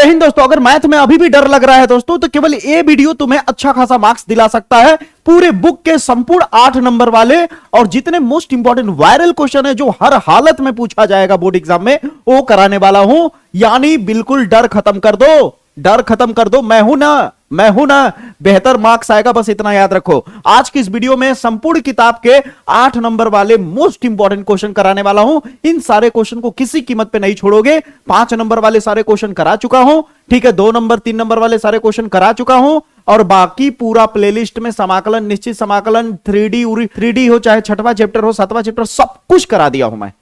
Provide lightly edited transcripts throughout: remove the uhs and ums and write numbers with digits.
जय हिंद दोस्तों। अगर मैथ में अभी भी डर लग रहा है दोस्तों, तो केवल ये वीडियो तुम्हें अच्छा खासा मार्क्स दिला सकता है। पूरे बुक के संपूर्ण 8 नंबर वाले और जितने मोस्ट इंपॉर्टेंट वायरल क्वेश्चन है जो हर हालत में पूछा जाएगा बोर्ड एग्जाम में, वो कराने वाला हूं। यानी बिल्कुल डर खत्म कर दो, डर खत्म कर दो। मैं हूं ना, मैं हूं ना, बेहतर मार्क्स आएगा, बस इतना याद रखो। आज की इस वीडियो में संपूर्ण किताब के 8 नंबर वाले मोस्ट इंपॉर्टेंट क्वेश्चन कराने वाला हूं। इन सारे क्वेश्चन को किसी कीमत पे नहीं छोड़ोगे। 5 नंबर वाले सारे क्वेश्चन करा चुका हूं, ठीक है। 2 नंबर 3 नंबर वाले सारे क्वेश्चन करा चुका हूं, और बाकी पूरा प्लेलिस्ट में समाकलन, निश्चित समाकलन, 3D हो, चाहे छठवां चैप्टर हो, 7वां चैप्टर, सब कुछ करा दिया हूं मैं।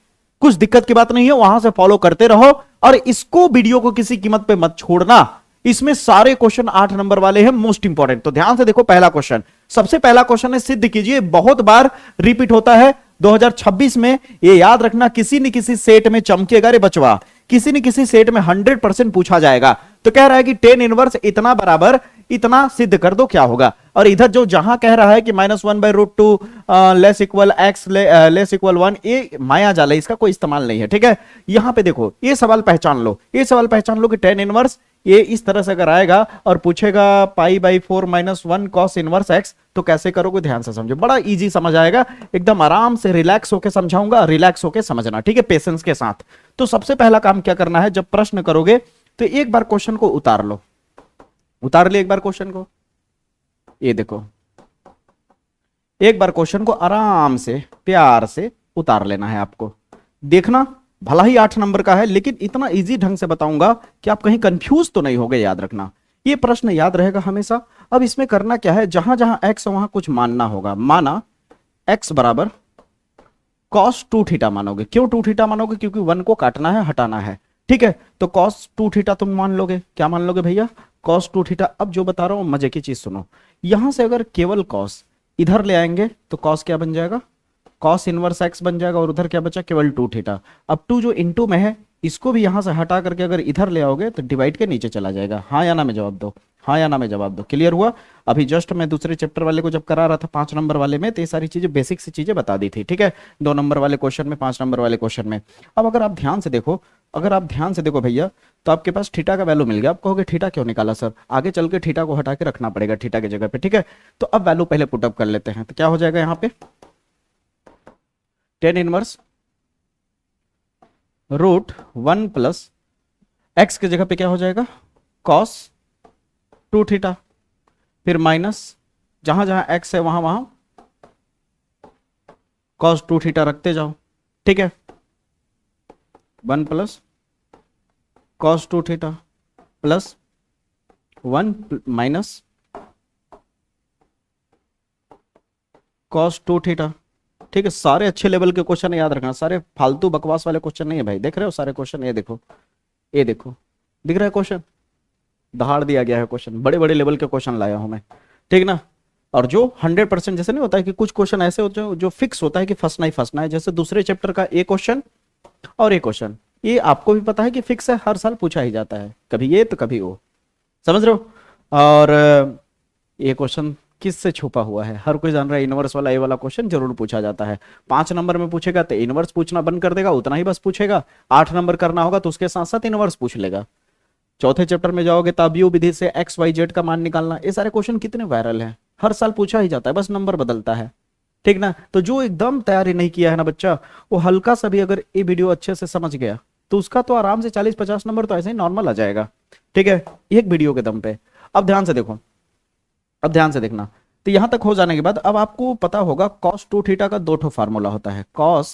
कुछ दिक्कत की बात नहीं है, वहां से फॉलो करते रहो और इसको वीडियो को किसी कीमत पे मत छोड़ना। इसमें सारे क्वेश्चन 8 नंबर वाले हैं, मोस्ट इंपॉर्टेंट। तो ध्यान से देखो पहला क्वेश्चन। सबसे पहला क्वेश्चन है, सिद्ध कीजिए। बहुत बार रिपीट होता है 2026 में, ये याद रखना, किसी न किसी सेट में चमकेगा रे बचवा, किसी न किसी सेट में 100% पूछा जाएगा। तो कह रहा है कि tan इनवर्स इतना बराबर इतना, सिद्ध कर दो क्या होगा। और इधर जो जहां कह रहा है कि -1/√2 less equal x less equal 1, ये माया जाल है, इसका कोई इस्तेमाल नहीं है, ठीक है। यहां पे देखो, ये सवाल पहचान लो, ये सवाल पहचान लो कि tan इनवर्स ये इस तरह से अगर आएगा और पूछेगा π/4 -1 cos इनवर्स x, तो कैसे करोगे, ध्यान से समझो। बड़ा इजी समझ आएगा, एकदम आराम से रिलैक्स होके समझाऊंगा, रिलैक्स होके समझना, ठीक है, पेशेंस के साथ। तो सबसे पहला काम क्या करना है, जब प्रश्न करोगे तो एक बार क्वेश्चन को उतार लो, उतार ले एक बार क्वेश्चन को। ये देखो, एक बार क्वेश्चन को आराम से प्यार से उतार लेना है आपको। देखना, भला ही 8 नंबर का है, लेकिन इतना इजी ढंग से बताऊंगा कि आप कहीं कंफ्यूज तो नहीं हो गए। याद रखना, ये प्रश्न याद रहेगा हमेशा। अब इसमें करना क्या है, जहां जहां x वहां कुछ मानना होगा। माना x बराबर cos 2 थीटा मानोगे। क्यों 2 थीटा मानोगे, क्योंकि 1 को काटना है, हटाना है, ठीक है। तो cos 2 थीटा तुम मान लोगे। क्या मान लोगे भैया, cos 2 थीटा। अब जो बता रहा हूं मजे की चीज सुनो। यहां से अगर केवल cos इधर ले आएंगे तो cos क्या बन जाएगा, cos इनवर्स x बन जाएगा, और उधर क्या बचा, केवल 2 थीटा। अब 2 जो इनटू में है, इसको भी यहां से हटा करके अगर इधर ले आओगे तो डिवाइड के नीचे चला जाएगा। हाँ या ना में जवाब दो, हाँ या ना में जवाब दो। क्लियर हुआ। अभी जस्ट मैं दूसरे चैप्टर वाले को जब करा रहा था 5 नंबर वाले में, तो ये सारी चीजें, बेसिक सी चीजें बता दी थी, ठीक है। 2 नंबर वाले क्वेश्चन में, 5 नंबर वाले क्वेश्चन में। अब अगर आप ध्यान से देखो, अगर आप ध्यान से देखो भैया, तो आपके पास थीटा का वैल्यू मिल गया। आप कहोगे थीटा क्यों निकाला सर, आगे चल के थीटा को हटा के रखना पड़ेगा थीटा की जगह पे, ठीक है। तो अब वैल्यू पहले पुटअप कर लेते हैं। तो क्या हो जाएगा यहाँ पे, tan इनवर्स √1 प्लस x की जगह पे क्या हो जाएगा, cos 2 थीटा, फिर माइनस जहां जहां x है वहां वहां cos 2 थीटा रखते जाओ, ठीक है। 1 plus cos 2 theta plus 1 minus cos 2 theta, ठीक है। सारे अच्छे लेवल के क्वेश्चन याद रखना, सारे फालतू बकवास वाले क्वेश्चन नहीं है भाई। देख रहे हो सारे क्वेश्चन, ये देखो, ये देखो, दिख रहा है क्वेश्चन, दहाड़ दिया गया है क्वेश्चन, बड़े बड़े लेवल के क्वेश्चन लाया हूं मैं, ठीक ना। और जो 100% जैसे नहीं होता है कि कुछ क्वेश्चन ऐसे होते हैं जो फिक्स होता है कि फंसना ही फंसना है, जैसे दूसरे चैप्टर का एक क्वेश्चन और एक क्वेश्चन, ये आपको भी पता है कि फिक्स है, हर साल पूछा ही जाता है, कभी ये तो कभी वो, समझ रहे हो। और ये क्वेश्चन किससे छुपा हुआ है, हर कोई जान रहा है, इनवर्स वाला, ये वाला क्वेश्चन जरूर पूछा जाता है। 5 नंबर में पूछेगा तो इनवर्स पूछना बंद कर देगा, उतना ही बस पूछेगा। 8 नंबर करना होगा तो उसके साथ साथ इनवर्स पूछ लेगा। चौथे चैप्टर में जाओगे तो अबीव विधि से एक्स वाई जेड का मान निकालना, ये सारे क्वेश्चन कितने वायरल हैं, हर साल पूछा ही जाता है, बस नंबर बदलता है, ठीक ना। तो जो एकदम तैयारी नहीं किया है ना बच्चा, वो हल्का सा भी अगर ये वीडियो अच्छे से समझ गया तो उसका तो आराम से 40-50 नंबर तो ऐसे ही नॉर्मल आ जाएगा, ठीक है, एक वीडियो के दम पे। अब ध्यान से देखो, अब ध्यान से देखना। तो यहां तक हो जाने के बाद अब आपको पता होगा cos 2 थीटा का 2 फार्मूला होता है। cos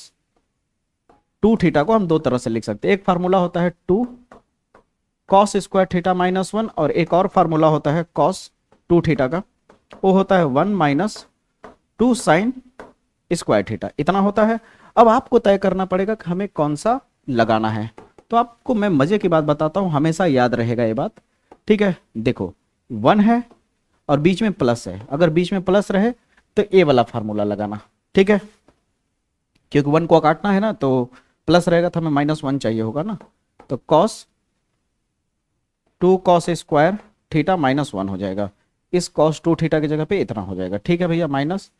2 थीटा को हम 2 तरह से लिख सकते हैं। एक फार्मूला होता है 2 cos स्क्वायर थीटा -1, और एक और फार्मूला होता है cos 2 थीटा का, वो होता है 1 माइनस 2 साइन स्क्वायर थीटा, इतना होता है। अब आपको तय करना पड़ेगा कि हमें कौन सा लगाना है। तो आपको मैं मजे की बात बताता हूं, हमेशा याद रहेगा ये बात, ठीक है। देखो 1 है और बीच में प्लस है, अगर बीच में प्लस रहे तो ए वाला फार्मूला लगाना, ठीक है, क्योंकि 1 को काटना है ना, तो प्लस रहेगा तो हमें -1 चाहिए होगा ना। तो cos 2 cos स्क्वायर थीटा -1 हो जाएगा, इस cos 2 थीटा की जगह पे इतना हो जाएगा, ठीक है भैया, माइनस,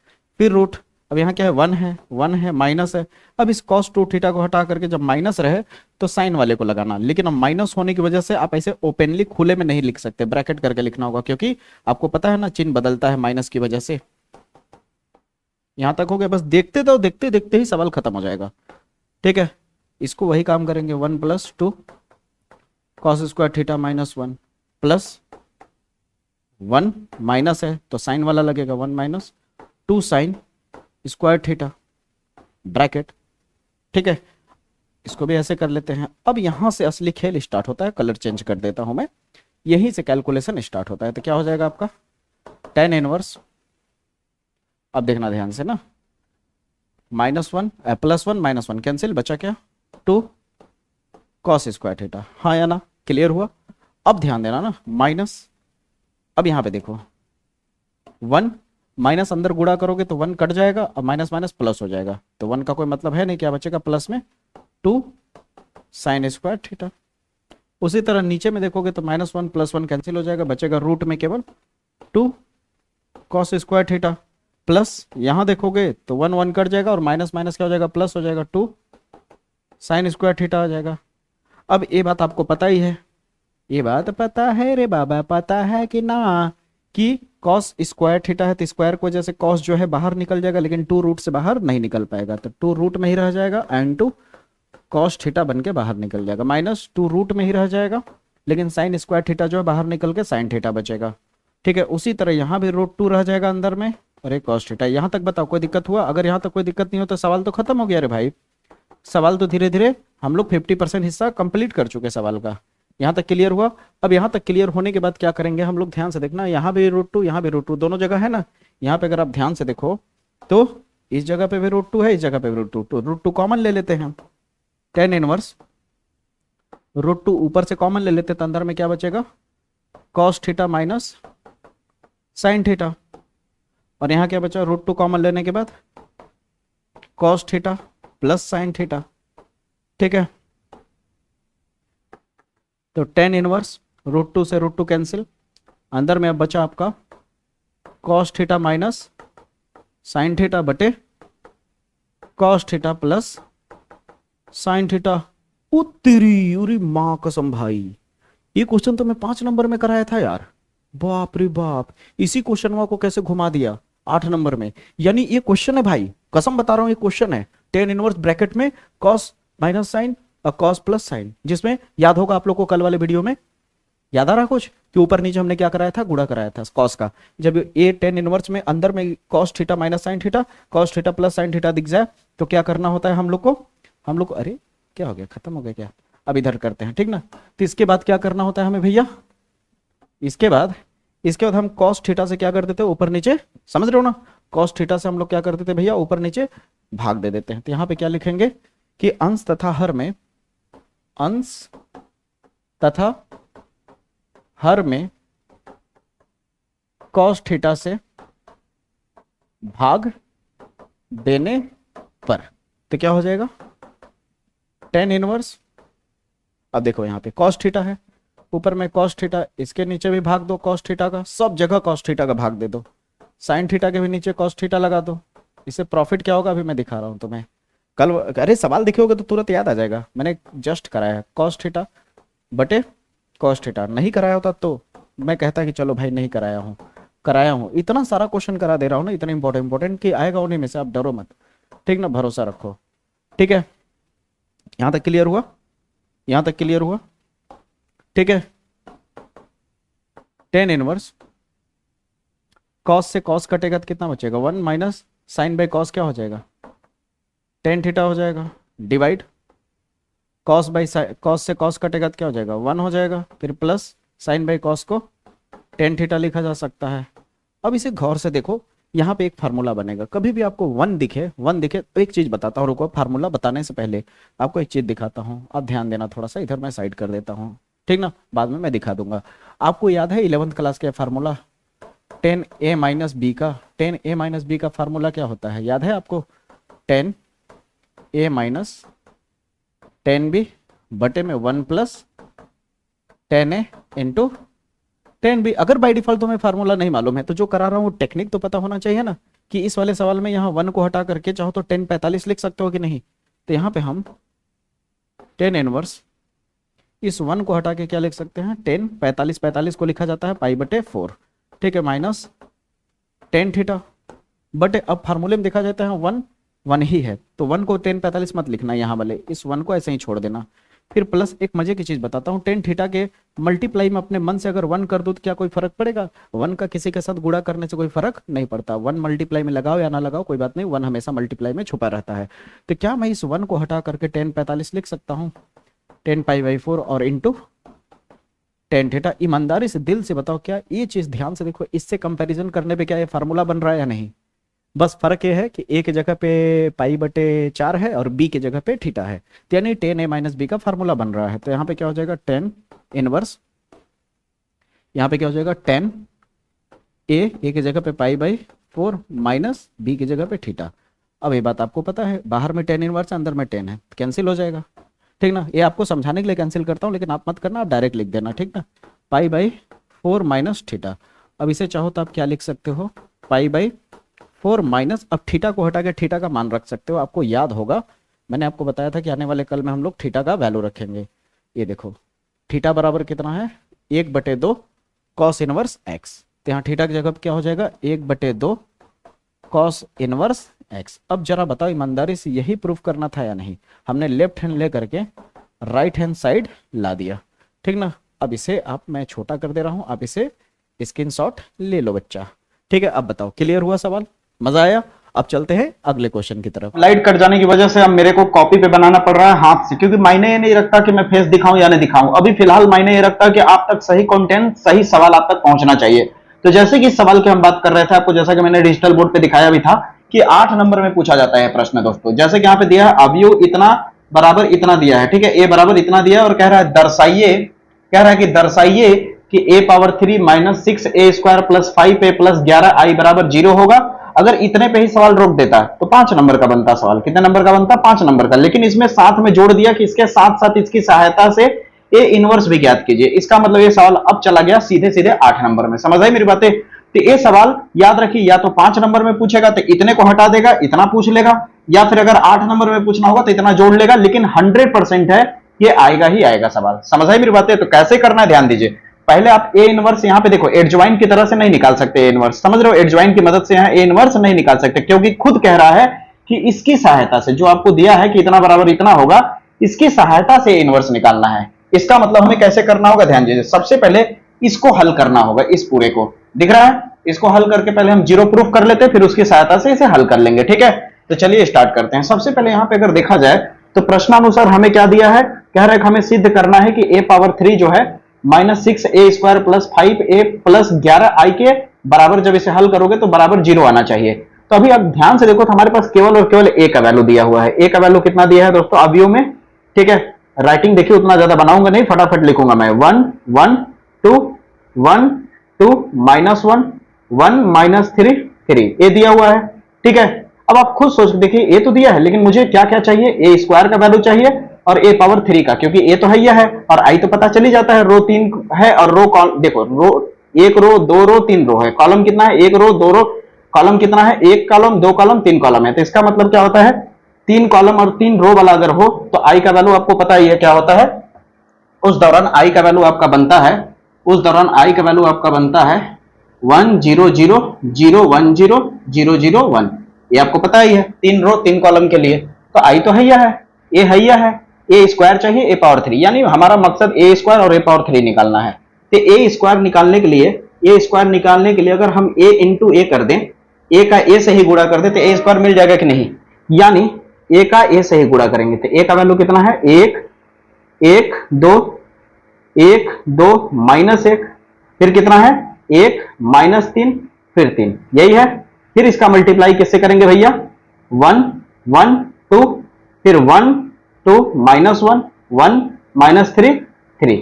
फिर रूट अब यहाँ क्या है, 1 है माइनस है। अब इस cos 2 थीटा को हटा करके जब माइनस रहे तो साइन वाले को लगाना, लेकिन अब माइनस होने की वजह से आप ऐसे ओपनली खुले में नहीं लिख सकते, ब्रैकेट करके लिखना होगा, क्योंकि आपको पता है ना चिन्ह बदलता है माइनस की वजह से। यहां तक हो गया, बस देखते तो देखते देखते ही सवाल खत्म हो जाएगा। ठीक है, इसको वही काम करेंगे, 1 + 2 cos square theta -1 plus 1 minus है तो साइन वाला लगेगा, 1 - 2 साइन स्क्वायर थीटा ब्रैकेट। ठीक है, इसको भी ऐसे कर लेते हैं। अब यहां से असली खेल स्टार्ट होता है, कलर चेंज कर देता हूं मैं, यहीं से कैलकुलेशन स्टार्ट होता है। तो क्या हो जाएगा आपका tan इनवर्स, अब देखना ध्यान से ना, -1 +1 -1 कैंसिल, बचा क्या 2 cos स्क्वायर थीटा, हाँ या ना, क्लियर हुआ। अब ध्यान देना ना, माइनस, अब यहां पे देखो 1 माइनस अंदर गुणा करोगे तो 1 कट जाएगा, अब माइनस माइनस प्लस हो जाएगा, तो 1 का कोई मतलब है नहीं, क्या बचेगा प्लस में 2 साइन स्क्वायर थीटा। उसी तरह नीचे में देखोगे तो -1 + 1 कैंसिल हो जाएगा, बचेगा रूट में केवल 2 cos स्क्वायर थीटा प्लस, यहां देखोगे तो 1 1 कट जाएगा और माइनस माइनस क्या हो जाएगा, प्लस हो जाएगा, 2 साइन स्क्वायर थीटा हो जाएगा। अब ये बात आपको पता ही है, ये बात पता है रे बाबा, पता है कि ना, कि cos स्क्वायर थीटा है तो स्क्वायर की वजह से cos जो है बाहर निकल जाएगा, लेकिन 2 रूट से बाहर नहीं निकल पाएगा, तो 2 रूट में ही रह जाएगा एंड 2 cos थीटा बन के बाहर निकल जाएगा, -2 रूट में ही रह जाएगा, लेकिन साइन स्क्वायर थीटा जो है बाहर निकल के साइन थीटा बचेगा। ठीक है, उसी तरह यहाँ भी √2 रह जाएगा अंदर में और एक cos थीटा। यहाँ तक बताओ कोई दिक्कत हुआ? अगर यहाँ तक कोई दिक्कत नहीं हो तो सवाल तो खत्म हो गया रे भाई। सवाल तो धीरे धीरे हम लोग 50% हिस्सा कंप्लीट कर चुके सवाल का। यहाँ तक क्लियर हुआ? अब यहाँ तक क्लियर होने के बाद क्या करेंगे हम लोग, ध्यान से देखना, यहाँ भी √2 यहाँ भी √2 दोनों जगह है ना। यहाँ पे अगर आप ध्यान से देखो तो इस जगह पे भी √2 है, इस जगह पे भी √2, तो √2 कॉमन ले लेते हैं, tan इनवर्स √2 ऊपर से कॉमन ले लेते, तो अंदर में क्या बचेगा, cos theta minus sine theta, और यहाँ क्या बचा, √2 कॉमन लेने के बाद cos theta plus sine theta. ठीक है, तो tan इनवर्स √2 से √2 कैंसिल, अंदर में अब बचा आपका cos theta minus sine theta बटे cos theta plus sine theta. तेरी उरी मां कसम भाई, ये क्वेश्चन तो मैं 5 नंबर में कराया था यार, बाप रे बाप, इसी क्वेश्चन को कैसे घुमा दिया 8 नंबर में। यानी ये क्वेश्चन है भाई, कसम बता रहा हूं, ये क्वेश्चन है tan इनवर्स ब्रैकेट में cos माइनस साइन और cos प्लस साइन, जिसमें याद होगा आप लोग को कल वाले वीडियो में, याद आ रहा कुछ कि ऊपर नीचे हमने क्या कराया था, गुणा कराया था cos का। जब ये tan इनवर्स में अंदर में cos theta minus sine theta, cos theta plus sine theta दिख जाए तो क्या करना होता है हम लोग को, अरे क्या हो गया, खत्म हो गया क्या, अब इधर करते हैं, ठीक ना। तो इसके बाद क्या करना होता है हमें भैया, इसके बाद हम cos थीटा से क्या कर देते हैं, ऊपर नीचे, समझ रहे हो ना, cos थीटा से हम लोग क्या कर देते हैं भैया, ऊपर नीचे भाग दे देते हैं। तो यहाँ पे क्या लिखेंगे कि अंश तथा हर में cos थीटा से भाग देने पर, तो क्या हो जाएगा, tan इनवर्स, अब देखो यहाँ पे cos थीटा है, ऊपर में cos थीटा, इसके नीचे भी भाग दो cos थीटा का, सब जगह cos थीटा का भाग दे दो, साइन थीटा के भी नीचे cos थीटा लगा दो। इससे प्रॉफिट क्या होगा अभी मैं दिखा रहा हूं तुम्हें, कल अरे सवाल दिखोगे तो तुरंत याद आ जाएगा, मैंने जस्ट कराया है cos थीटा बटे cos थीटा। नहीं कराया होता तो मैं कहता कि चलो भाई नहीं कराया हूं, इतना सारा क्वेश्चन करा दे रहा हूं ना, इतना इंपॉर्टेंट कि आएगा उन्हीं में से, आप डरो मत, ठीक ना, भरोसा रखो। ठीक है, यहां तक क्लियर हुआ, ठीक है। tan इनवर्स cos से cos कटेगा तो कितना बचेगा, 1 माइनस साइन बाई cos क्या हो जाएगा, tan थीटा हो जाएगा, डिवाइड cos से cos कटेगा तो क्या हो जाएगा, 1 हो जाएगा, फिर प्लस साइन बाई cos को tan थीटा लिखा जा सकता है। अब इसे गौर से देखो, यहाँ पे एक फार्मूला बनेगा, कभी भी आपको 1 दिखे तो एक चीज बताता हूँ, रुको, फार्मूला बताने से पहले आपको एक चीज दिखाता हूँ, आप ध्यान देना थोड़ा सा, इधर मैं साइड कर देता हूँ, ठीक ना, बाद में मैं दिखा दूंगा। आपको याद है 11th क्लास का formula tan a minus B का फार्मूला क्या होता है, याद है आपको, tan a minus tan b बटे में 1 plus tan a into tan b। अगर बाई डिफॉल्ट तुम्हें फार्मूला नहीं मालूम है तो जो करा रहा हूँ टेक्निक तो पता होना चाहिए ना, कि इस वाले सवाल में यहाँ 1 को हटा करके चाहो तो 10 45 लिख सकते हो कि नहीं। तो यहाँ पे हम 10 इनवर्स इस 1 को हटा के क्या लिख सकते हैं, 10 45 45 को लिखा जाता है π/4, ठीक है, माइनस 10 थीटा बटे, अब फार्मूले में देखा जाता है 1 1 ही है, तो 1 को 10 45 मत लिखना यहाँ वाले, इस 1 को ऐसे ही छोड़ देना। फिर प्लस एक मजे की चीज बताता हूँ, 10 थीटा के मल्टीप्लाई में अपने मन से अगर 1 कर दो तो क्या कोई फर्क पड़ेगा? 1 का किसी के साथ गुणा करने से कोई फर्क नहीं पड़ता, 1 मल्टीप्लाई में लगाओ या ना लगाओ कोई बात नहीं, 1 हमेशा मल्टीप्लाई में छुपा रहता है। तो क्या मैं इस 1 को हटा करके 10 45 लिख सकता हूँ, 10 π/4 और इंटू 10 थीटा। ईमानदारी से दिल से बताओ, क्या ये चीज ध्यान से देखो, इससे कंपैरिजन करने पे क्या ये फार्मूला बन रहा है या नहीं? बस फर्क ये है कि ए की जगह पे π/4 है और बी की जगह पे थीटा है, तो यानी 10a - b का फार्मूला बन रहा है। तो यहाँ पे क्या हो जाएगा 10 इनवर्स, यहाँ पे क्या हो जाएगा 10 ए की जगह पे π/4 माइनस बी की जगह पे थीटा। अब ये बात आपको पता है, बाहर में 10 इनवर्स है, अंदर में 10 है, कैंसिल हो जाएगा, ठीक ना। ये आपको समझाने के लिए कैंसिल करता हूँ, लेकिन आप मत करना, आप डायरेक्ट लिख देना, ठीक ना, π/4 माइनस थीटा। अब इसे चाहो तो आप क्या लिख सकते हो, π/4 माइनस, अब थीटा को हटा के थीटा का मान रख सकते हो। आपको याद होगा मैंने आपको बताया था कि आने वाले कल में हम लोग थीटा का वैल्यू रखेंगे। ये देखो थीटा बराबर कितना है, 1/2 कॉस इनवर्स एक्स, तो यहाँ थीटा की जगह क्या हो जाएगा 1/2 कॉस इनवर्स एक्स। अब जरा बताओ ईमानदारी से, यही प्रूफ करना था या नहीं? हमने लेफ्ट हैंड ले करके राइट हैंड साइड ला दिया, ठीक ना। अब इसे आप, मैं छोटा कर दे रहा हूं, आप इसे स्क्रीनशॉट ले लो बच्चा, ठीक है। अब बताओ क्लियर हुआ सवाल, मजा आया? अब चलते हैं अगले क्वेश्चन की तरफ। लाइट कट जाने की वजह से अब मेरे को कॉपी पे बनाना पड़ रहा है हाथ से, क्योंकि मायने ये नहीं रखता कि मैं फेस दिखाऊं या नहीं दिखाऊं। अभी फिलहाल मायने ये रखता कि आप तक सही कंटेंट, सही सवाल आप तक पहुंचना चाहिए। तो जैसे कि इस सवाल की हम बात कर रहे थे, आपको जैसा कि मैंने डिजिटल बोर्ड पे दिखाया भी था कि 8 नंबर में पूछा जाता है प्रश्न दोस्तों। जैसे कि यहाँ पे दिया है अवयव इतना बराबर इतना दिया है, ठीक है, ए बराबर इतना दिया है और कह रहा है दर्शाइए, कह रहा है कि दर्शाइए कि a⁻³ - 6a² + 5a + 11i बराबर 0 होगा। अगर इतने पे ही सवाल रोक देता तो 5 नंबर का बनता सवाल। कितने नंबर का बनता? 5 नंबर का। लेकिन इसमें साथ में जोड़ दिया कि इसके साथ साथ इसकी सहायता से ए इनवर्स भी ज्ञात कीजिए। इसका मतलब ये सवाल अब चला गया सीधे सीधे 8 नंबर में। समझ आई मेरी बातें? तो ये सवाल याद रखिए, या तो 5 नंबर में पूछेगा तो इतने को हटा देगा, इतना पूछ लेगा, या फिर अगर 8 नंबर में पूछना होगा तो इतना जोड़ लेगा। लेकिन 100% है ये आएगा ही आएगा सवाल। समझ आई मेरी बातें? तो कैसे करना है ध्यान दीजिए। पहले आप ए इनवर्स यहाँ पे देखो, एडजॉइन की तरह से नहीं निकाल सकते ए इनवर्स, समझ रहे हो? एडजॉइन की मदद से यहाँ ए इनवर्स नहीं निकाल सकते, क्योंकि खुद कह रहा है कि इसकी सहायता से, जो आपको दिया है कि इतना बराबर इतना होगा, इसकी सहायता से ए इनवर्स निकालना है। इसका मतलब हमें कैसे करना होगा, ध्यान दीजिए। सबसे पहले इसको हल करना होगा, इस पूरे को, दिख रहा है? इसको हल करके पहले हम 0 प्रूफ कर लेते हैं, फिर उसकी सहायता से इसे हल कर लेंगे, ठीक है। तो चलिए स्टार्ट करते हैं। सबसे पहले यहाँ पे अगर देखा जाए तो प्रश्नानुसार हमें क्या दिया है, कह रहा है कि हमें सिद्ध करना है कि a⁻³ जो है -6a² + 5a + 11i के बराबर, जब इसे हल करोगे तो बराबर 0 आना चाहिए। तो अभी आप ध्यान से देखो तो हमारे पास केवल और केवल a का वैल्यू दिया हुआ है। a का वैल्यू कितना दिया है दोस्तों अवयव में, ठीक है। राइटिंग देखिए, उतना ज्यादा बनाऊंगा नहीं, फटाफट लिखूंगा मैं। 1 1 2 1 2 -1 1 -3 3 ए दिया हुआ है, ठीक है। अब आप खुद सोच के देखिए, ए तो दिया है, लेकिन मुझे क्या क्या चाहिए, a² का वैल्यू चाहिए और a⁻³ का, क्योंकि ए तो है ही है और आई तो पता चली जाता है। रो 3 है और रो देखो, रो 1 रो 2 रो 3 रो है, कॉलम कितना है 1 रो 2 रो, कॉलम कितना है 1 कॉलम 2 कॉलम 3 कॉलम है। तो इसका मतलब क्या होता है, 3 कॉलम और 3 रो वाला अगर हो तो आई का वैल्यू आपको पता ही है क्या होता है। उस दौरान आई का वैल्यू आपका बनता है, उस दौरान आई का वैल्यू आपका बनता है 1 0 0 0 1 0 0 0 1। ये आपको पता ही है, 3 रो 3 कॉलम के लिए। तो आई तो हैया है, ए हैया है, a² चाहिए a⁻3, यानी हमारा मकसद a² और a⁻3 निकालना है। तो a² निकालने के लिए अगर हम a × a कर दें, a का a से ही गुणा कर दें तो a² मिल जाएगा कि नहीं, यानी a का a से ही गुणा करेंगे तो a का वैल्यू कितना है 1 1 2 1 2 -1, फिर कितना है 1 -3 फिर 3, यही है। फिर इसका मल्टीप्लाई किससे करेंगे भैया, 1 1 2 फिर 1 2 -1 1 -3 3,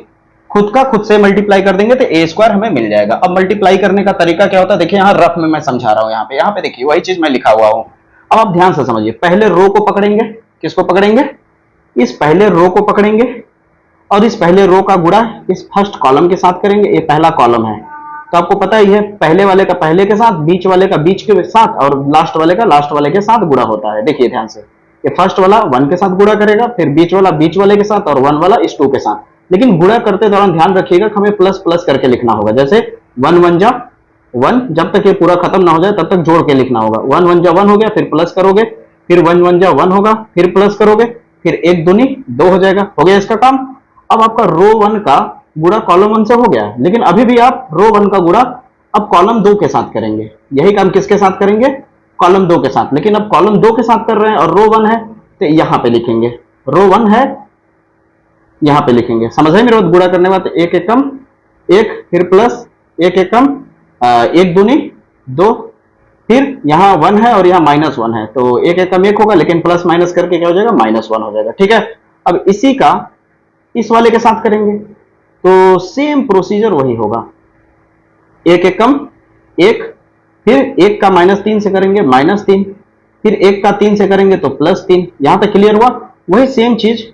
खुद का खुद से मल्टीप्लाई कर देंगे तो a² हमें मिल जाएगा। अब मल्टीप्लाई करने का तरीका क्या होता है, देखिए यहाँ रफ में मैं समझा रहा हूं, यहाँ पे देखिए वही चीज मैं लिखा हुआ हूं। अब आप ध्यान से समझिए, पहले रो को पकड़ेंगे, किसको पकड़ेंगे, इस पहले रो को पकड़ेंगे और इस पहले रो का गुणा इस फर्स्ट कॉलम के साथ करेंगे। ये पहला कॉलम है, तो आपको पता ही है पहले वाले का पहले के साथ, बीच वाले का बीच के साथ और लास्ट वाले का लास्ट वाले के साथ गुणा होता है। देखिए ध्यान से, ये फर्स्ट वाला 1 के साथ गुणा करेगा, फिर बीच वाला बीच वाले के साथ और 1 वाला इस 2 के साथ। लेकिन गुणा करते दौरान ध्यान रखिएगा कि हमें प्लस प्लस करके लिखना होगा। जैसे 1 1 जा 1, जब तक ये पूरा खत्म ना हो जाए तब तक जोड़ के लिखना होगा। 1 1 जा 1 हो गया, फिर प्लस करोगे, फिर 1 1 जा 1 होगा, फिर प्लस करोगे, फिर 1 दूनी 2 हो जाएगा। हो गया इसका काम। अब आपका रो 1 का गुणा कॉलम 1 से हो गया, लेकिन अभी भी आप रो 1 का गुणा अब कॉलम 2 के साथ करेंगे। यही काम किसके साथ करेंगे? कॉलम 2 के साथ। लेकिन अब कॉलम 2 के साथ कर रहे हैं और रो 1 है तो यहां पे लिखेंगे। रो 1 है यहां पे लिखेंगे। समझ है मेरे बात? गुणा करने बाद 1 एकम 1, फिर प्लस 1 एकम 1 दूनी 2, फिर यहाँ 1 है और यहाँ -1 है तो 1 एकम 1 होगा, लेकिन प्लस माइनस करके क्या हो जाएगा? -1 हो जाएगा। ठीक है, अब इसी का इस वाले के साथ करेंगे तो सेम प्रोसीजर वही होगा। 1 एकम 1, फिर 1 का -3 से करेंगे -3, फिर 1 का 3 से करेंगे तो +3। यहां तक क्लियर हुआ? वही सेम चीज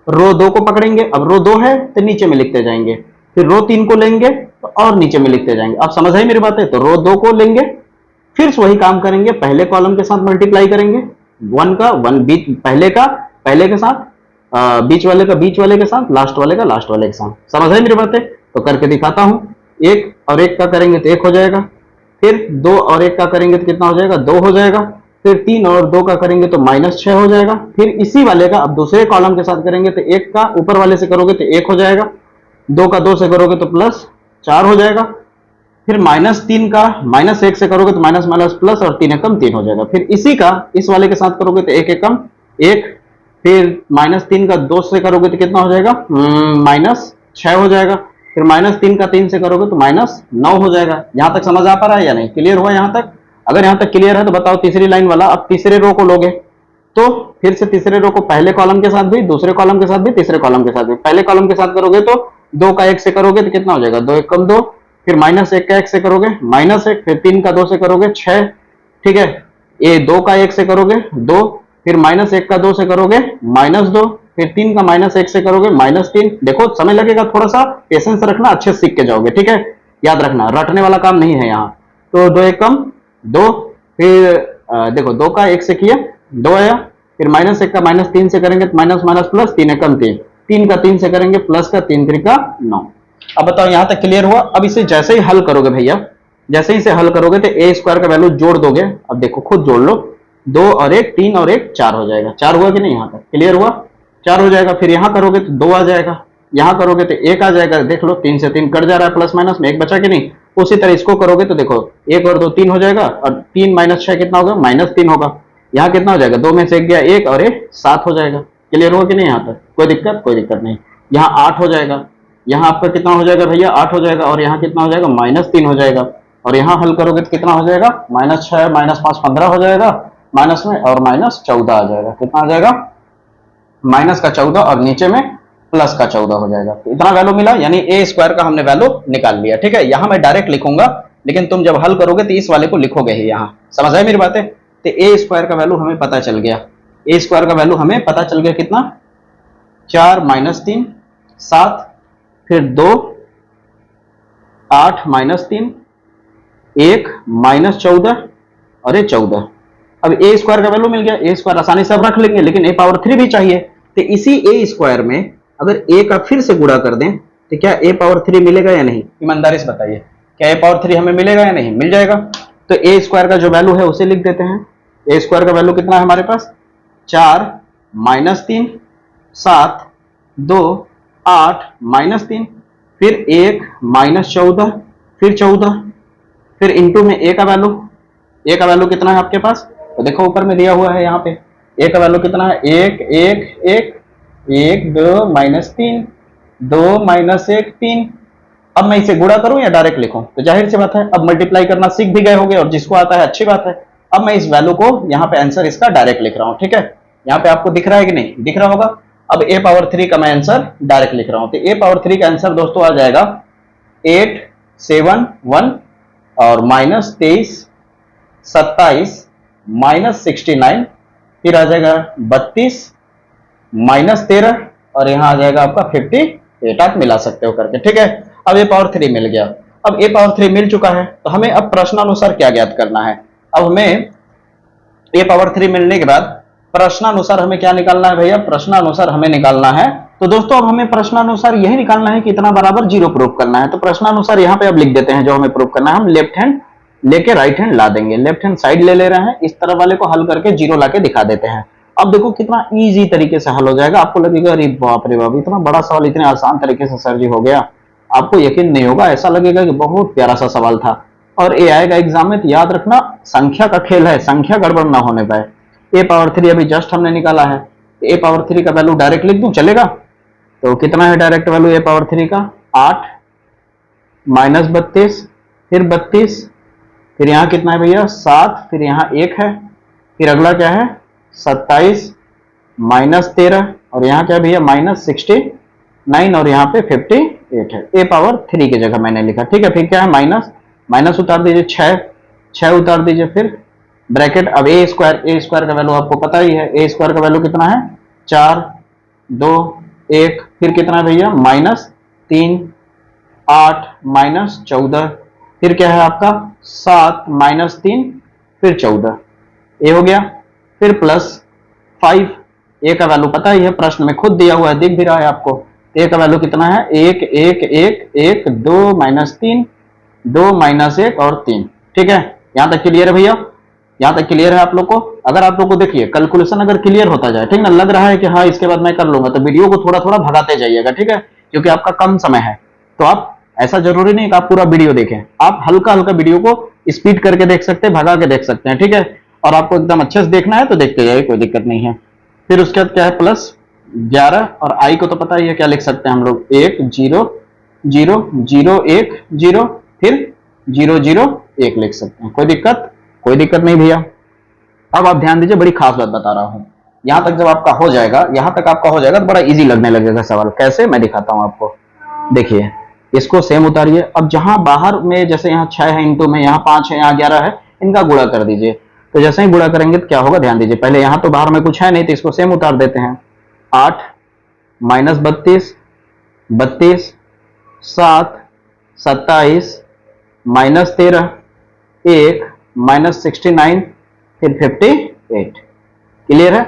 रो 2 को पकड़ेंगे। अब रो 2 है तो नीचे में लिखते जाएंगे, फिर रो 3 को लेंगे तो और नीचे में लिखते जाएंगे। अब समझ आई मेरी बात है? तो रो 2 को लेंगे, फिर से वही काम करेंगे, पहले कॉलम के साथ मल्टीप्लाई करेंगे, 1 का 1 बीच पहले का पहले के साथ, बीच वाले का बीच वाले के साथ, लास्ट वाले का लास्ट वाले के साथ। समझ आई मेरी बात है? तो करके दिखाता हूं। 1 और 1 का करेंगे तो 1 हो जाएगा, फिर 2 और 1 का करेंगे तो कितना हो जाएगा? 2 हो जाएगा, फिर 3 और 2 का करेंगे तो -6 हो जाएगा। फिर इसी वाले का अब दूसरे कॉलम के साथ करेंगे तो 1 का ऊपर वाले से करोगे तो 1 हो जाएगा, 2 का 2 से करोगे तो +4 हो जाएगा, फिर -3 का -1 से करोगे तो माइनस माइनस प्लस और 3 एकम 3 हो जाएगा। फिर इसी का इस वाले के साथ करोगे तो 1 एकम 1, फिर -3 का 2 से करोगे तो कितना हो जाएगा? -6 हो जाएगा, फिर -3 का 3 से करोगे तो -9 हो जाएगा। यहां तक समझ आ पा रहा है या नहीं? क्लियर हुआ यहां तक? अगर यहां तक क्लियर है तो बताओ तीसरी लाइन वाला। अब तीसरे रो को लोगे तो फिर से तीसरे रो को पहले कॉलम के साथ भी, दूसरे कॉलम के साथ भी, तीसरे कॉलम के साथ भी। पहले कॉलम के साथ करोगे तो 2 का 1 से करोगे तो कितना हो जाएगा? 2 एकम 2, फिर -1 का 1 से करोगे -1, फिर 3 का 2 से करोगे 6। ठीक है, ये 2 का 1 से करोगे 2, फिर -1 का 2 से करोगे -2, फिर 3 का -1 से करोगे -3। देखो समय लगेगा, थोड़ा सा पेशेंस रखना, अच्छे से सीख के जाओगे। ठीक है, याद रखना, रटने वाला काम नहीं है यहाँ। तो 2 एकम 2, फिर देखो 2 का 1 से किया 2 आया, फिर -1 का -3 से करेंगे तो माइनस माइनस प्लस 3 एकम 3, 3 का 3 से करेंगे प्लस का 3 3 का 9। अब बताओ यहां तक क्लियर हुआ? अब इसे जैसे ही हल करोगे भैया, जैसे ही इसे हल करोगे तो a स्क्वायर का वैल्यू जोड़ दोगे। अब देखो खुद जोड़ लो, 2 और 1 3 और 1 4 हो जाएगा। 4 हुआ कि नहीं? यहां तक क्लियर हुआ? 4 हो जाएगा। फिर यहां करोगे तो 2 आ जाएगा, यहां करोगे तो 1 आ जाएगा। देख लो 3 से 3 कट जा रहा है, प्लस माइनस में 1 बचा कि नहीं? उसी तरह इसको करोगे तो देखो 1 और 2 3 हो जाएगा, और 3 - 6 कितना होगा? -3 होगा। यहाँ कितना हो जाएगा? 2 में से 1 गया 1 और 1 7 हो जाएगा। क्लियर हुआ कि नहीं? यहाँ तक कोई दिक्कत? कोई दिक्कत नहीं। यहाँ 8 हो जाएगा, यहाँ आपका कितना हो जाएगा भैया? 8 हो जाएगा, और यहाँ कितना हो जाएगा? -3 हो जाएगा। और यहाँ हल करोगे तो कितना हो जाएगा? -6 -5 15 हो जाएगा, माइनस में और -14 आ जाएगा। कितना आ जाएगा? माइनस का 14 और नीचे में प्लस का 14 हो जाएगा। तो इतना वैल्यू मिला, यानी ए स्क्वायर का हमने वैल्यू निकाल लिया। ठीक है, यहां मैं डायरेक्ट लिखूंगा, लेकिन तुम जब हल करोगे तो इस वाले को लिखोगे ही यहाँ। समझ आए मेरी बातें? तो ए स्क्वायर का वैल्यू हमें पता चल गया। ए स्क्वायर का वैल्यू हमें पता चल गया कितना? 4 - 3 7, फिर 2 8 - 3 1 -14 और ये 14। अब ए स्क्वायर का वैल्यू मिल गया। ए स्क्वायर आसानी से अब रख लेंगे, लेकिन ए पावर 3 भी चाहिए। तो इसी ए स्क्वायर में अगर ए का फिर से गुणा कर दें तो क्या ए पावर 3 मिलेगा या नहीं? ईमानदारी से बताइए, क्या ए पावर 3 हमें मिलेगा या नहीं? मिल जाएगा। तो ए स्क्वायर का जो वैल्यू है उसे लिख देते हैं। ए स्क्वायर का वैल्यू कितना है हमारे पास? 4 - 3 7 2 8 -3, फिर 1 -14, फिर 14, फिर इंटू में ए का वैल्यू। ए का वैल्यू कितना है आपके पास? तो देखो ऊपर में दिया हुआ है यहाँ पे। ए का वैल्यू कितना है? 1 1 1 1 2 -3 2 -1 3। अब मैं इसे गुणा करूं या डायरेक्ट लिखूं? तो जाहिर सी बात है अब मल्टीप्लाई करना सीख भी गए होंगे, और जिसको आता है अच्छी बात है। अब मैं इस वैल्यू को यहाँ पे आंसर इसका डायरेक्ट लिख रहा हूं। ठीक है, यहाँ पे आपको दिख रहा है कि नहीं? दिख रहा होगा। अब ए पावर 3 का मैं आंसर डायरेक्ट लिख रहा हूं। तो ए पावर 3 का आंसर दोस्तों आ जाएगा 8 7 1 और -23 27 -69, फिर आ जाएगा 32 -13 और यहाँ आ जाएगा आपका 58। आप मिला सकते हो करके। ठीक है, अब ये पावर 3 मिल गया। अब a पावर 3 मिल चुका है, तो हमें अब प्रश्नानुसार क्या ज्ञात करना है। अब हमें a पावर 3 मिलने के बाद प्रश्नानुसार हमें क्या निकालना है भैया, प्रश्नानुसार हमें निकालना है। तो दोस्तों अब हमें प्रश्नानुसार यही निकालना है कि इतना बराबर 0 प्रूफ करना है। तो प्रश्नानुसार यहाँ पे अब लिख देते हैं जो हमें प्रूफ करना है। हम लेफ्ट हैंड लेके राइट हैंड ला देंगे, लेफ्ट हैंड साइड ले रहे हैं, इस तरफ वाले को हल करके 0 लाके दिखा देते हैं। अब देखो कितना इजी तरीके से हल हो जाएगा। आपको लगेगा अरे बाप रे बाप, इतना बड़ा सवाल इतने आसान तरीके से सर जी हो गया। आपको यकीन नहीं होगा, ऐसा लगेगा कि बहुत प्यारा सा सवाल था। और ये आएगा एग्जाम में, तो याद रखना संख्या का खेल है, संख्या गड़बड़ ना होने पाए। a पावर 3 अभी जस्ट हमने निकाला है, a पावर 3 का वैल्यू डायरेक्ट लिख दूं, चलेगा? तो कितना है डायरेक्ट वैल्यू a पावर 3 का, 8 माइनस 32, फिर 32, फिर यहाँ कितना है भैया 7, फिर यहाँ 1 है, फिर अगला क्या है 27 माइनस 13, और यहाँ क्या है भैया माइनस 69, और यहाँ पे 58 है। a पावर 3 की जगह मैंने लिखा, ठीक है। फिर क्या है माइनस, माइनस उतार दीजिए 6 उतार दीजिए, फिर ब्रैकेट। अब a स्क्वायर का वैल्यू आपको पता ही है, a स्क्वायर का वैल्यू कितना है 4 2 1, फिर कितना है भैया -3 8 -14, फिर क्या है आपका 7 -3 फिर 14, ये हो गया। फिर +5, a का वैल्यू पता ही है, प्रश्न में खुद दिया हुआ है, दिख भी रहा है आपको। a का वैल्यू कितना है 1 1 1 1 2 -3 2 -1 और 3, ठीक है। यहां तक क्लियर है भैया, यहां तक क्लियर है आप लोग को? अगर आप लोग को देखिए कैलकुलेशन अगर क्लियर होता जाए, ठीक ना, लग रहा है कि हाँ इसके बाद मैं कर लूंगा, तो वीडियो को थोड़ा थोड़ा भगाते जाइएगा, ठीक है, क्योंकि आपका कम समय है। तो आप ऐसा जरूरी नहीं कि आप पूरा वीडियो देखें, आप हल्का हल्का वीडियो को स्पीड करके देख सकते हैं, भगा के देख सकते हैं, ठीक है। और आपको एकदम अच्छे से देखना है तो देखते जाइए, कोई दिक्कत नहीं है। फिर उसके बाद क्या है +11, और आई को तो पता ही है क्या लिख सकते हैं हम लोग, 1 0 0 0 1 0, फिर 0 0 1 लिख सकते हैं, कोई दिक्कत नहीं भैया। अब आप ध्यान दीजिए, बड़ी खास बात बता रहा हूं। यहां तक जब आपका हो जाएगा, यहां तक आपका हो जाएगा तो बड़ा इजी लगने लगेगा सवाल। कैसे, मैं दिखाता हूं आपको। देखिए इसको सेम उतारिए। अब जहां बाहर में जैसे यहाँ 6 है इंटू में, यहाँ 5 है, यहाँ 11 है, इनका गुणा कर दीजिए। तो जैसे ही गुणा करेंगे तो क्या होगा, ध्यान दीजिए। पहले यहां तो बाहर में कुछ है नहीं, तो इसको सेम उतार देते हैं। 8 -32 32 7 27 -13 1 -69 फिर 58, क्लियर है।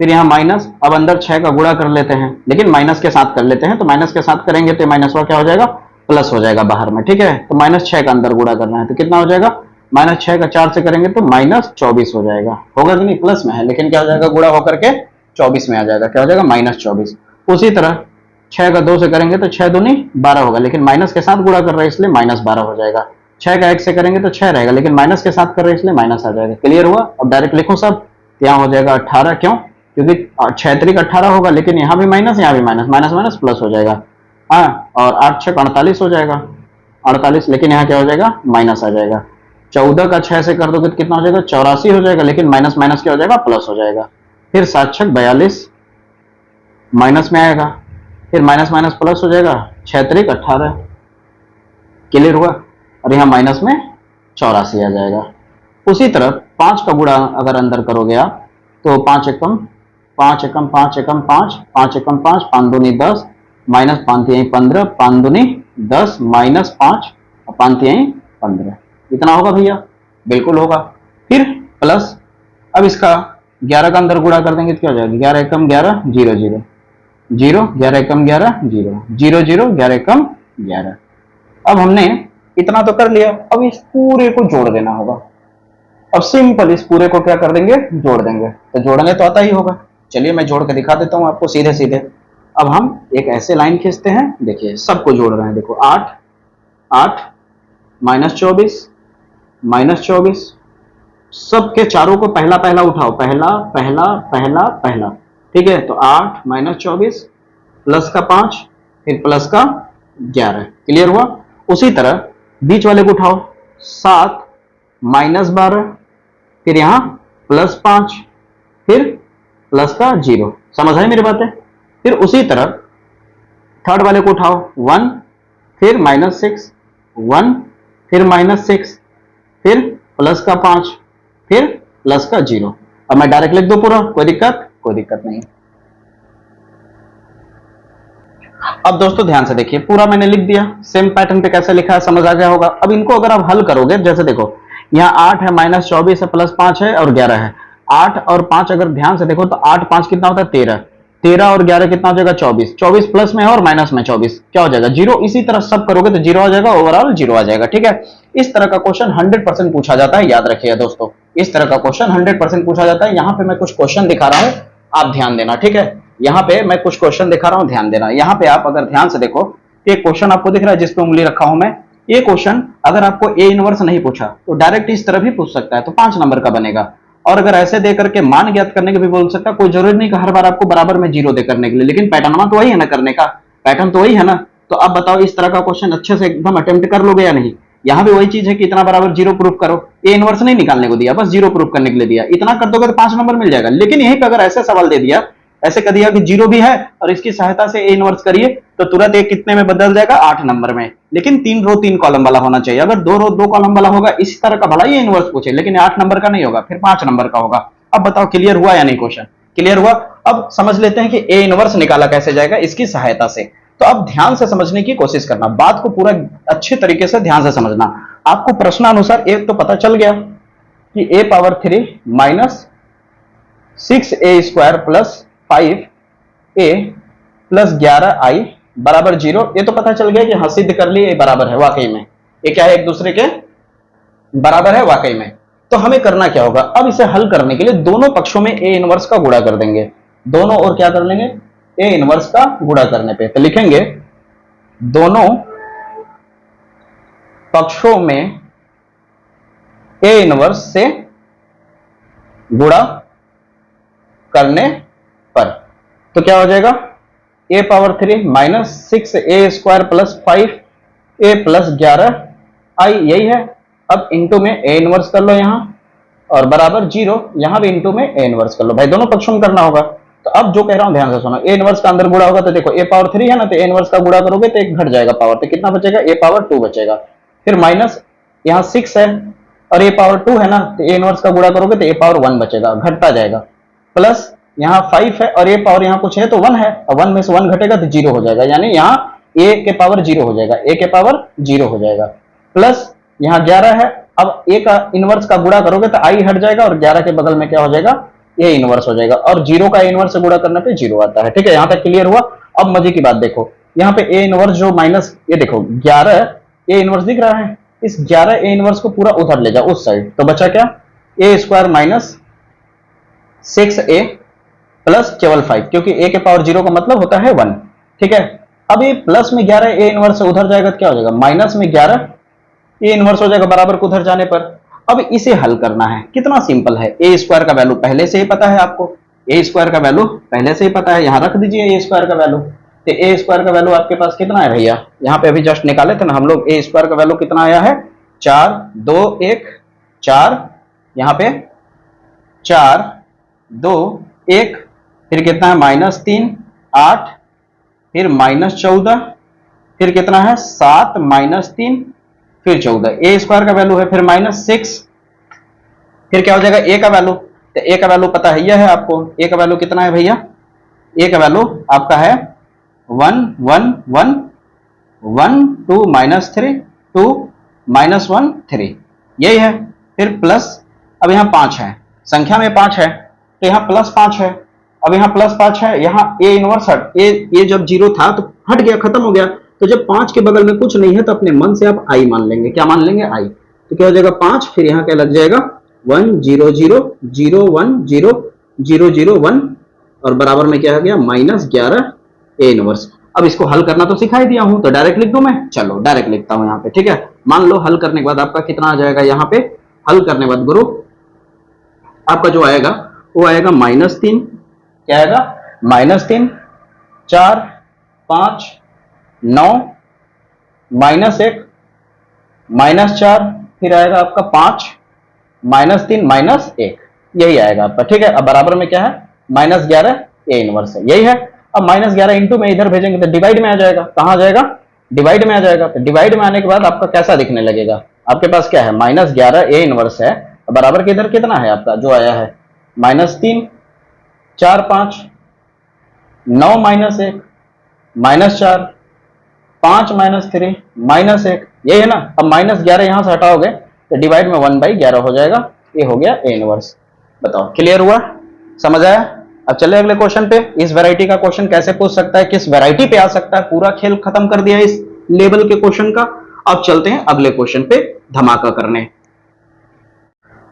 फिर यहाँ माइनस, अब अंदर 6 का गुणा कर लेते हैं, लेकिन माइनस के साथ कर लेते हैं। तो माइनस के साथ करेंगे तो माइनस क्या हो जाएगा, प्लस हो जाएगा बाहर में, ठीक है। तो -6 का अंदर गुणा करना है, तो कितना हो जाएगा, -6 का 4 से करेंगे तो -24 हो जाएगा। होगा कि नहीं, प्लस में है लेकिन क्या हो जाएगा, गुणा होकर के 24 में आ जाएगा, क्या हो जाएगा -24। उसी तरह 6 का 2 से करेंगे तो 6 दूनी 12 होगा, लेकिन माइनस के साथ गुणा कर रहे हैं इसलिए -12 हो जाएगा। 6 का 1 से करेंगे तो 6 रहेगा, लेकिन माइनस के साथ कर रहे हैं इसलिए माइनस आ जाएगा। क्लियर हुआ? अब डायरेक्ट लिखो सब, यहाँ हो जाएगा 18, क्यों, क्योंकि 6 3 18 होगा, लेकिन यहाँ भी माइनस, यहाँ भी माइनस, माइनस माइनस प्लस हो जाएगा, हाँ। और 8 6 48 हो जाएगा, 48, लेकिन यहाँ क्या हो जाएगा, माइनस आ जाएगा। 14 का 6 से कर दोगे तो कितना हो जाएगा, 84 हो जाएगा, लेकिन माइनस माइनस क्या हो जाएगा, प्लस हो जाएगा। फिर 7 6 42 माइनस में आएगा, फिर माइनस माइनस प्लस हो जाएगा, 6 3 18। क्लियर हुआ? और यहाँ माइनस में 84 आ जाएगा। उसी तरह 5 का गुणा अगर अंदर करोगे आप, तो 5 एकम 5 एकम 5 एकम 5 5 एकम 5 5 दूनी 10 माइनस 5 तिहाई 15 5 दूनी 10 माइनस 5 और 5 तिहाई 15, इतना होगा भैया, बिल्कुल होगा। फिर प्लस, अब इसका 11 का अंदर गुणा कर देंगे तो क्या हो जाएगा, 11 एकम 11 0 0 0 11 एकम 11 0 0 0 11 एकम 11। अब हमने इतना तो कर लिया, अब इस पूरे को जोड़ देना होगा। अब सिंपल इस पूरे को क्या कर देंगे, जोड़ देंगे। तो जोड़ने तो आता ही होगा, चलिए मैं जोड़ के दिखा देता हूं आपको सीधे सीधे। अब हम एक ऐसे लाइन खींचते हैं, देखिए सबको जोड़ रहे हैं। देखो 8 8 -24 -24, सबके चारों को पहला पहला उठाओ, पहला पहला पहला पहला, ठीक है। तो 8 -24 प्लस का 5 फिर प्लस का 11, क्लियर हुआ। उसी तरह बीच वाले को उठाओ, 7 -12 फिर यहां +5 फिर प्लस का 0, समझ आए मेरी बातें। फिर उसी तरह थर्ड वाले को उठाओ, 1 फिर -6 1 फिर -6 फिर प्लस का 5 फिर प्लस का 0। अब मैं डायरेक्ट लिख दूं पूरा, कोई दिक्कत नहीं। अब दोस्तों ध्यान से देखिए, पूरा मैंने लिख दिया, सेम पैटर्न पे कैसे लिखा है समझ आ गया होगा। अब इनको अगर आप हल करोगे, जैसे देखो यहाँ 8 है, -24 है, +5 है और 11 है। 8 और 5 अगर ध्यान से देखो तो 8 5 कितना होता है 13, 13 और 11 कितना हो जाएगा 24, 24 प्लस में है और माइनस में 24 क्या हो जाएगा 0। इसी तरह सब करोगे तो 0 आ जाएगा, ओवरऑल 0 आ जाएगा। ठीक है, इस तरह का क्वेश्चन 100% पूछा जाता है, याद रखिए दोस्तों, इस तरह का क्वेश्चन 100% पूछा जाता है। यहाँ पे मैं कुछ क्वेश्चन दिखा रहा हूँ, आप ध्यान देना। ठीक है, यहाँ पे मैं कुछ क्वेश्चन दिखा रहा हूँ, ध्यान देना। यहाँ पे आप अगर ध्यान से देखो, ये क्वेश्चन आपको दिख रहा है जिसपे उंगली रखा हूं मैं, ये क्वेश्चन अगर आपको ए इनवर्स नहीं पूछा तो डायरेक्ट इस तरह भी पूछ सकता है, तो 5 नंबर का बनेगा। और अगर ऐसे दे करके मान ज्ञात करने के भी बोल सकता है, कोई जरूरी नहीं कि हर बार आपको बराबर में 0 दे करने के लिए, लेकिन पैटर्न तो वही है ना, करने का पैटर्न तो वही है ना। तो अब बताओ इस तरह का क्वेश्चन अच्छे से एकदम अटेम्प्ट कर लोगे या नहीं। यहाँ भी वही चीज है कि इतना बराबर 0 प्रूफ करो, ए इनवर्स नहीं निकालने को दिया, बस 0 प्रूफ करने के लिए दिया, इतना कर दोगे तो 5 नंबर मिल जाएगा। लेकिन यहीं पर अगर ऐसे सवाल दे दिया, ऐसे कर दिया कि 0 भी है और इसकी सहायता से ए इनवर्स करिए, तो तुरंत एक कितने में बदल जाएगा 8 नंबर में। लेकिन 3 रो 3 कॉलम वाला होना चाहिए। अगर 2 रो 2 कॉलम वाला होगा इसी तरह का, भला ये इनवर्स पूछे, लेकिन 8 नंबर का नहीं होगा, फिर 5 नंबर का होगा। अब बताओ क्लियर हुआ या नहीं क्वेश्चन, क्लियर हुआ। अब समझ लेते हैं कि ए इनवर्स निकाला कैसे जाएगा इसकी सहायता से। तो अब ध्यान से समझने की कोशिश करना, बात को पूरा अच्छे तरीके से ध्यान से समझना। आपको प्रश्नानुसार एक तो पता चल गया कि a power 3 minus 6a² plus 5a plus 11i बराबर 0, ये तो पता चल गया कि हाँ सिद्ध कर लिए बराबर है, वाकई में ये क्या है एक दूसरे के बराबर है वाकई में। तो हमें करना क्या होगा, अब इसे हल करने के लिए दोनों पक्षों में ए इनवर्स का गुणा कर देंगे, दोनों और क्या कर लेंगे ए इनवर्स का गुणा करने पे, तो लिखेंगे दोनों पक्षों में ए इनवर्स से गुणा करने पर, तो क्या हो जाएगा a power 3 minus 6a² plus 5a plus 11i, यही है। अब इंटू में a इनवर्स कर लो यहां और बराबर 0, यहां भी इंटू में a इनवर्स कर लो, भाई दोनों पक्षों में करना होगा। तो अब जो कह रहा हूं ध्यान से सुनो, a इनवर्स का अंदर गुणा होगा तो देखो a पावर 3 है ना, तो a इनवर्स का गुणा करोगे तो एक घट जाएगा पावर, तो कितना बचेगा a पावर 2 बचेगा। फिर माइनस यहां 6 है और a पावर 2 है ना, तो a इनवर्स का गुणा करोगे तो a पावर 1 बचेगा, घटता जाएगा। प्लस यहाँ 5 है और a पावर यहाँ कुछ है तो 1 है, और 1 में से 1 घटेगा तो 0 हो जाएगा, यानी यहाँ a के पावर 0 हो जाएगा, a के पावर 0 हो जाएगा। प्लस यहाँ 11 है, अब a का इनवर्स का गुणा करोगे तो i हट जाएगा और 11 के बगल में क्या हो जाएगा a इनवर्स हो जाएगा, और 0 का इनवर्स से गुणा करने पे 0 आता है। ठीक है, यहाँ तक क्लियर हुआ। अब मजे की बात देखो, यहाँ पे a इनवर्स जो माइनस, ये देखो 11 a इनवर्स दिख रहा है, इस 11 a इनवर्स को पूरा उधर ले जाओ उस साइड, तो बचा क्या a² माइनस 6a प्लस केवल 5, क्योंकि a के पावर 0 का मतलब होता है 1। ठीक है, अब ये प्लस में 11 a इनवर्स से उधर जाएगा तो क्या हो जाएगा माइनस में 11 a इनवर्स हो जाएगा बराबर को उधर जाने पर। अब इसे हल करना है, कितना सिंपल है, a² का वैल्यू पहले से ही पता है आपको, a² का वैल्यू पहले से ही पता है, यहां रख दीजिए a² का वैल्यू। तो a² का वैल्यू आपके पास कितना है भैया, यहाँ पे अभी जस्ट निकाले थे ना हम लोग, a² का वैल्यू कितना आया है 4 2 1 4, यहाँ पे 4 2 1, फिर कितना है -3 8, फिर -14, फिर कितना है 7 -3 फिर 14, a² का वैल्यू है, फिर -6, फिर क्या हो जाएगा a का वैल्यू, तो a का वैल्यू पता है यह है आपको, a का वैल्यू कितना है भैया, a का वैल्यू आपका है 1 1 1 1 2 -3 2 -1 3, यही है। फिर प्लस, अब यहाँ 5 है, संख्या में 5 है तो यहाँ +5 है, अब यहाँ +5 है, यहाँ a इनवर्स हट, ये जब 0 था तो हट गया, खत्म हो गया। तो जब 5 के बगल में कुछ नहीं है तो अपने मन से आप i मान लेंगे, क्या मान लेंगे i, तो क्या हो जाएगा 5, फिर यहाँ क्या लग जाएगा 1 0 0 0 1 0 0 0 1, और बराबर में क्या हो गया -11 a इनवर्स। अब इसको हल करना तो सिखा ही दिया हूं, तो डायरेक्ट लिख दूं मैं, चलो डायरेक्ट लिखता हूं यहाँ पे। ठीक है, मान लो हल करने के बाद आपका कितना आ जाएगा, यहाँ पे हल करने के बाद गुरु आपका जो आएगा वो आएगा -3, क्या आएगा -3 4 5 9 -1 -4, फिर आएगा आपका 5 -3 -1, यही आएगा आपका। ठीक है, अब बराबर में क्या है -11 a इनवर्स है, यही है। अब -11 इंटू में इधर भेजेंगे तो डिवाइड में आ जाएगा, कहां आ जाएगा डिवाइड में आ जाएगा। तो डिवाइड में आने के बाद आपका कैसा दिखने लगेगा, आपके पास क्या है -11 a इनवर्स है, बराबर के इधर कितना है आपका जो आया है -3 4 5 9 -1 -4, 5 - 3 -1, यही है ना। अब -11 यहां से हटाओगे तो डिवाइड में 1/11 हो जाएगा। ये हो गया ए इनवर्स। बताओ क्लियर हुआ, समझ आया। अब चले अगले क्वेश्चन पे। इस वैरायटी का क्वेश्चन कैसे पूछ सकता है, किस वैरायटी पे आ सकता है, पूरा खेल खत्म कर दिया इस लेवल के क्वेश्चन का। अब चलते हैं अगले क्वेश्चन पे धमाका करने।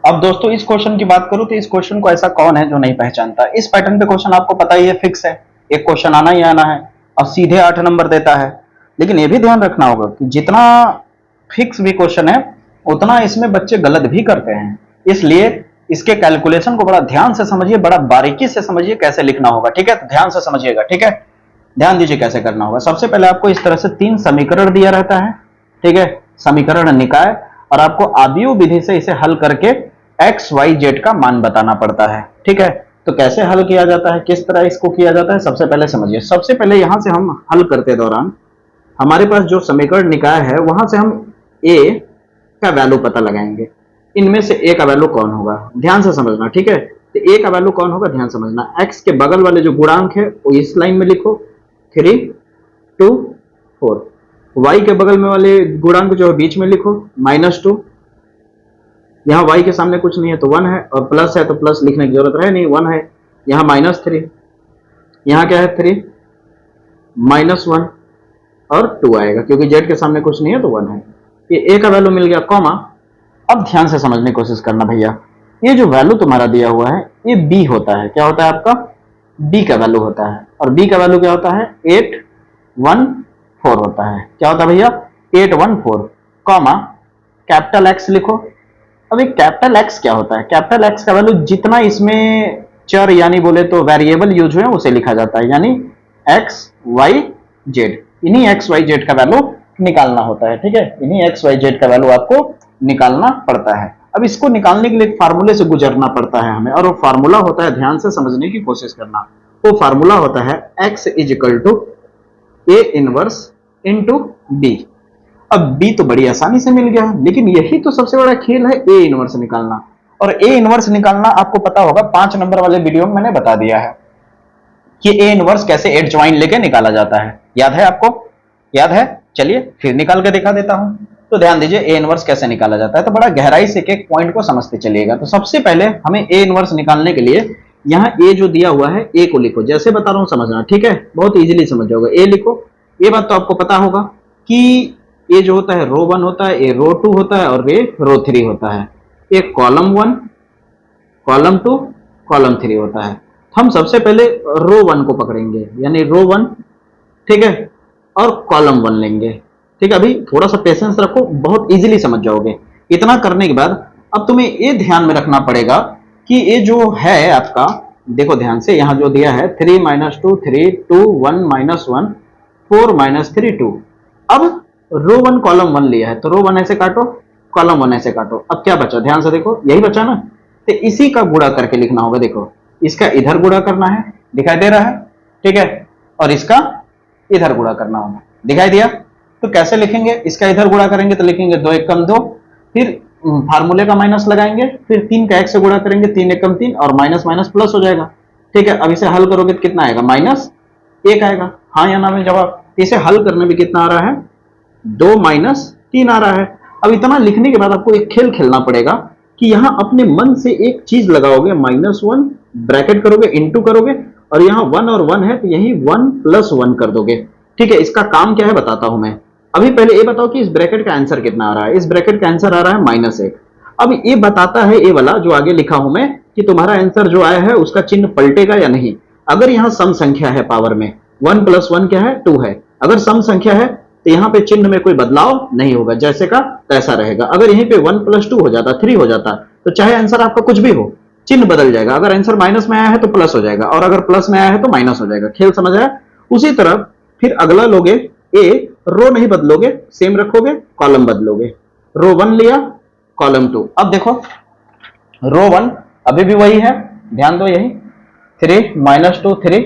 अब दोस्तों इस क्वेश्चन की बात करूं तो इस क्वेश्चन को ऐसा कौन है जो नहीं पहचानता। इस पैटर्न पे क्वेश्चन आपको पता ही है, फिक्स है, एक क्वेश्चन आना ही आना है और सीधे 8 नंबर देता है। लेकिन यह भी ध्यान रखना होगा कि जितना फिक्स भी क्वेश्चन है उतना इसमें बच्चे गलत भी करते हैं, इसलिए इसके कैलकुलेशन को बड़ा ध्यान से समझिए, बड़ा बारीकी से समझिए कैसे लिखना होगा। ठीक है, तो ध्यान से समझिएगा। ठीक है, ध्यान दीजिए कैसे करना होगा। सबसे पहले आपको इस तरह से 3 समीकरण दिया रहता है। ठीक है, समीकरण निकाय, और आपको आदियु विधि से इसे हल करके एक्स वाई जेड का मान बताना पड़ता है। ठीक है, तो कैसे हल किया जाता है, किस तरह इसको किया जाता है, सबसे पहले समझिए। सबसे पहले यहां से हम हल करते दौरान हमारे पास जो समीकरण निकाय है वहां से हम ए का वैल्यू पता लगाएंगे। इनमें से ए का वैल्यू कौन होगा, ध्यान से समझना। ठीक है, तो ए का वैल्यू कौन होगा, ध्यान समझना। एक्स के बगल वाले जो गुणांक है वो इस लाइन में लिखो, 3, 2, 4। वाई के बगल में वाले गुणांक जो है बीच में लिखो, -2। यहाँ y के सामने कुछ नहीं है तो 1 है, और प्लस है तो प्लस लिखने की जरूरत है नहीं, 1 है। यहाँ -3, यहाँ क्या है 3, -1 और 2 आएगा, क्योंकि z के सामने कुछ नहीं है तो 1 है। ये a का वैल्यू मिल गया, कॉमा। अब ध्यान से समझने की कोशिश करना भैया, ये जो वैल्यू तुम्हारा दिया हुआ है ये b होता है। क्या होता है आपका, b का वैल्यू होता है, और b का वैल्यू क्या होता है, 814 होता है। क्या होता है भैया, 814, कॉमा कैपिटल X लिखो। अब एक कैपिटल X क्या होता है, कैपिटल X का वैल्यू जितना इसमें चर यानी बोले तो वेरिएबल यूज हुए उसे लिखा जाता है, यानी x y z। इन्हीं x y z का वैल्यू निकालना होता है। ठीक है, इन्हीं x y z का वैल्यू आपको निकालना पड़ता है। अब इसको निकालने के लिए फार्मूले से गुजरना पड़ता है हमें, और वो फार्मूला होता है, ध्यान से समझने की कोशिश करना। वो फार्मूला होता है x = A inverse into b। अब b तो बड़ी आसानी से मिल गया, लेकिन यही तो सबसे बड़ा खेल है a इनवर्स निकालना। और a इनवर्स निकालना आपको पता होगा, 5 नंबर वाले वीडियो में मैंने बता दिया है कि a इनवर्स कैसे एड ज्वाइन लेके निकाला जाता है। याद है आपको, याद है? चलिए फिर निकाल के दिखा देता हूं। तो ध्यान दीजिए a इनवर्स कैसे निकाला जाता है, तो बड़ा गहराई से एक एक पॉइंट को समझते चलिएगा। तो सबसे पहले हमें a इनवर्स निकालने के लिए यहाँ a जो दिया हुआ है a को लिखो, जैसे बता रहा हूं समझना। ठीक है, बहुत इजीली समझ जाओगे। a लिखो, ये बात तो आपको पता होगा कि ये जो होता है रो 1 होता है, ये रो 2 होता है, और ये रो 3 होता है। ये कॉलम 1, कॉलम 2, कॉलम 3 होता है। हम सबसे पहले रो 1 को पकड़ेंगे, यानी रो 1, ठीक है, और कॉलम 1 लेंगे। ठीक है, अभी थोड़ा सा पेशेंस रखो, बहुत इजीली समझ जाओगे। इतना करने के बाद अब तुम्हें ये ध्यान में रखना पड़ेगा कि ये जो है आपका, देखो ध्यान से, यहाँ जो दिया है 3 - 2 3 2 1 -1 4 -3 2। अब रो 1 कॉलम 1 लिया है, तो रो 1 ऐसे काटो, कॉलम 1 ऐसे काटो। अब क्या बचा, ध्यान से देखो, यही बचा ना, तो इसी का गुणा करके लिखना होगा। देखो, इसका इधर गुणा करना है, दिखाई दे रहा है, ठीक है, और इसका इधर गुणा करना होगा, दिखाई दिया। तो कैसे लिखेंगे, इसका इधर गुणा करेंगे तो लिखेंगे 2 एकम 2, फिर फार्मूले का माइनस लगाएंगे, फिर 3 का 1 से गुणा करेंगे, 3 एकम 3, और माइनस माइनस प्लस हो जाएगा। ठीक है, अब इसे हल करोगे तो कितना आएगा, -1 आएगा। हाँ या ना में जवाब। इसे हल करने में कितना आ रहा है, 2 - 3 आ रहा है। अब इतना लिखने के बाद आपको एक खेल खेलना पड़ेगा कि यहां अपने मन से एक चीज लगाओगे, -1 ब्रैकेट करोगे, इंटू करोगे, और यहाँ 1 और 1 है तो यही 1 + 1 कर दोगे। ठीक है, इसका काम क्या है बताता हूं मैं। अभी पहले ये बताओ कि इस ब्रैकेट का आंसर कितना आ रहा है। इस ब्रैकेट का आंसर आ रहा है -1। अब ये बताता है, ये वाला जो आगे लिखा हूं मैं, कि तुम्हारा आंसर जो आया है उसका चिन्ह पलटेगा या नहीं। अगर यहाँ सम संख्या है पावर में, 1 + 1 क्या है, 2 है। अगर सम संख्या है तो यहाँ पे चिन्ह में कोई बदलाव नहीं होगा, जैसे का तैसा रहेगा। अगर यहीं पे 1 + 2 हो जाता, 3 हो जाता, तो चाहे आंसर आपका कुछ भी हो, चिन्ह बदल जाएगा। अगर आंसर माइनस में आया है तो प्लस हो जाएगा, और अगर प्लस में आया है तो माइनस हो जाएगा। खेल समझ आया? उसी तरह फिर अगला लोगे, ए रो नहीं बदलोगे, सेम रखोगे, कॉलम बदलोगे। रो 1 लिया, कॉलम 2। अब देखो, रो 1 अभी भी वही है, ध्यान दो, यही 3 - 2 3,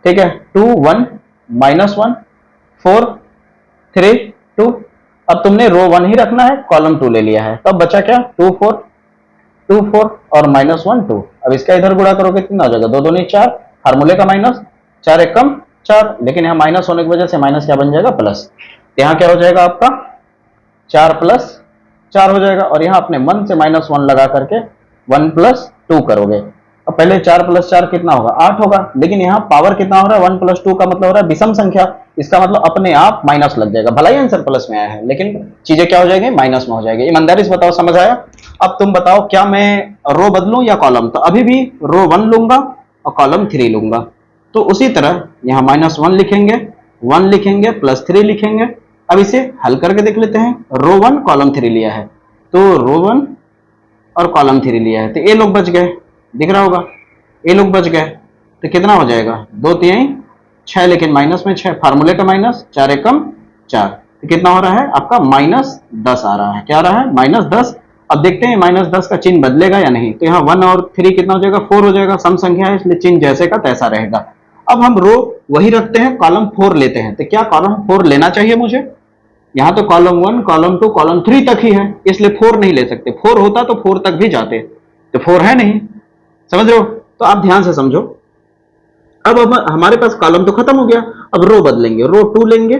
ठीक है, 2 1 -1 4 3 2। अब तुमने रो 1 ही रखना है, कॉलम 2 ले लिया है, तो अब बचा क्या, 2 4 2 4 और -1 2। अब इसका इधर गुणा करोगे कितना हो जाएगा, 2 2 4, फार्मूले का माइनस, 4 एकम 4, लेकिन यहाँ माइनस होने की वजह से माइनस क्या बन जाएगा, प्लस। यहाँ क्या हो जाएगा आपका 4 प्लस 4 हो जाएगा, और यहाँ अपने मन से -1 लगा करके 1 प्लस 2 करोगे। अब पहले 4 प्लस 4 कितना होगा, 8 होगा, लेकिन यहाँ पावर कितना हो रहा है, 1 प्लस 2 का मतलब हो रहा है विषम संख्या, इसका मतलब अपने आप माइनस लग जाएगा। भला ही आंसर प्लस में आया है, लेकिन चीजें क्या हो जाएगी, माइनस में हो जाएगी। ईमानदारी से बताओ, समझ आया? अब तुम बताओ, क्या मैं रो बदलूं या कॉलम? तो अभी भी रो 1 लूंगा और कॉलम 3 लूंगा। तो उसी तरह यहाँ -1 लिखेंगे, 1 लिखेंगे, +3 लिखेंगे। अब इसे हल करके देख लेते हैं। रो 1 कॉलम 3 लिया है, तो रो 1 और कॉलम 3 लिया है, तो ये लोग बच गए, दिख रहा होगा, ये लोग बच गए। तो कितना हो जाएगा, 2 3 6, लेकिन माइनस में 6, फार्मूले का माइनस, 4 एकम 4, तो कितना हो रहा है आपका -10 आ रहा है। क्या आ रहा है, -10। अब देखते हैं -10 का चिन्ह बदलेगा या नहीं। तो यहाँ 1 और 3 कितना हो जाएगा, 4 हो जाएगा, सम संख्या है इसलिए चिन्ह जैसे का तैसा रहेगा। अब हम रो वही रखते हैं, कॉलम 4 लेते हैं। तो क्या कॉलम 4 लेना चाहिए मुझे? यहाँ तो कॉलम 1, कॉलम 2, कॉलम 3 तक ही है, इसलिए 4 नहीं ले सकते। 4 होता तो 4 तक भी जाते, तो 4 है नहीं, समझ रहे हो? तो आप ध्यान से समझो। अब हमारे पास कॉलम तो खत्म हो गया, अब रो बदलेंगे, रो 2 लेंगे।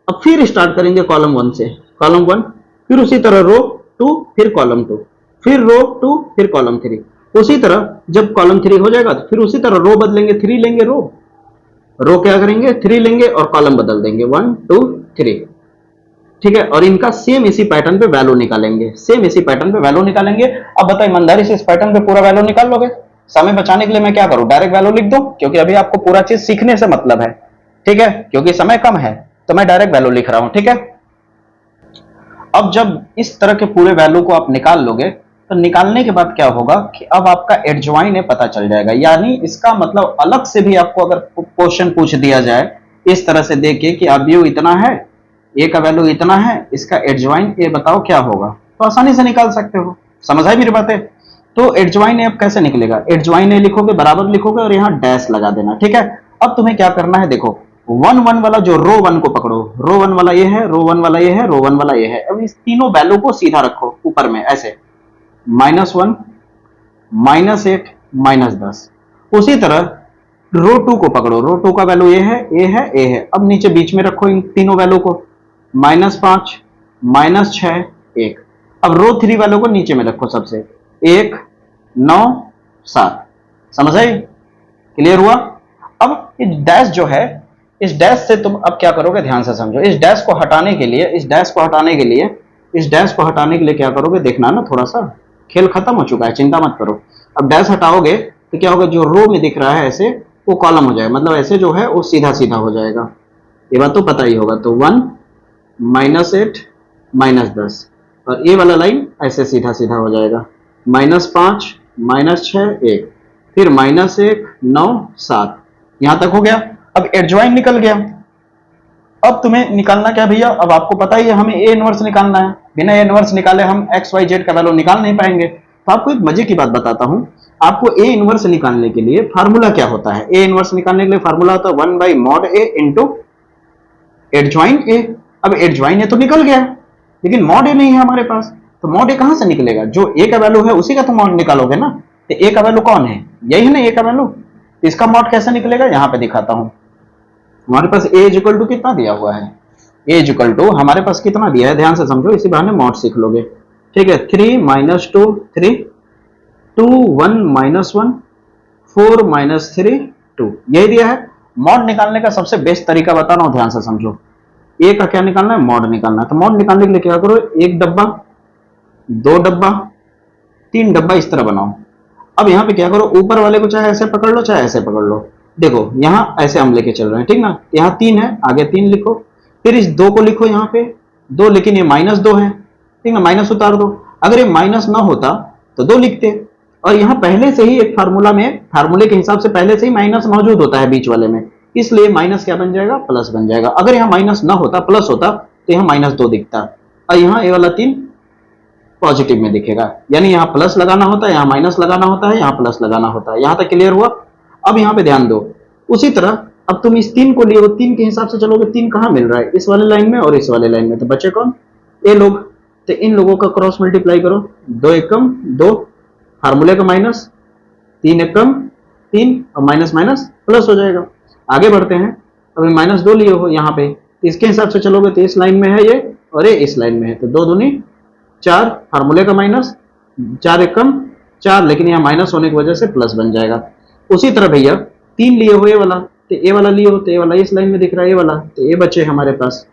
अब फिर स्टार्ट करेंगे कॉलम 1 से, कॉलम 1, फिर उसी तरह रो 2, फिर कॉलम 2, फिर रो 2, फिर कॉलम 3। उसी तरह जब कॉलम 3 हो जाएगा तो फिर उसी तरह रो बदलेंगे, 3 लेंगे, रो क्या करेंगे, 3 लेंगे और कॉलम बदल देंगे, 1 2 3, ठीक है। और इनका सेम इसी पैटर्न पे वैल्यू निकालेंगे, सेम इसी पैटर्न पे वैल्यू निकालेंगे। अब बताओ, ईमानदारी से इस पैटर्न पे पूरा वैल्यू निकाल लोगे? समय बचाने के लिए मैं क्या करूं, डायरेक्ट वैल्यू लिख दूं, क्योंकि अभी आपको पूरा चीज सीखने से मतलब है, ठीक है, क्योंकि समय कम है, तो मैं डायरेक्ट वैल्यू लिख रहा हूं, ठीक है। अब जब इस तरह के पूरे वैल्यू को आप निकाल लोगे, तो निकालने के बाद क्या होगा कि अब आपका एडजॉइन है पता चल जाएगा। यानी इसका मतलब अलग से भी आपको अगर क्वेश्चन पूछ दिया जाए इस तरह से देखिए कि अब ये इतना है, ए का वैल्यू इतना है, इसका एडजॉइन ए बताओ क्या होगा, तो आसानी से निकाल सकते हो। समझ आई मेरी बातें? तो एडजॉइन ए अब कैसे निकलेगा, एडजॉइन ए लिखोगे, बराबर लिखोगे और यहाँ डैश लगा देना, ठीक है। अब तुम्हें क्या करना है, देखो 1 1 वाला जो रो 1 को पकड़ो, रो 1 वाला ये है, रो 1 वाला ये है, रो 1 वाला ये है। अब इस तीनों वैल्यू को सीधा रखो ऊपर में ऐसे, -1 -8 -10। उसी तरह रो 2 को पकड़ो, रो 2 का वैल्यू ये है, ए है, ए है। अब नीचे बीच में रखो इन तीनों वैल्यू को, -5 -6 1। अब रो 3 वालों को नीचे में रखो सबसे, 1 9 7। समझ आई? क्लियर हुआ? अब इस डैश जो है, इस डैश से तुम अब क्या करोगे, ध्यान से समझो। इस डैश को हटाने के लिए, इस डैश को हटाने के लिए, इस डैश को हटाने के लिए क्या करोगे, देखना ना, थोड़ा सा खेल खत्म हो चुका है, चिंता मत करो। अब डैश हटाओगे तो क्या होगा, जो रो में दिख रहा है ऐसे, वो कॉलम हो जाएगा, मतलब ऐसे जो है वो सीधा सीधा हो जाएगा। ये बात तो पता ही होगा। तो 1 -8 -10, और ये वाला लाइन ऐसे सीधा सीधा हो जाएगा, -5 -6 1, फिर -1 9 7, यहां तक हो गया। अब एडजॉइन निकल गया। अब तुम्हें निकालना क्या भैया, अब आपको पता ही है हमें ए इनवर्स निकालना है। बिना ए इनवर्स निकाले हम एक्स वाई जेड का वैल्यू निकाल नहीं पाएंगे। तो आपको एक मजे की बात बताता हूं, आपको ए इनवर्स निकालने के लिए फार्मूला क्या होता है, ए इनवर्स निकालने के लिए फार्मूला होता है 1/mod a इंटू एडजॉइन ए। अब एडजॉइन ए तो निकल गया, लेकिन मॉड ए नहीं है हमारे पास, तो मॉड ए कहां से निकलेगा, जो ए का वैल्यू है उसी का तो मॉड निकालोगे ना। तो ए का वैल्यू कौन है, यही है ना ए का वैल्यू, इसका मॉड कैसे निकलेगा, यहां पे दिखाता हूं। हमारे पास ए इज इक्वल टू कितना दिया हुआ है, ए इज इक्वल टू हमारे पास कितना दिया है, ध्यान से समझो, इसी बहाने मॉड सीख लोगे, ठीक है। 3 -2 3, 2 1 -1 4 -3 2, यही दिया है। मॉड निकालने का सबसे बेस्ट तरीका बता रहा हूं, ध्यान से समझो। ए का क्या निकालना है, मॉड निकालना है। तो मॉड निकालने के लिए क्या करो, 1 डब्बा 2 डब्बा 3 डब्बा इस तरह बनाओ। अब यहाँ पे क्या करो, ऊपर वाले को चाहे ऐसे पकड़ लो चाहे ऐसे पकड़ लो, देखो यहाँ ऐसे हम लेके चल रहे हैं, ठीक ना। यहाँ 3 है, आगे 3 लिखो, फिर इस 2 को लिखो यहाँ पे 2, लेकिन ये -2 है, ठीक ना, माइनस उतार दो। अगर ये माइनस ना होता तो 2 लिखते, और यहाँ पहले से ही एक फार्मूला में, फार्मूले के हिसाब से पहले से ही माइनस मौजूद होता है बीच वाले में, इसलिए माइनस क्या बन जाएगा, प्लस बन जाएगा। अगर यहाँ माइनस ना होता, प्लस होता, तो यहाँ -2 दिखता, और यहाँ ये वाला 3 पॉजिटिव में दिखेगा। यानी यहाँ प्लस लगाना होता है, यहाँ माइनस लगाना होता है, यहाँ प्लस लगाना होता है। यहाँ तक क्लियर हुआ? अब यहाँ पे ध्यान दो, उसी तरह अब तुम इस 3 को लिए, 3 के हिसाब से चलोगे, 3 कहाँ मिल रहा है, इस वाले लाइन में और इस वाले लाइन में, तो बचे कौन, ए लोग। तो इन लोगों का क्रॉस मल्टीप्लाई करो, 2 एकम 2, फार्मूले का माइनस, 3 एकम 3, और माइनस माइनस प्लस हो जाएगा। आगे बढ़ते हैं, अभी -2 लिए हो यहाँ पे, इसके हिसाब से चलोगे तो इस लाइन में है ये और ये इस लाइन में है, तो 2 दूनी 4, फार्मूले का माइनस, 4 एकम 4, लेकिन यहाँ माइनस होने की वजह से प्लस बन जाएगा। उसी तरह भैया 3 लिए हो ये वाला, तो ए वाला लिए हो तो ए वाला इस लाइन में दिख रहा है, ये वाला, तो ये बचे हमारे पास,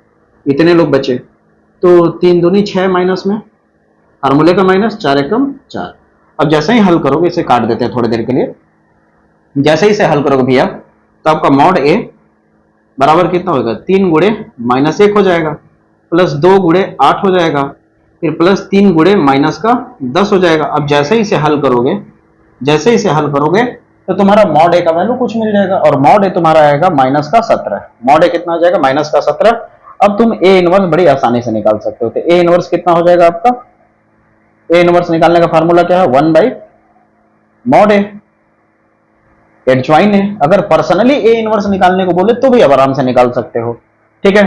इतने लोग बचे, तो 3 दूनी 6 माइनस में, फार्मूले का माइनस, 4 एकम 4। अब जैसे ही हल करोगे, इसे काट देते हैं थोड़ी देर के लिए, जैसे ही इसे हल करोगे भैया तो आपका मॉड ए बराबर कितना होगा, 3 गुणे -1 हो जाएगा, प्लस 2 गुणे 8 हो जाएगा, फिर प्लस 3 गुणे माइनस का 10 हो जाएगा। अब जैसे ही इसे हल करोगे, जैसे इसे हल करोगे तो तुम्हारा मॉड ए का वैल्यू कुछ मिल जाएगा, और मॉड ए तुम्हारा आएगा -17। मॉड ए कितना आ जाएगा, -17। अब तुम ए इनवर्स बड़ी आसानी से निकाल सकते हो, तो ए इनवर्स कितना हो जाएगा आपका, ए इनवर्स निकालने का फार्मूला क्या है, 1/mod ए, एडजॉइन है। अगर पर्सनली ए इनवर्स निकालने को बोले तो भी अब आराम से निकाल सकते हो, ठीक है।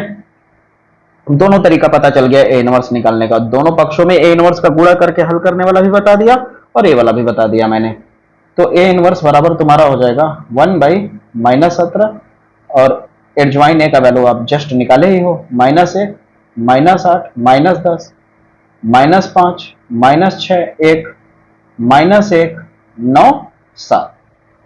दोनों तरीका पता चल गया ए इनवर्स निकालने का, दोनों पक्षों में ए इनवर्स का गुणा करके हल करने वाला भी बता दिया और ए वाला भी बता दिया मैंने। तो ए इनवर्स बराबर तुम्हारा हो जाएगा 1/-17, और एडजॉइन ए का वैल्यू आप जस्ट निकाले ही हो, -1, -8, -10, -5, -6, 1, -1, 9, 7,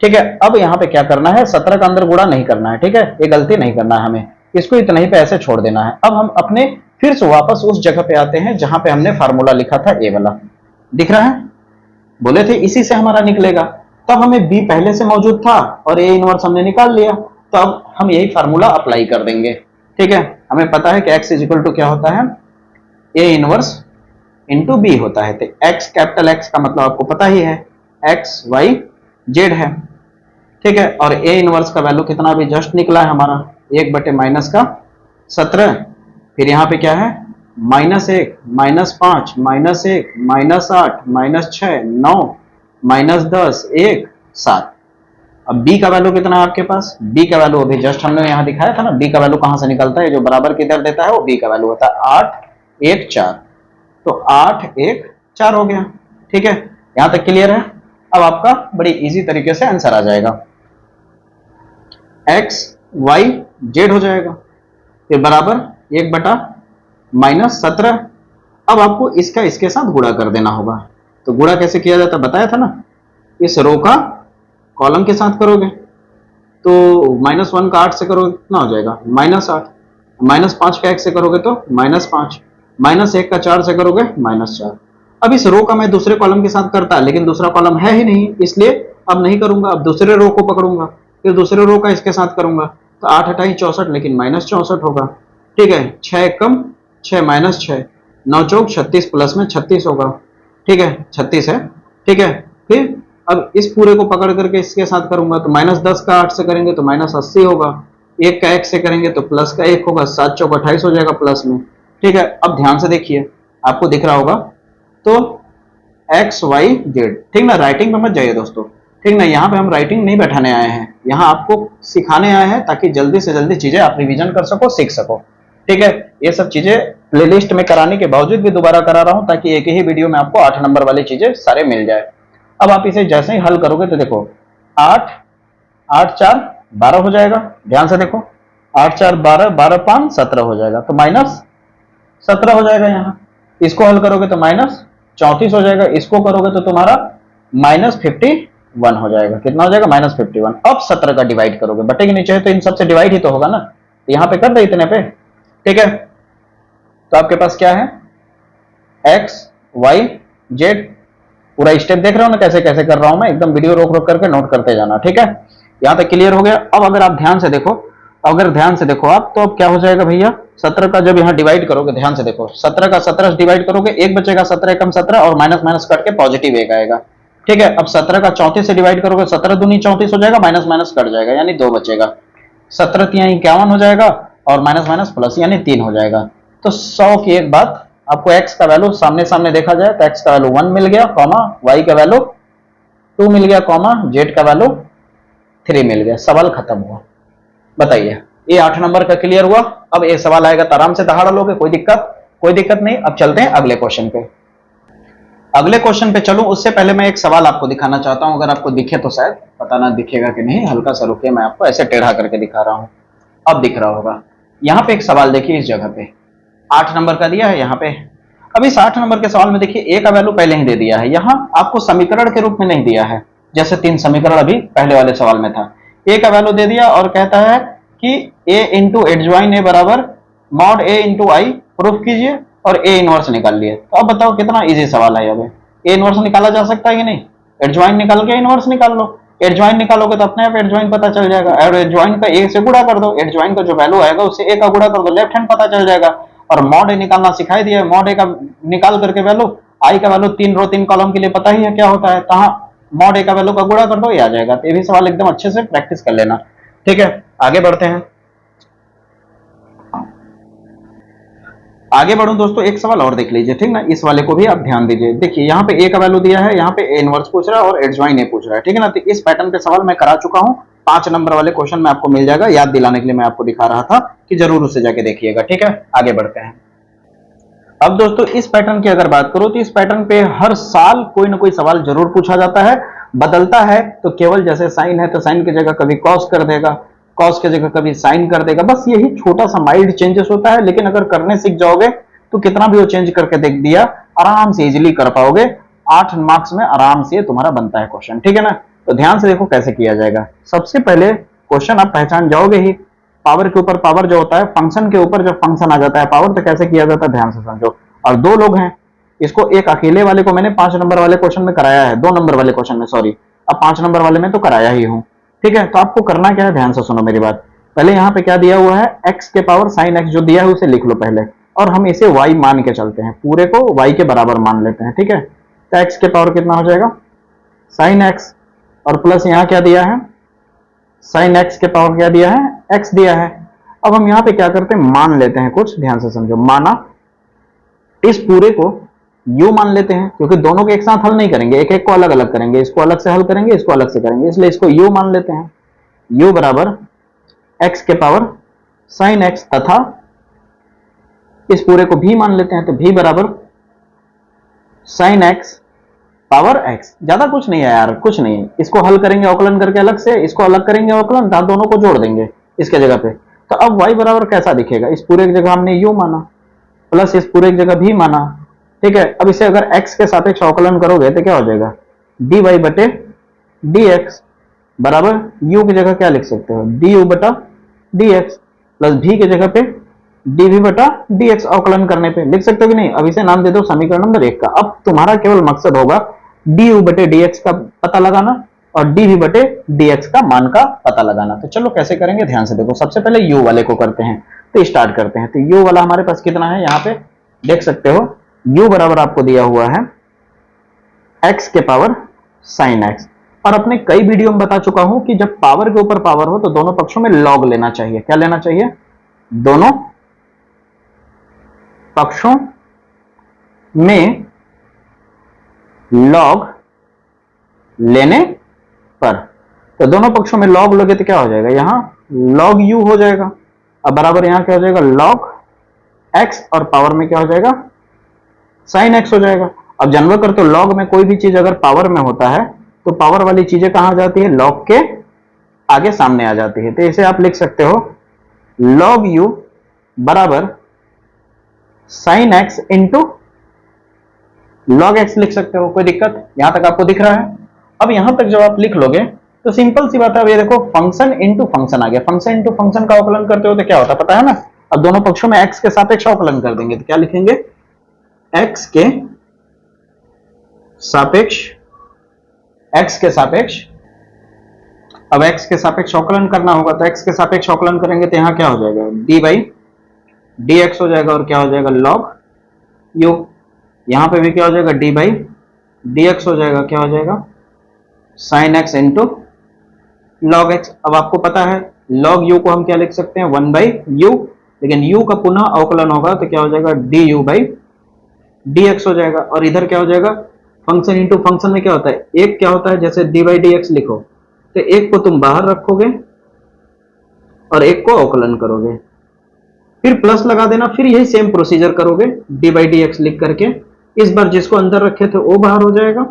ठीक है। अब यहाँ पे क्या करना है, 17 का अंदर गुणा नहीं करना है, ठीक है, ये गलती नहीं करना है हमें, इसको इतना ही पे ऐसे छोड़ देना है। अब हम अपने फिर से वापस उस जगह पे आते हैं जहां पे हमने फार्मूला लिखा था, ए वाला दिख रहा है, बोले थे इसी से हमारा निकलेगा, तब हमें बी पहले से मौजूद था और ए इनवर्स हमने निकाल लिया, तो अब हम यही फार्मूला अप्लाई कर देंगे, ठीक है। हमें पता है कि x = क्या होता है, ए इनवर्स इंटू बी होता है, तो x कैपिटल X का मतलब आपको पता ही है, x y z है, ठीक है। और ए इनवर्स का वैल्यू कितना अभी जस्ट निकला है हमारा, 1/-17, फिर यहाँ पे क्या है, -1, -5, -1, -8, -6, 9, -10, 1, 7। अब b का वैल्यू कितना है आपके पास, b का वैल्यू अभी जस्ट हमने यहाँ दिखाया था ना, b का वैल्यू कहां से निकलता है, जो बराबर किधर देता है वो b का वैल्यू होता है 8, 1, 4, तो 8, 1, 4 हो गया, ठीक है। यहां तक क्लियर है। अब आपका बड़ी इजी तरीके से आंसर आ जाएगा, x y z हो जाएगा, फिर बराबर 1/-17। अब आपको इसका इसके साथ गुणा कर देना होगा, तो गुणा कैसे किया जाता है बताया था ना, इस रो का कॉलम के साथ करोगे, तो -1 का 8 से करोगे कितना हो जाएगा, -8, -5 का 1 से करोगे तो -5, -1 का 4 से करोगे -4। अब इस रो का मैं दूसरे कॉलम के साथ करता, लेकिन दूसरा कॉलम है ही नहीं, इसलिए अब नहीं करूंगा, अब दूसरे रो को पकड़ूंगा, फिर दूसरे रो का इसके साथ करूंगा, तो 8 × 8 = 64, लेकिन -64 होगा, ठीक है। 6 एकम 6 -6, 9 चौक 36, प्लस में 36 होगा, ठीक है, 36 है, ठीक है। फिर अब इस पूरे को पकड़ करके इसके साथ करूंगा, तो -10 का 8 से करेंगे तो -80 होगा, 1 का 1 से करेंगे तो प्लस का 1 होगा, 7 चौक 28 हो जाएगा प्लस में, ठीक है। अब ध्यान से देखिए, आपको दिख रहा होगा, तो x y z, ठीक ना, राइटिंग पे मत जाइए दोस्तों, ठीक ना, यहाँ पे हम राइटिंग नहीं बैठाने आए हैं, यहाँ आपको सिखाने आए हैं ताकि जल्दी से जल्दी चीजें आप रिवीजन कर सको, सीख सको, ठीक है। ये सब चीजें प्लेलिस्ट में कराने के बावजूद भी दोबारा करा रहा हूं, ताकि एक ही वीडियो में आपको 8 नंबर वाली चीजें सारे मिल जाए। अब आप इसे जैसे ही हल करोगे तो देखो, 8, 8, 4, 12 हो जाएगा, ध्यान से देखो, 8, 4, 12, 12, 5, 17 हो जाएगा, तो -17 हो जाएगा। यहाँ इसको हल करोगे तो -34 हो जाएगा, इसको करोगे तो तुम्हारा -51 हो जाएगा, कितना हो जाएगा, -51। अब 17 का डिवाइड करोगे, बटे के नीचे है तो इन सबसे डिवाइड ही तो होगा ना, यहाँ पे कर दे इतने पे, ठीक है। तो आपके पास क्या है, x y z, पूरा स्टेप देख रहे हो ना कैसे कैसे कर रहा हूं मैं, एकदम वीडियो रोक रोक करके नोट करते जाना, ठीक है। यहां तक क्लियर हो गया। अब अगर आप ध्यान से देखो, आप तो अब क्या हो जाएगा भैया, 17 का जब यहाँ डिवाइड करोगे, ध्यान से देखो, 17 का 17 से डिवाइड करोगे, 1 बचेगा, 17 एकम 17, और माइनस माइनस कट के पॉजिटिव 1 आएगा, ठीक है। अब 17 का 34 से डिवाइड करोगे, 17 दूनी 34 हो जाएगा, माइनस माइनस कट जाएगा, यानी 2 बचेगा, 17 तिया 51 हो जाएगा, और माइनस माइनस प्लस यानी 3 हो जाएगा। तो 100 की एक बात, आपको x का वैल्यू सामने सामने देखा जाए तो x का वैल्यू 1 मिल गया, कॉमा y का वैल्यू 2 मिल गया, कॉमा z का वैल्यू 3 मिल गया, सवाल खत्म हुआ। बताइए, ये 8 नंबर का क्लियर हुआ। अब ये सवाल आएगा तो आराम से दहाड़ लोगे, कोई दिक्कत नहीं। अब चलते हैं अगले क्वेश्चन पे। अगले क्वेश्चन पे चलूं उससे पहले मैं एक सवाल आपको दिखाना चाहता हूं, अगर आपको दिखे तो, शायद पता ना दिखेगा कि नहीं, हल्का सा रुकिए, मैं आपको ऐसे टेढ़ा करके दिखा रहा हूं, अब दिख रहा होगा। यहाँ पे एक सवाल देखिए, इस जगह पे 8 नंबर का दिया है यहाँ पे। अब इस 8 नंबर के सवाल में देखिए ए का वैल्यू पहले ही दे दिया है, यहाँ आपको समीकरण के रूप में नहीं दिया है, जैसे 3 समीकरण अभी पहले वाले सवाल में था। ए का वैल्यू दे दिया और कहता है कि ए इंटू एडजॉइन ए बराबर मॉड ए इंटू आई प्रूफ कीजिए और ए इनवर्स निकाल लिए। तो अब बताओ कितना इजी सवाल है। अब ए इनवर्स निकाला जा सकता है कि नहीं? एडजॉइन निकाल के इनवर्स निकाल लो। एडजॉइन निकालोगे तो अपने आप एडजॉइन पता चल जाएगा, और एडजॉइन का ए से गुणा कर दो, एडजॉइन का जो वैल्यू आएगा उससे ए का गुणा कर दो, लेफ्ट हैंड पता चल जाएगा। और मॉड ए निकालना सिखाई दिया है, मॉड ए का निकाल करके वैल्यू, आई का वैल्यू 3 रो 3 कॉलम के लिए पता ही है क्या होता है, कहां मॉड ए का वैल्यू का गुणा कर दो, ये आ जाएगा। तो ये भी सवाल एकदम अच्छे से प्रैक्टिस कर लेना, ठीक है। आगे बढ़ते हैं, आगे बढ़ूं दोस्तों, एक सवाल और देख लीजिए, ठीक ना, इस वाले को भी आप ध्यान दीजिए। देखिए यहाँ पे ए का वैल्यू दिया है, यहाँ पे ए इनवर्स पूछ रहा है और एडजॉइन ए पूछ रहा है, ठीक है ना। तो इस पैटर्न के सवाल मैं करा चुका हूं, 5 नंबर वाले क्वेश्चन में आपको मिल जाएगा, याद दिलाने के लिए मैं आपको दिखा रहा था कि जरूर उससे जाके देखिएगा, ठीक है। आगे बढ़ते हैं। अब दोस्तों इस पैटर्न की अगर बात करो तो इस पैटर्न पे हर साल कोई ना कोई सवाल जरूर पूछा जाता है। बदलता है तो केवल जैसे साइन है तो साइन की जगह कभी कॉस कर देगा, कॉस की जगह कभी साइन कर देगा, बस यही छोटा सा माइल्ड चेंजेस होता है। लेकिन अगर करने सीख जाओगे तो कितना भी वो चेंज करके देख दिया, आराम से इजीली कर पाओगे। 8 मार्क्स में आराम से तुम्हारा बनता है क्वेश्चन, ठीक है ना। तो ध्यान से देखो कैसे किया जाएगा। सबसे पहले क्वेश्चन आप पहचान जाओगे ही, पावर के ऊपर पावर जो होता है, फंक्शन के ऊपर जब फंक्शन आ जाता है पावर, तो कैसे किया जाता है ध्यान से समझो। और 2 लोग हैं, इसको एक अकेले वाले को मैंने 5 नंबर वाले क्वेश्चन में कराया है, 2 नंबर वाले क्वेश्चन में सॉरी, अब 5 नंबर वाले में तो कराया ही हूं, ठीक है। तो आपको करना क्या है, ध्यान से सुनो मेरी बात। पहले यहाँ पे क्या दिया हुआ है, x के पावर साइन x जो दिया है उसे लिख लो पहले, और हम इसे y मान के चलते हैं, पूरे को y के बराबर मान लेते हैं, ठीक है। तो x के पावर कितना हो जाएगा, साइन x, और प्लस यहाँ क्या दिया है, साइन x के पावर क्या दिया है, x दिया है। अब हम यहाँ पे क्या करते हैं, मान लेते हैं कुछ, ध्यान से समझो। माना इस पूरे को u मान लेते हैं, क्योंकि दोनों को एक साथ हल नहीं करेंगे, एक एक को अलग अलग करेंगे, इसको अलग से हल करेंगे, इसको अलग से करेंगे, इसलिए इसको u मान लेते हैं। u बराबर x के पावर साइन x, तथा इस पूरे को भी मान लेते हैं, तो भी बराबर साइन x पावर x। ज्यादा कुछ नहीं है यार, कुछ नहीं, इसको हल करेंगे अवकलन करके अलग से, इसको अलग करेंगे अवकलन, दोनों को जोड़ देंगे इसके जगह पे। तो अब y बराबर कैसा दिखेगा, इस पूरे की जगह हमने u माना, प्लस इस पूरे की जगह भी माना, ठीक है। अब इसे अगर x के सापेक्ष अवकलन करोगे तो क्या हो जाएगा, dy बटे dx बराबर u की जगह क्या लिख सकते हो, du बटा dx, प्लस भी की जगह पे dv बटा dx अवकलन करने पे लिख सकते हो कि नहीं। अब इसे नाम दे दो समीकरण नंबर 1 का। अब तुम्हारा केवल मकसद होगा du बटे dx का पता लगाना और dv बटे dx का मान का पता लगाना। तो चलो कैसे करेंगे, ध्यान से देखो। सबसे पहले u वाले को करते हैं, तो स्टार्ट करते हैं। तो u वाला हमारे पास कितना है, यहाँ पे देख सकते हो, u बराबर आपको दिया हुआ है x के पावर साइन x। और अपने कई वीडियो में बता चुका हूं कि जब पावर के ऊपर पावर हो तो दोनों पक्षों में लॉग लेना चाहिए। क्या लेना चाहिए, दोनों पक्षों में लॉग लेने पर। तो दोनों पक्षों में लॉग लोगे तो क्या हो जाएगा, यहां लॉग u हो जाएगा। अब बराबर यहां क्या हो जाएगा, लॉग x, और पावर में क्या हो जाएगा, साइन x हो जाएगा। अब जानवर करते हो, लॉग में कोई भी चीज अगर पावर में होता है तो पावर वाली चीजें कहां आ जाती है, लॉग के आगे सामने आ जाती है। तो इसे आप लिख सकते हो लॉग u बराबर sine x into log x लिख सकते हो, कोई दिक्कत, यहां तक आपको दिख रहा है। अब यहां तक जब आप लिख लोगे तो सिंपल सी बात है, अब ये देखो फंक्शन इंटू फंक्शन आ गया। फंक्शन इंटू फंक्शन का अवकलन करते हो तो क्या होता है पता है ना। अब दोनों पक्षों में x के सापेक्ष अवकलन कर देंगे, तो क्या लिखेंगे, x के सापेक्ष, x के सापेक्ष। अब x के सापेक्ष अवकलन करना होगा तो x के सापेक्ष अवकलन करेंगे तो यहां क्या हो जाएगा, d बाई dx हो जाएगा, और क्या हो जाएगा, log u। यहां पे भी क्या हो जाएगा, d बाई dx हो जाएगा, क्या हो जाएगा, sin x into log x। अब आपको पता है log u को हम क्या लिख सकते हैं, 1 बाई u, लेकिन u का पुनः अवकलन होगा तो क्या हो जाएगा, du बाई dx हो जाएगा। और इधर क्या हो जाएगा, फंक्शन इंटू फंक्शन में क्या होता है, एक क्या होता है, जैसे d बाई dx लिखो तो एक को तुम बाहर रखोगे और एक को अवकलन करोगे, फिर प्लस लगा देना, फिर यही सेम प्रोसीजर करोगे d बाई dx लिख करके। इस बार जिसको अंदर रखे थे वो बाहर हो जाएगा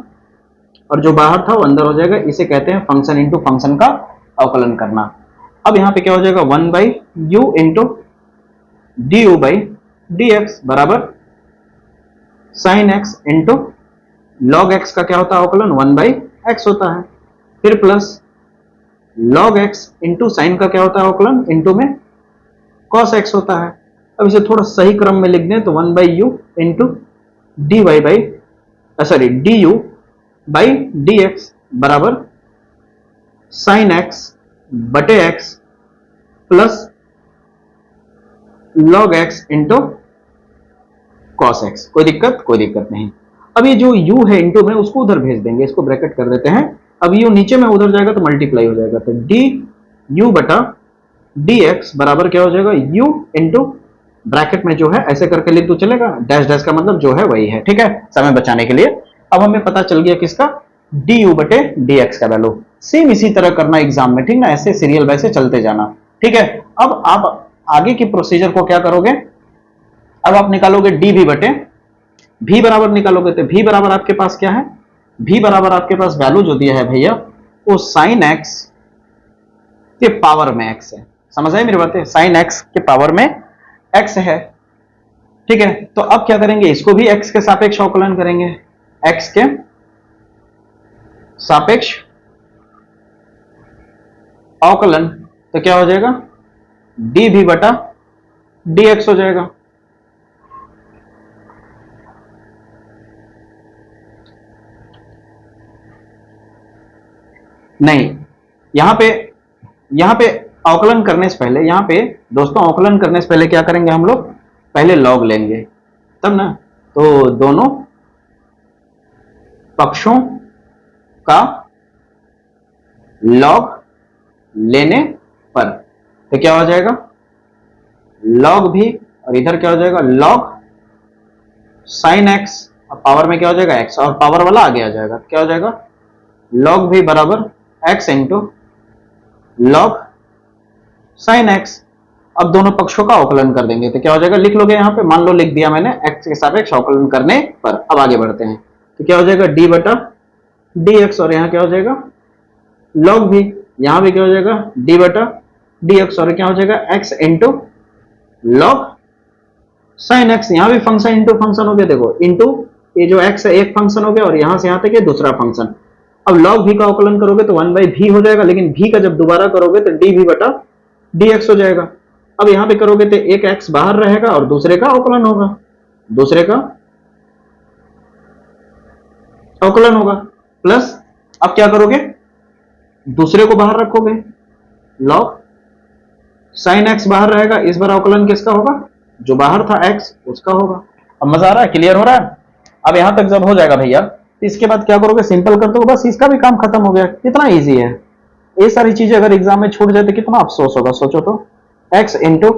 और जो बाहर था वो अंदर हो जाएगा। इसे कहते हैं फंक्शन इंटू फंक्शन का अवकलन करना। अब यहां पे क्या हो जाएगा 1/u इंटू du/dx बराबर sin x into log x का क्या होता है अवकलन 1/x होता है, फिर plus log x into sine का क्या होता है अवकलन इंटू में cos x होता है। अब इसे थोड़ा सही क्रम में लिख दें तो 1/u इंटू du/dx बराबर sin x बटे x plus log x into cos x। कोई दिक्कत नहीं। अब ये जो u है इंटू में उसको उधर भेज देंगे, इसको ब्रैकेट कर देते हैं। अब u नीचे में उधर जाएगा तो मल्टीप्लाई हो जाएगा, तो du बटा dx बराबर क्या हो जाएगा u इंटू ब्रैकेट में जो है ऐसे करके लिख दो चलेगा, डैश डैश का मतलब जो है वही है, ठीक है, समय बचाने के लिए। अब हमें पता चल गया किसका, du बटे dx का वैल्यू। सेम इसी तरह करना एग्जाम में, ठीक ना, ऐसे सीरियल वैसे चलते जाना, ठीक है। अब आप आगे की प्रोसीजर को क्या करोगे, अब आप निकालोगे dv बटे v बराबर निकालोगे, तो v बराबर आपके पास क्या है, v बराबर आपके पास वैल्यू जो दिया है भैया वो sin x के पावर में x है। समझ आए मेरी बातें, sin x के पावर में x है, ठीक है। तो अब क्या करेंगे, इसको भी x के सापेक्ष अवकलन करेंगे, x के सापेक्ष अवकलन, तो क्या हो जाएगा dv बटा dx हो जाएगा। नहीं, यहां पे अवकलन करने से पहले, यहां पे दोस्तों अवकलन करने से पहले क्या करेंगे हम लोग, पहले लॉग लेंगे तब ना। तो दोनों पक्षों का लॉग लेने पर तो क्या हो जाएगा लॉग भी, और इधर क्या हो जाएगा लॉग साइन एक्स, और पावर में क्या हो जाएगा एक्स, और पावर वाला आगे आ जाएगा, क्या हो जाएगा लॉग भी बराबर x into log sine x. अब दोनों पक्षों का अवकलन कर देंगे तो क्या हो जाएगा, लिख लोगे यहां पे, मान लो लिख दिया मैंने एक्स के सापेक्ष अवकलन करने पर। अब आगे बढ़ते हैं, तो क्या हो जाएगा d बटा dx, और यहां क्या हो जाएगा log भी, यहां भी क्या हो जाएगा d बटा dx, और क्या हो जाएगा x into log sine x। यहां भी फंक्शन इंटू फंक्शन हो गया, देखो इंटू ये जो x है एक फंक्शन हो गया, और यहां से यहां तक ये दूसरा फंक्शन। अब log v का अवकलन करोगे तो 1/v हो जाएगा, लेकिन v का जब दोबारा करोगे तो dv बटा dx हो जाएगा। अब यहां पे करोगे तो एक x बाहर रहेगा और दूसरे का अवकलन होगा, दूसरे का अवकलन होगा, प्लस अब क्या करोगे दूसरे को बाहर रखोगे, log sin x बाहर रहेगा, इस बार अवकलन किसका होगा, जो बाहर था x उसका होगा। अब मजा आ रहा है, क्लियर हो रहा है। अब यहां तक जब हो जाएगा भैया, तो इसके बाद क्या करोगे, सिंपल कर दो, बस इसका भी काम खत्म हो गया। कितना इजी है, ये सारी चीजें अगर एग्जाम में छूट जाए तो कितना अफसोस होगा, सोचो तो। x इंटू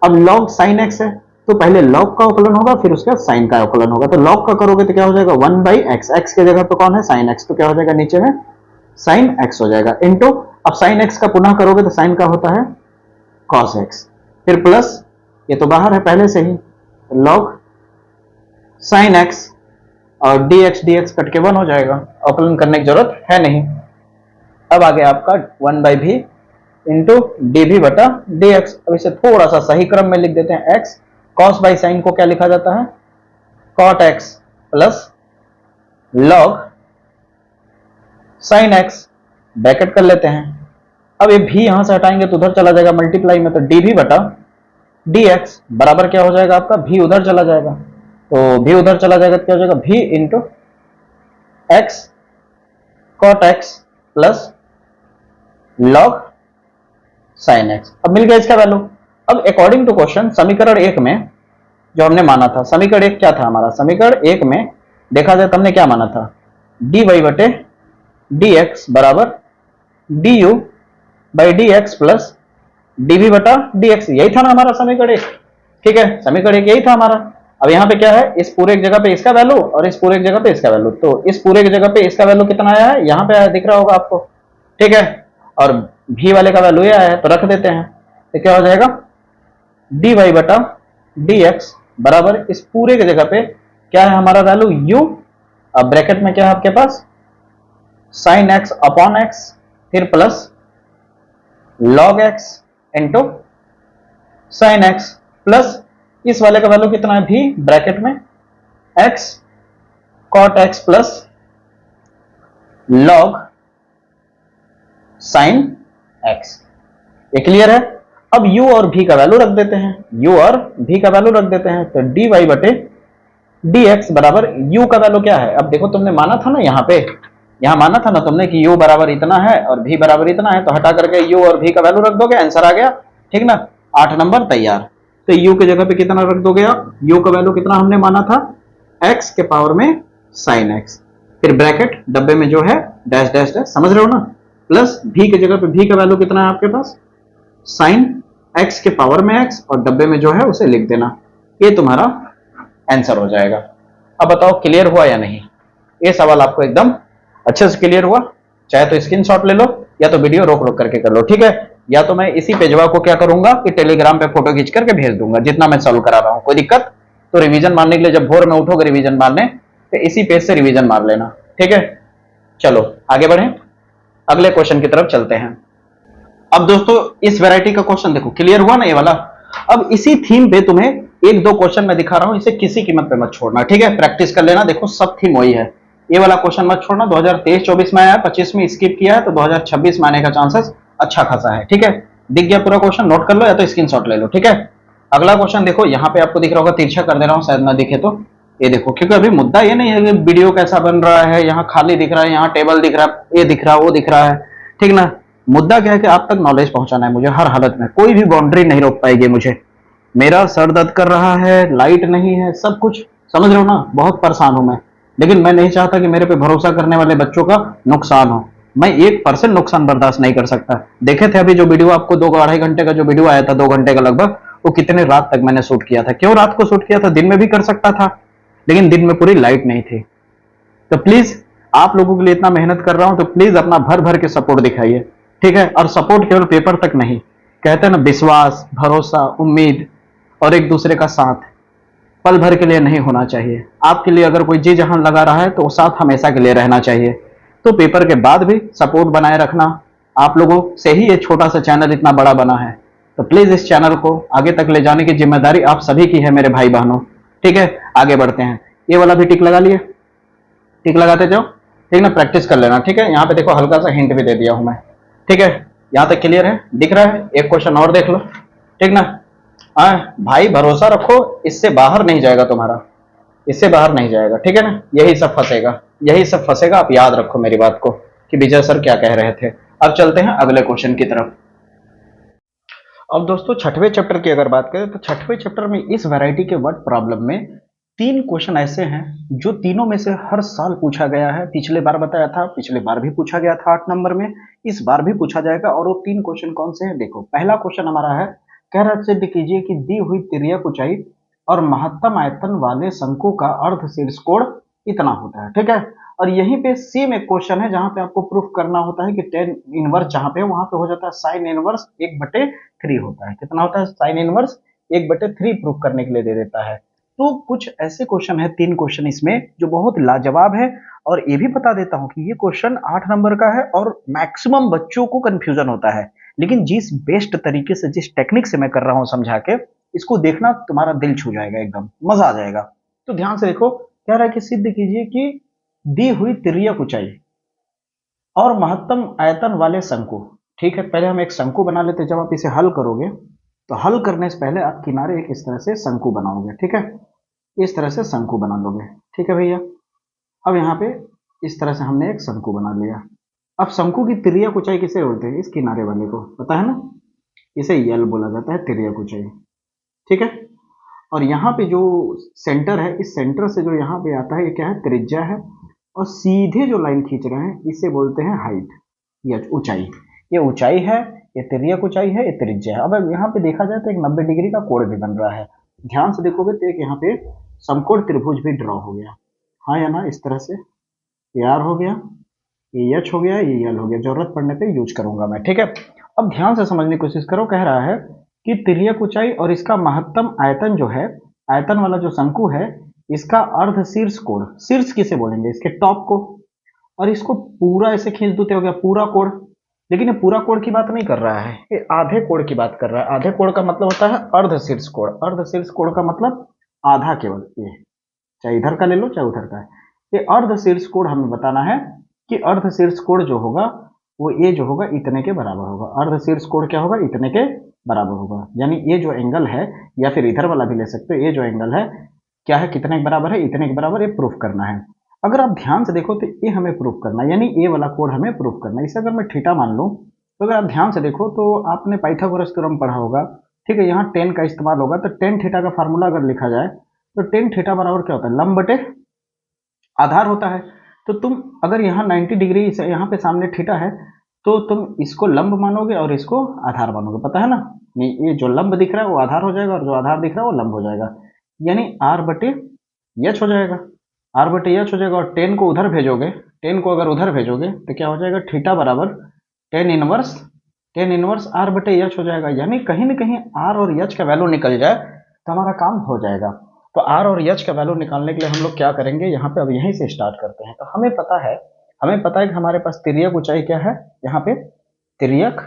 अब log sin x है तो पहले log का अवकलन होगा, फिर उसके बाद sin का अवकलन होगा। तो log का करोगे तो क्या हो जाएगा 1/x, x के जगह पे कौन है sin x, तो क्या हो जाएगा नीचे में sin x हो जाएगा, इंटू अब sin x का पुनः करोगे तो sin का होता है cos x, फिर प्लस ये तो बाहर है पहले से ही log sin x, और dx कट के 1 हो जाएगा, अवकलन करने की जरूरत है नहीं। अब आ गया आपका 1/v इंटू dv बटा dx। अब इसे थोड़ा सा सही क्रम में लिख देते हैं, x cos बाई साइन को क्या लिखा जाता है cot x plus log sin x, bracket कर लेते हैं। अब ये v यहां से हटाएंगे तो उधर चला जाएगा मल्टीप्लाई में, तो dv बटा dx बराबर क्या हो जाएगा आपका, v उधर चला जाएगा, तो v उधर चला जाएगा तो क्या हो जाएगा v into x cot x plus log sin x। अब मिल गया इसका वैल्यू। अब अकॉर्डिंग टू क्वेश्चन समीकरण 1 में जो हमने माना था, समीकरण 1 क्या था हमारा, समीकरण 1 में देखा जाए तो हमने क्या माना था, dy बटे dx बराबर du by dx plus dv बटा dx, यही था ना हमारा समीकरण 1, ठीक है, समीकरण 1 यही था हमारा। अब यहाँ पे क्या है, इस पूरे जगह पे इसका वैल्यू और इस पूरे जगह पे इसका वैल्यू, तो इस पूरे जगह पे इसका वैल्यू कितना आया है, यहाँ पे आया, दिख रहा होगा आपको, ठीक है, और v वाले का वैल्यू ये आया है तो रख देते हैं, तो क्या हो जाएगा dy बटा dx बराबर इस पूरे की जगह पे क्या है हमारा वैल्यू u, अब ब्रैकेट में क्या है आपके पास sin x अपॉन x, फिर plus log x into sine x plus इस वाले का वैल्यू कितना है भी ब्रैकेट में x cot x plus log sine x। ये क्लियर है। अब u और v का वैल्यू रख देते हैं, u और v का वैल्यू रख देते हैं, तो dy बटे dx बराबर u का वैल्यू क्या है। अब देखो तुमने माना था ना यहां माना था ना तुमने कि u बराबर इतना है और v बराबर इतना है, तो हटा करके u और v का वैल्यू रख दोगे, आंसर आ गया, ठीक ना। 8 नंबर तैयार। तो u की जगह पे कितना रख दोगे आप, u का वैल्यू कितना हमने माना था x के पावर में साइन x, फिर ब्रैकेट डब्बे में जो है डैश डैश डैश, समझ रहे हो ना, प्लस v की जगह पे v का वैल्यू कितना है आपके पास साइन x के पावर में x और डब्बे में जो है उसे लिख देना, ये तुम्हारा आंसर हो जाएगा। अब बताओ क्लियर हुआ या नहीं, ये सवाल आपको एकदम अच्छे से क्लियर हुआ। चाहे तो स्क्रीनशॉट ले लो या तो वीडियो रोक रोक करके कर लो, ठीक है, या तो मैं इसी पेजवा को क्या करूंगा कि टेलीग्राम पे फोटो खींच करके भेज दूंगा जितना मैं सॉल्व करा रहा हूं। कोई दिक्कत तो रिवीजन मारने के लिए जब भोर में उठोगे रिवीजन मारने तो इसी पेज से रिवीजन मार लेना, ठीक है। चलो आगे बढ़े, अगले क्वेश्चन की तरफ चलते हैं। अब दोस्तों इस वैरायटी का क्वेश्चन देखो, क्लियर हुआ ना ये वाला। अब इसी थीम पे तुम्हें एक दो क्वेश्चन मैं दिखा रहा हूं, इसे किसी कीमत पे मत छोड़ना, ठीक है, प्रैक्टिस कर लेना। देखो सब थीम वही है, ये वाला क्वेश्चन मत छोड़ना। 2023-24 में आया, 25 में स्किप किया है, तो 2026 में आने का चांसेस अच्छा खासा है, ठीक है। दिख गया पूरा क्वेश्चन, नोट कर लो या तो स्क्रीनशॉट ले लो, ठीक है। अगला क्वेश्चन देखो, यहाँ पे आपको दिख रहा होगा, तिरछा कर दे रहा हूं शायद ना दिखे तो, ये देखो, क्योंकि अभी मुद्दा ये नहीं है कि वीडियो कैसा बन रहा है, यहाँ खाली दिख रहा है, यहाँ टेबल दिख रहा है, ये दिख रहा है, वो दिख रहा है, ठीक ना। मुद्दा क्या है कि आप तक नॉलेज पहुंचाना है मुझे हर हालत में, कोई भी बाउंड्री नहीं रोक पाएगी मुझे। मेरा सर दर्द कर रहा है, लाइट नहीं है, सब कुछ समझ रहे हो ना, बहुत परेशान हूं मैं, लेकिन मैं नहीं चाहता कि मेरे पे भरोसा करने वाले बच्चों का नुकसान हो। मैं 1% नुकसान बर्दाश्त नहीं कर सकता। देखे थे अभी जो वीडियो आपको 2-2.5 घंटे का जो वीडियो आया था, 2 घंटे का लगभग, वो कितने रात तक मैंने शूट किया था। क्यों रात को शूट किया था, दिन में भी कर सकता था, लेकिन दिन में पूरी लाइट नहीं थी। तो प्लीज आप लोगों के लिए इतना मेहनत कर रहा हूं, तो प्लीज अपना भर भर के सपोर्ट दिखाइए, ठीक है। और सपोर्ट केवल पेपर तक नहीं, कहते हैं ना, विश्वास, भरोसा, उम्मीद और एक दूसरे का साथ पल भर के लिए नहीं होना चाहिए। आपके लिए अगर कोई जी जहां लगा रहा है तो वो साथ हमेशा के लिए रहना चाहिए। तो पेपर के बाद भी सपोर्ट बनाए रखना, आप लोगों से ही ये छोटा सा चैनल इतना बड़ा बना है। तो प्लीज इस चैनल को आगे तक ले जाने की जिम्मेदारी आप सभी की है मेरे भाई बहनों, ठीक है। आगे बढ़ते हैं, ये वाला भी टिक लगा लिए, टिक लगाते जाओ, ठीक ना, प्रैक्टिस कर लेना, ठीक है। यहाँ पे देखो हल्का सा हिंट भी दे दिया हूं मैं, ठीक है। यहाँ तक क्लियर है, दिख रहा है। एक क्वेश्चन और देख लो, ठीक ना। भाई भरोसा रखो, इससे बाहर नहीं जाएगा तुम्हारा, इससे बाहर नहीं जाएगा, ठीक है ना। यही सब फंसेगा, यही सब फंसेगा, आप याद रखो मेरी बात को कि विजय सर क्या कह रहे थे। अब चलते हैं अगले क्वेश्चन की तरफ। अब दोस्तों छठवें चैप्टर की अगर बात करें तो छठवें चैप्टर में इस वैरायटी के वर्ड प्रॉब्लम में 3 क्वेश्चन ऐसे हैं जो तीनों में से हर साल पूछा गया है। पिछले बार बताया था, पिछले बार भी पूछा गया था 8 नंबर में, इस बार भी पूछा जाएगा। और वो 3 क्वेश्चन कौन से हैं, देखो। पहला क्वेश्चन हमारा है, कह रहा सिद्ध कीजिए कि दी हुई तिर्यक ऊंचाई और महत्तम आयतन वाले शंकु का अर्ध शीर्ष कोण इतना होता है, ठीक है। और यहीं पे सी में क्वेश्चन है जहां पे आपको प्रूफ करना होता है कि टेन इनवर्स जहां पे वहां पे हो जाता है साइन इनवर्स 1/3 होता है। कितना होता है, साइन इनवर्स 1/3 प्रूफ करने के लिए दे देता है। तो कुछ ऐसे क्वेश्चन है, 3 क्वेश्चन इसमें जो बहुत लाजवाब है। और ये भी बता देता हूं कि ये क्वेश्चन 8 नंबर का है और मैक्सिमम बच्चों को कंफ्यूजन होता है, लेकिन जिस बेस्ट तरीके से, जिस टेक्निक से मैं कर रहा हूं समझा के, इसको देखना तुम्हारा दिल छू जाएगा, एकदम मजा आ जाएगा। तो ध्यान से देखो, कह रहा है कि सिद्ध कीजिए कि दी हुई तिर्यक ऊंचाई और महत्तम आयतन वाले शंकु, ठीक है। पहले हम एक शंकु बना लेते हैं। जब आप इसे हल करोगे तो हल करने से पहले आप किनारे एक इस तरह से शंकु बनाओगे, ठीक है। इस तरह से शंकु बना लोगे, ठीक है भैया। अब यहाँ पे इस तरह से हमने एक शंकु बना लिया। अब शंकु की तिर्यक ऊंचाई किसे बोलते हैं, इस किनारे वाले को पता है ना, इसे यल बोला जाता है, तिर्यक ऊंचाई, ठीक है। और यहाँ पे जो सेंटर है, इस सेंटर से जो यहाँ पे आता है, ये क्या है, त्रिज्या है। और सीधे जो लाइन खींच रहे हैं इसे बोलते हैं हाइट या ऊंचाई। ये ऊंचाई है, ये तिर्यक ऊंचाई है, ये त्रिज्या है। अब यहाँ पे देखा जाए तो एक 90 डिग्री का कोण भी बन रहा है। ध्यान से देखोगे तो एक यहाँ पे समकोण त्रिभुज भी ड्रॉ हो गया, हाँ या ना, इस तरह से ये आर हो गया, ये एच हो गया, ये यल हो गया। जरूरत पड़ने पे यूज करूंगा मैं, ठीक है। अब ध्यान से समझने की कोशिश करो। कह रहा है कि तिर्यक ऊंचाई और इसका महत्तम आयतन जो है, आयतन वाला जो शंकु है, इसका अर्ध शीर्ष कोण, शीर्ष किसे बोलेंगे, इसके टॉप को, और इसको पूरा ऐसे खींच देते हो गया पूरा कोण, लेकिन ये पूरा कोण की बात नहीं कर रहा है, ये आधे कोण की बात कर रहा है। आधे कोण का मतलब होता है अर्ध शीर्ष कोण। अर्ध शीर्ष कोण का मतलब आधा केवल, ये चाहे इधर का ले लो चाहे उधर का है। ये अर्ध शीर्ष कोण हमें बताना है कि अर्ध शीर्ष कोण जो होगा वो ये जो होगा इतने के बराबर होगा। अर्ध शीर्ष कोण क्या होगा, इतने के बराबर होगा। यानी ये जो एंगल है, या फिर इधर वाला भी ले सकते हो, ये जो एंगल है क्या है, कितने के बराबर है, इतने के बराबर, ये प्रूफ करना है। अगर आप ध्यान से देखो तो ये हमें प्रूफ करना है, यानी ये वाला कोण हमें प्रूफ करना है। इसे अगर मैं थीटा मान लूं, तो अगर आप ध्यान से देखो तो आपने पाइथागोरस थ्योरम पढ़ा होगा, ठीक है। यहाँ टेन का इस्तेमाल होगा, तो टेन थीटा का फार्मूला अगर लिखा जाए तो टेन थीटा बराबर क्या होता है, लंब बटे आधार होता है। तो तुम अगर यहाँ 90 डिग्री यहाँ पे सामने थीटा है, तो तुम इसको लंब मानोगे और इसको आधार मानोगे, पता है ना। ये जो लंब दिख रहा है वो आधार हो जाएगा, और जो आधार दिख रहा है वो लंब हो जाएगा, यानी आर बटे एच हो जाएगा। आर बटे एच हो जाएगा, और टेन को उधर भेजोगे, टेन को अगर उधर भेजोगे तो क्या हो जाएगा, थीटा बराबर टेन इनवर्स आर बटे एच हो जाएगा। यानी कहीं ना कहीं आर और एच का वैल्यू निकल जाए तो हमारा काम हो जाएगा। तो आर और एच का वैल्यू निकालने के लिए हम लोग क्या करेंगे, यहाँ पे अब यहीं से स्टार्ट करते हैं। तो हमें पता है कि हमारे पास तिर्यक ऊंचाई क्या है, यहाँ पे तिर्यक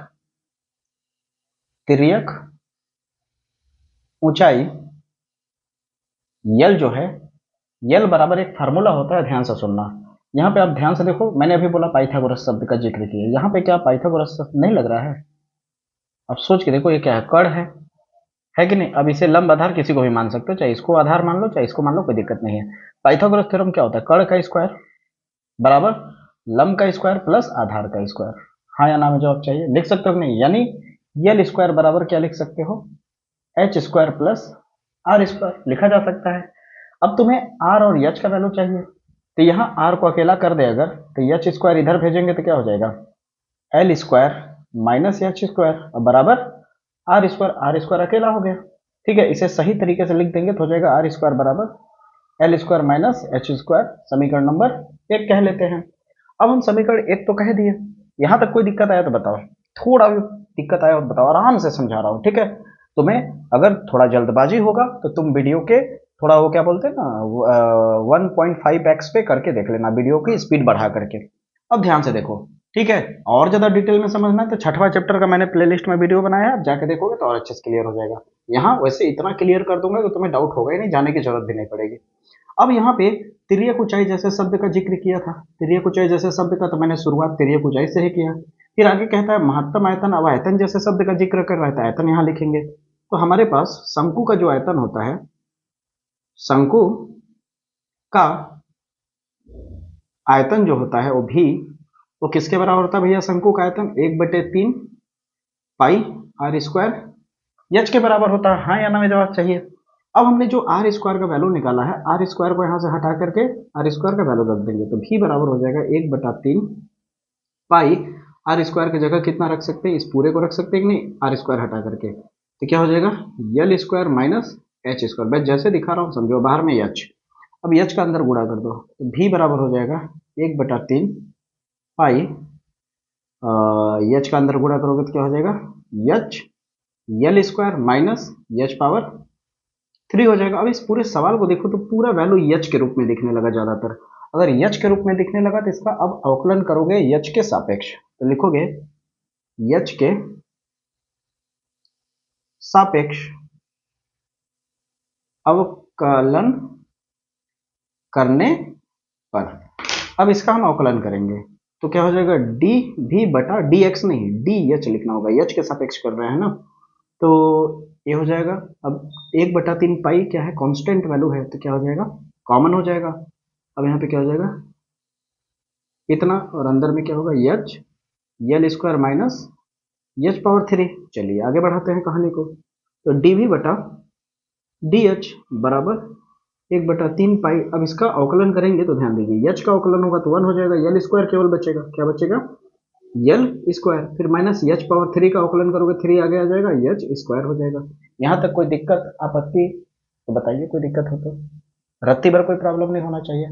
ऊंचाई यल जो है, यल बराबर एक फार्मूला होता है, ध्यान से सुनना। यहाँ पे आप ध्यान से देखो, मैंने अभी बोला पाइथागोरस शब्द का जिक्र किया, यहाँ पे क्या पाइथागोरस शब्द नहीं लग रहा है। अब सोच के देखो, ये क्या है, कर्ण है कि नहीं। अब इसे लंब आधार किसी को भी मान सकते हो, चाहे इसको आधार मान लो चाहे इसको मान लो, कोई दिक्कत नहीं है। पाइथागोरस थ्योरम क्या होता है, कर्ण का स्क्वायर बराबर लंब का स्क्वायर प्लस आधार का स्क्वायर। हाँ या ना में जवाब चाहिए, लिख सकते हो कि नहीं। यानी यल स्क्वायर बराबर क्या लिख सकते हो, H square plus R square लिखा जा सकता है। अब तुम्हें आर और एच का वैल्यू चाहिए, तो यहाँ आर को अकेला कर दे अगर, तो एच स्क्वायर इधर भेजेंगे तो क्या हो जाएगा, L square minus H square बराबर आर स्क्वायर अकेला हो गया, ठीक है। इसे सही तरीके से लिख देंगे तो हो जाएगा आर स्क्वायर बराबर L square minus H square. समीकरण नंबर 1 कह लेते हैं। अब हम समीकरण 1 तो कह दिए, यहां तक कोई दिक्कत आया तो बताओ, थोड़ा भी दिक्कत आया तो बताओ, आराम से समझा रहा हूं, ठीक है। तुम्हें अगर थोड़ा जल्दबाजी होगा तो तुम वीडियो के थोड़ा वो क्या बोलते हैं ना 1.5x पे करके देख लेना, वीडियो की स्पीड बढ़ा करके। अब ध्यान से देखो, ठीक है। और ज्यादा डिटेल में समझना है तो छठवां चैप्टर का मैंने प्लेलिस्ट में वीडियो बनाया है, आप जाके देखोगे तो और अच्छे से क्लियर हो जाएगा। यहाँ वैसे इतना क्लियर कर दूंगा कि तुम्हें डाउट होगा ही नहीं, जाने की जरूरत भी नहीं पड़ेगी। अब यहाँ पे तिर्यक ऊंचाई जैसे शब्द का जिक्र किया था, तिर्यक ऊंचाई जैसे शब्द का तो मैंने शुरुआत तिर्यक ऊंचाई से ही किया। फिर आगे कहता है महत्तम आयतन अवयतन जैसे शब्द का जिक्र कर रहा है, तो आयतन यहाँ लिखेंगे। तो हमारे पास शंकु का जो आयतन होता है, शंकु का आयतन जो होता है वो किसके बराबर होता है भैया, शंकु का आयतन 1/3 पाई आर स्क्वायर एच के बराबर होता है। हाँ या ना में जवाब चाहिए। अब हमने जो आर स्क्वायर का वैल्यू निकाला है, आर स्क्वायर को यहां से हटा करके आर स्क्वायर का वैल्यू रख देंगे, तो भी बराबर हो जाएगा 1/3 पाई आर स्क्वायर की जगह कितना रख सकते हैं, इस पूरे को रख सकते हैं कि नहीं, आर स्क्वायर हटा करके, तो क्या हो जाएगा यल स्क्वायर माइनस एच स्क्वायर। मैं जैसे दिखा रहा हूँ समझो, बाहर में एच, अब एच का अंदर गुणा कर दो, तो भी बराबर हो जाएगा 1/3 पाई, एच का अंदर गुणा करोगे तो क्या हो जाएगा एच यल स्क्वायर माइनस एच पावर 3 हो जाएगा। अब इस पूरे सवाल को देखो तो पूरा वैल्यू एच के रूप में दिखने लगा ज्यादातर। अगर एच के रूप में दिखने लगा तो इसका अब अवकलन करोगे एच के सापेक्ष, तो लिखोगे एच के सापेक्ष अवकलन करने पर। अब इसका हम अवकलन करेंगे तो क्या हो जाएगा डी भी बटा डी एक्स, नहीं डी एच लिखना होगा, एच के सापेक्ष कर रहे हैं ना, तो ये हो जाएगा। अब 1/3 पाई क्या है, कांस्टेंट वैल्यू है, तो क्या हो जाएगा कॉमन हो जाएगा। अब यहाँ पे क्या हो जाएगा इतना, और अंदर में क्या होगा एच यल स्क्वायर माइनस एच पावर 3। चलिए आगे बढ़ाते हैं कहानी को, तो डी भी बटा डी एच बराबर 1/3 पाई। अब इसका अवकलन करेंगे तो ध्यान दीजिए, एच का अवकलन होगा तो 1 हो जाएगा, यल स्क्वायर केवल बचेगा, क्या बचेगा यल स्क्वायर, फिर माइनस एच पावर 3 का अवकलन करोगे 3 आगे आ जाएगा, एच स्क्वायर हो जाएगा। यहाँ तक कोई दिक्कत आपत्ति तो बताइए, कोई दिक्कत हो तो, रत्ती भर कोई प्रॉब्लम नहीं होना चाहिए।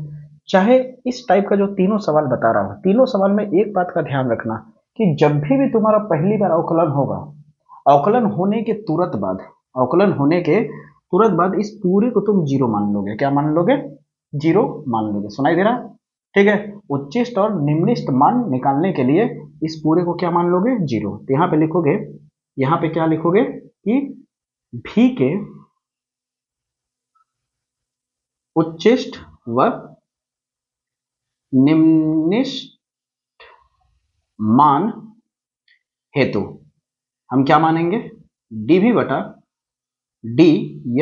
चाहे इस टाइप का जो तीनों सवाल बता रहा हूँ, तीनों सवाल में एक बात का ध्यान रखना कि जब भी तुम्हारा पहली बार अवकलन होगा, अवकलन होने के तुरंत बाद इस पूरे को तुम जीरो मान लोगे। क्या मान लोगे, जीरो मान लोगे। सुनाई दे रहा, ठीक है। उच्चिष्ट और निम्निष्ट मान निकालने के लिए इस पूरे को क्या मान लोगे, जीरो। तो यहाँ पे लिखोगे, यहाँ पे क्या लिखोगे कि भी के उच्चिष्ट व निम्निष्ट मान हेतु हम क्या मानेंगे, डी भी बटा डी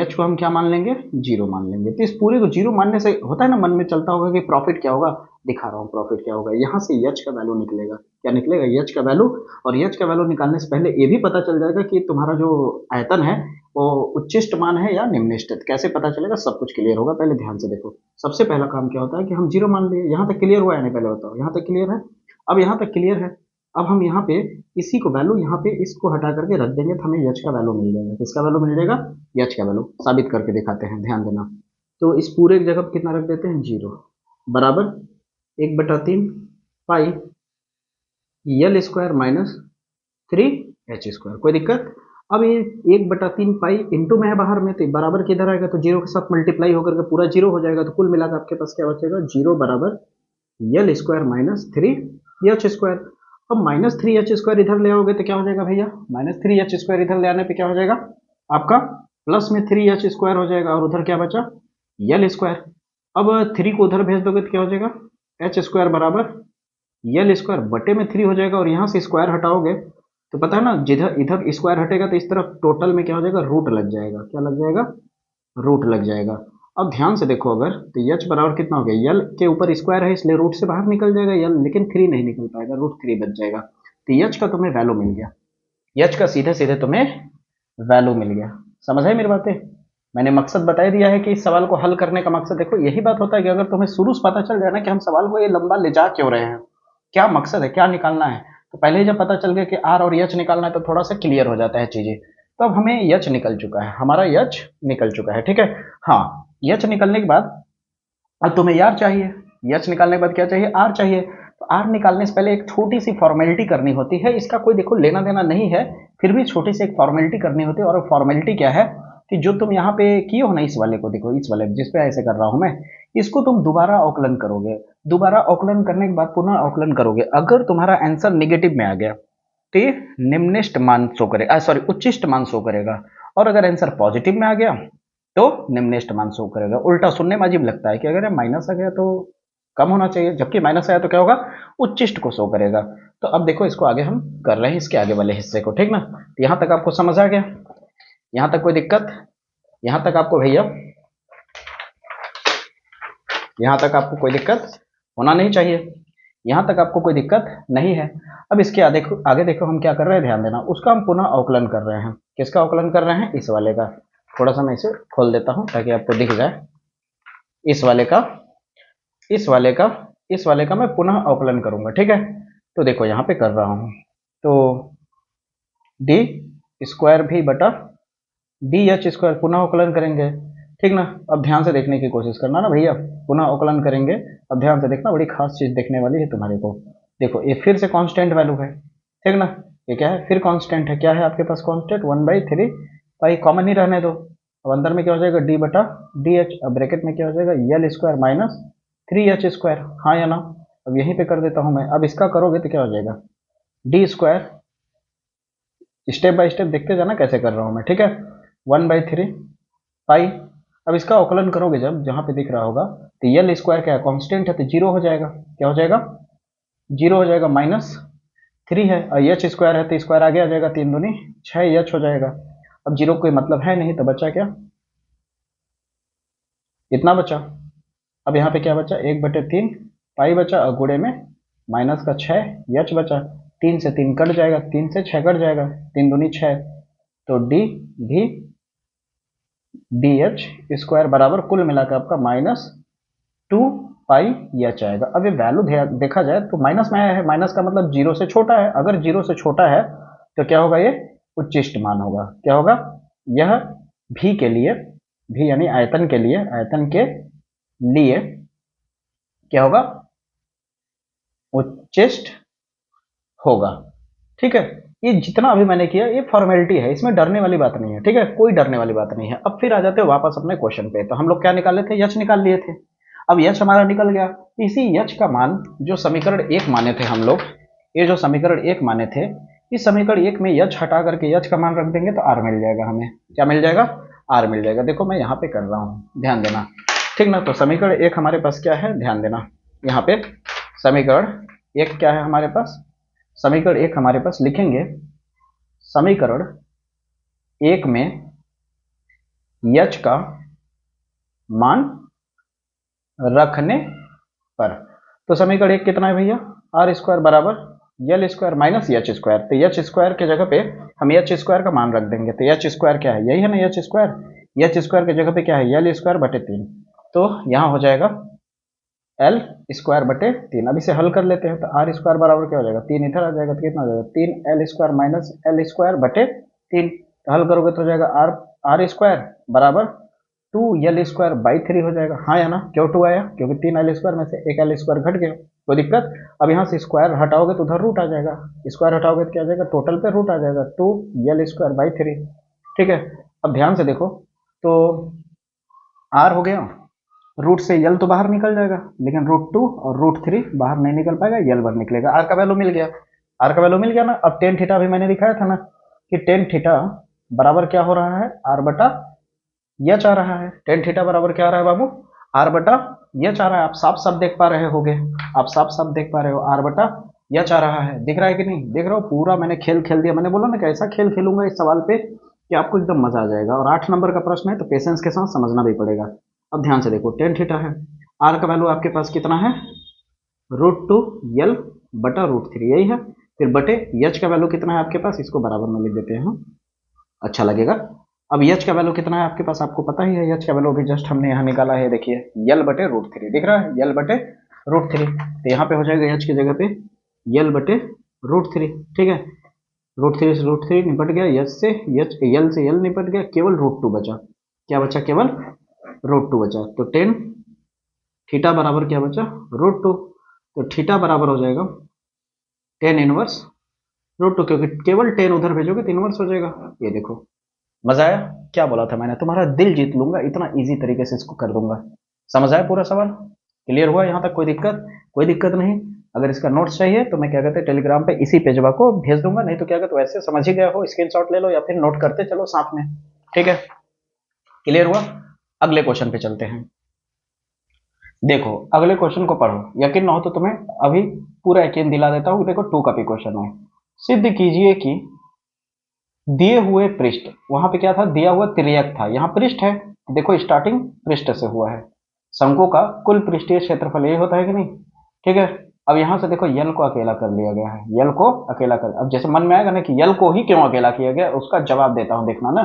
एच को हम क्या मान लेंगे, जीरो मान लेंगे। तो इस पूरे को जीरो मानने से होता है ना, मन में चलता होगा कि प्रॉफिट क्या होगा, दिखा रहा हूं प्रॉफिट क्या होगा। यहां से एच का वैल्यू निकलेगा, क्या निकलेगा, एच का वैल्यू। और एच का वैल्यू निकालने से पहले ये भी पता चल जाएगा कि तुम्हारा जो आयतन है वो उच्चिष्ट मान है या निम्निष्ट। कैसे पता चलेगा, सब कुछ क्लियर होगा। पहले ध्यान से देखो, सबसे पहला काम क्या होता है कि हम जीरो मान लिए। यहां तक क्लियर हुआ है नहीं, पहले बताओ, यहां तक क्लियर है। अब यहां तक क्लियर है, अब हम यहाँ पे इसी को वैल्यू यहाँ पे इसको हटा करके रख देंगे तो हमें एच का वैल्यू मिल जाएगा। किसका वैल्यू मिल जाएगा, एच का वैल्यू। साबित करके दिखाते हैं, ध्यान देना। तो इस पूरे की जगह कितना रख देते हैं, जीरो, बराबर 1/3 pi L square minus 3 H square. कोई दिक्कत। अब ये 1/3 पाई इंटू में है बाहर में, तो बराबर किधर आएगा, तो जीरो के साथ मल्टीप्लाई होकर के पूरा जीरो हो जाएगा। तो कुल मिलाकर आपके पास क्या बचेगा, जीरो बराबर L square minus 3 H square. अब माइनस 3 एच स्क्वायर इधर ले आओगे तो क्या हो जाएगा भैया, माइनस 3 एच स्क्वायर इधर ले आने पे क्या हो जाएगा आपका, प्लस में 3 एच स्क्वायर हो जाएगा। और उधर क्या बचा, एल स्क्वायर। अब 3 को उधर भेज दोगे तो क्या हो जाएगा, एच स्क्वायर बराबर एल स्क्वायर बटे में 3 हो जाएगा। और यहाँ से स्क्वायर हटाओगे तो पता है ना, जिधर इधर स्क्वायर हटेगा तो इस तरफ टोटल में क्या हो जाएगा, रूट लग जाएगा। क्या लग जाएगा, रूट लग जाएगा। अब ध्यान से देखो, अगर तो एच बराबर कितना हो गया, यल के ऊपर स्क्वायर है इसलिए रूट से बाहर निकल जाएगा यल, लेकिन 3 नहीं निकल पाएगा, रूट 3 बच जाएगा। तो एच का तुम्हें वैल्यू मिल गया, एच का सीधे सीधे तुम्हें वैल्यू मिल गया। समझ है मेरी बातें। मैंने मकसद बता दिया है कि इस सवाल को हल करने का मकसद देखो यही बात होता है कि अगर तुम्हें शुरू से पता चल जाए ना कि हम सवाल को ये लंबा ले जा क्यों रहे हैं, क्या मकसद है, क्या निकालना है, तो पहले ही जब पता चल गया कि आर और एच निकालना है तो थोड़ा सा क्लियर हो जाता है चीजें। तो अब हमें एच निकल चुका है, हमारा एच निकल चुका है, ठीक है। हाँ, एच निकलने के बाद अब तुम्हें आर चाहिए, एच निकालने के बाद क्या चाहिए, आर चाहिए। तो आर निकालने से पहले एक छोटी सी फॉर्मेलिटी करनी होती है, इसका कोई देखो लेना देना नहीं है, फिर भी छोटी सी एक फॉर्मेलिटी करनी होती है। और फॉर्मेलिटी क्या है कि जो तुम यहाँ पे किए हो ना, इस वाले को देखो, इस वाले जिस पे ऐसे कर रहा हूं मैं, इसको तुम दोबारा अवकलन करोगे। दोबारा अवकलन करने के बाद पुनः अवकलन करोगे। अगर तुम्हारा आंसर निगेटिव में आ गया तो ये निम्निष्ट मान शो करेगा, सॉरी उच्चिष्ट मान शो करेगा। और अगर आंसर पॉजिटिव में आ गया तो निम्निष्ट मान शो करेगा। उल्टा सुनने में अजीब लगता है कि अगर माइनस आ गया तो कम होना चाहिए, जबकि माइनस आया तो क्या होगा, उच्चिष्ट को शो करेगा। तो अब देखो इसको आगे हम कर रहे हैं, इसके आगे वाले हिस्से को, ठीक ना। तो यहां तक आपको समझ आ गया, यहां तक कोई दिक्कत, यहां तक आपको भैया, यहां तक आपको कोई दिक्कत होना नहीं चाहिए, यहां तक आपको कोई दिक्कत नहीं है। अब इसके आगे देखो हम क्या कर रहे हैं, ध्यान देना। उसका हम पुनः अवकलन कर रहे हैं। किसका अवकलन कर रहे हैं, इस वाले का। थोड़ा सा मैं इसे खोल देता हूं ताकि आपको दिख जाए। इस वाले का, इस वाले का, इस वाले का मैं पुनः अवकलन करूंगा, ठीक है। तो देखो यहां पे कर रहा हूं, तो डी स्क्वायर भी बटा डी एच स्क्वायर पुनः अवकलन करेंगे, ठीक ना। अब ध्यान से देखने की कोशिश करना ना भैया, पुनः अवकलन करेंगे। अब ध्यान से देखना, बड़ी खास चीज देखने वाली है तुम्हारे को। देखो ये फिर से कांस्टेंट वैल्यू है, ठीक ना। ये क्या है, फिर कांस्टेंट है। क्या है आपके पास कांस्टेंट, 1/3 पाई, कॉमन ही रहने दो। अब अंदर में क्या हो जाएगा, डी बटा डी एच। अब ब्रैकेट में क्या हो जाएगा, L square minus 3 H square, हाँ या ना। अब यहीं पे कर देता हूं मैं। अब इसका करोगे तो क्या हो जाएगा, D square, step by step देखते जाना कैसे कर रहा हूं मैं, ठीक है। 1/3 पाई। अब इसका अवकलन करोगे जब, जहां पे दिख रहा होगा, तो एल स्क्वायर क्या है, कांस्टेंट है तो जीरो हो जाएगा। क्या हो जाएगा, जीरो हो जाएगा। माइनस 3 है और एच स्क्वायर है तो स्क्वायर आगे आ जाएगा, 3 दूनी 6 एच हो जाएगा। अब जीरो कोई मतलब है नहीं तो बचा क्या, इतना बचा। अब यहाँ पे क्या बचा, 1/3 पाई बचा और गुणे में माइनस का 6 एच बचा। 3 से 3 कट जाएगा, 3 से 6 कट जाएगा, 3 दूनी 6। तो डी भी डी एच स्क्वायर बराबर कुल मिलाकर आपका -2 पाई एच आएगा। अब ये वैल्यू देखा जाए तो माइनस में आया है, माइनस का मतलब जीरो से छोटा है। अगर जीरो से छोटा है तो क्या होगा, ये उच्चिष्ट मान होगा। क्या होगा, यह भी के लिए, भी यानी आयतन के लिए, आयतन के लिए क्या होगा, उच्चिष्ट होगा, ठीक है। ये जितना अभी मैंने किया ये फॉर्मेलिटी है, इसमें डरने वाली बात नहीं है, ठीक है, कोई डरने वाली बात नहीं है। अब फिर आ जाते हैं वापस अपने क्वेश्चन पे। तो हम लोग क्या निकाले थे, यच निकाल लिए थे। अब यच हमारा निकल गया, इसी यच का मान जो समीकरण 1 माने थे हम लोग, ये जो समीकरण 1 माने थे, इस समीकरण 1 में यच हटा करके यच का मान रख देंगे तो आर मिल जाएगा हमें। क्या मिल जाएगा? आर मिल जाएगा। देखो मैं यहाँ पे कर रहा हूँ, ध्यान देना, ठीक ना। तो समीकरण 1 हमारे पास क्या है, ध्यान देना, यहाँ पे समीकरण 1 क्या है हमारे पास, समीकरण 1 हमारे पास लिखेंगे, समीकरण 1 में यच का मान रखने पर, तो समीकरण 1 कितना है भैया, आर स्क्वायर बराबर यल स्क्वायर माइनस एच स्क्वायर। तो एच स्क्वायर के जगह पे हम एच स्क्वायर का मान रख देंगे। तो एच स्क्वायर क्या है, यही है ना एच स्क्वायर। एच स्क्वायर की जगह पे क्या है, यल स्क्वायर बटे 3। तो यहाँ हो जाएगा एल स्क्वायर बटे 3। अब इसे हल कर लेते हैं। तो आर स्क्वायर बराबर क्या हो जाएगा, 3 इधर आ जाएगा तो कितना हो जाएगा, 3 L square minus L square बटे 3। तो हल करोगे तो हो जाएगा आर स्क्वायर बराबर 2 एल स्क्वायर बाई 3 हो जाएगा। हाँ या ना, क्यों 2 आया, क्योंकि 3 एल स्क्वायर में से एक एल स्क्वायर घट गया, कोई दिक्कत। अब यहाँ से स्क्वायर हटाओगे तो उधर रूट आ जाएगा, स्क्वायर हटाओगे तो क्या आ जाएगा, टोटल पे रूट आ जाएगा 2 एल स्क्वायर बाई 3, ठीक है। अब ध्यान से देखो, तो आर हो गया, रूट से यल तो बाहर निकल जाएगा, लेकिन रूट 2 और रूट 3 बाहर नहीं निकल पाएगा, यल बाहर निकलेगा। आर का वैल्यू मिल गया, आर का वैल्यू मिल गया ना। अब टेन थीटा भी मैंने दिखाया था ना कि टेन थीटा बराबर क्या हो रहा है, आर बटा यच आ रहा है। टेन थीटा बराबर क्या आ रहा है बाबू, आर बटा यच आ रहा है। आप साफ साफ देख पा रहे होगे, आप साफ साफ देख पा रहे हो, आर बटा यच आ रहा है। दिख रहा है कि नहीं, देख रहा हो, पूरा मैंने खेल खेल दिया। मैंने बोला ना कि ऐसा खेल खेलूंगा इस सवाल पे कि आपको एकदम मजा आ जाएगा। और 8 नंबर का प्रश्न है तो पेशेंस के साथ समझना भी पड़ेगा। अब ध्यान से देखो, टेन थीटा है, आर का वैल्यू आपके पास कितना है, √2 यल बटा √3, यही है। फिर बटे यच का वैल्यू कितना है आपके पास, इसको बराबर में लिख देते हैं, अच्छा लगेगा। अब यच का वैल्यू कितना है आपके पास, आपको पता ही है, यच का वैल्यू भी जस्ट हमने यहाँ निकाला है, देखिए यल बटे √3, दिख रहा है, यल बटे √3। तो यहाँ पे हो जाएगा यच की जगह पे यल बटे √3, ठीक है। √3 से √3 निपट गया, यच से यच, यल से यल निपट गया, केवल √2 बचा। क्या बचा, केवल √2 बचा। तो टेन थीटा बराबर क्या बचा, √2। तो थीटा बराबर हो जाएगा टेन इनवर्स √2, क्योंकि केवल 10 उधर भेजोगे तो इनवर्स हो जाएगा। ये देखो, मजा आया, क्या बोला था मैंने, तुम्हारा दिल जीत लूंगा, इतना इजी तरीके से इसको कर दूंगा। समझ आया पूरा सवाल, क्लियर हुआ यहाँ तक, कोई दिक्कत, कोई दिक्कत नहीं। अगर इसका नोट्स चाहिए तो मैं क्या कहते हैं टेलीग्राम पे इसी पेजवा को भेज दूंगा, नहीं तो क्या कहते वैसे समझ ही गया हो, स्क्रीनशॉट ले लो या फिर नोट करते चलो साथ में, ठीक है। क्लियर हुआ, अगले क्वेश्चन पे चलते हैं। देखो अगले क्वेश्चन को पढ़ो, यकीन ना हो तो तुम्हें अभी पूरा यकीन दिला देता हूँ। देखो 2 कॉपी क्वेश्चन है। सिद्ध कीजिए कि दिए हुए पृष्ठ, वहां पे क्या था, दिया हुआ तिर्यक था, यहाँ पृष्ठ है, देखो स्टार्टिंग पृष्ठ से हुआ है, शंकु का कुल पृष्ठीय क्षेत्रफल यही होता है कि नहीं, ठीक है। अब यहाँ से देखो यल को अकेला कर लिया गया है, यल को अकेला कर, अब जैसे मन में आएगा ना कि यल को ही क्यों अकेला किया गया, उसका जवाब देता हूँ, देखना ना।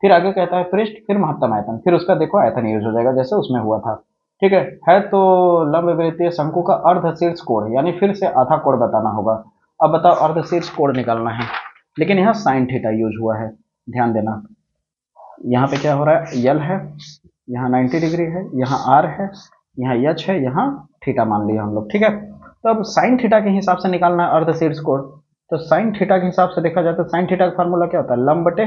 फिर आगे कहता है पृष्ठ, फिर महत्तम आयतन, फिर उसका देखो आयतन यूज हो जाएगा जैसे उसमें हुआ था, ठीक है। तो लंब वृत्तीय शंकु का अर्ध शीर्ष कोण, यानी फिर से आधा कोण बताना होगा। अब बताओ अर्ध शीर्ष कोण निकालना है, लेकिन यहाँ साइन थीटा यूज हुआ है, ध्यान देना। यहाँ पे क्या हो रहा है, यल है, यहाँ 90 डिग्री है, यहाँ आर है, यहाँ यच है, यहाँ थीटा मान लिया हम लोग, ठीक है। तो अब साइन थीटा के हिसाब से निकालना है अर्ध शीर्ष कोण। तो साइन थीटा के हिसाब से देखा जाए तो साइन थीटा का फार्मूला क्या होता है, लंब बटे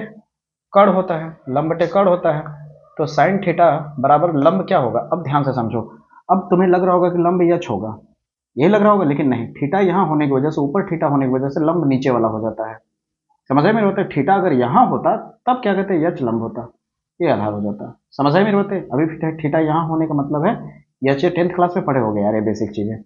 कर्ण होता है, लंब बटे कर्ण होता है। तो साइन थीटा बराबर लंब क्या होगा, अब ध्यान से समझो। अब तुम्हें लग रहा होगा कि लंब यच होगा, यही लग रहा होगा, लेकिन नहीं, थीटा यहाँ होने की वजह से, ऊपर थीटा होने की वजह से लंब नीचे वाला हो जाता है। समझ आए मेरे होते, थीटा अगर यहाँ होता तब क्या कहते हैं, यच लंब होता, ये आधार हो जाता। समझ आए मेरे होते, अभी थीटा यहाँ होने का मतलब है यच, 10th क्लास में पढ़े हो गए यार ये बेसिक चीजें,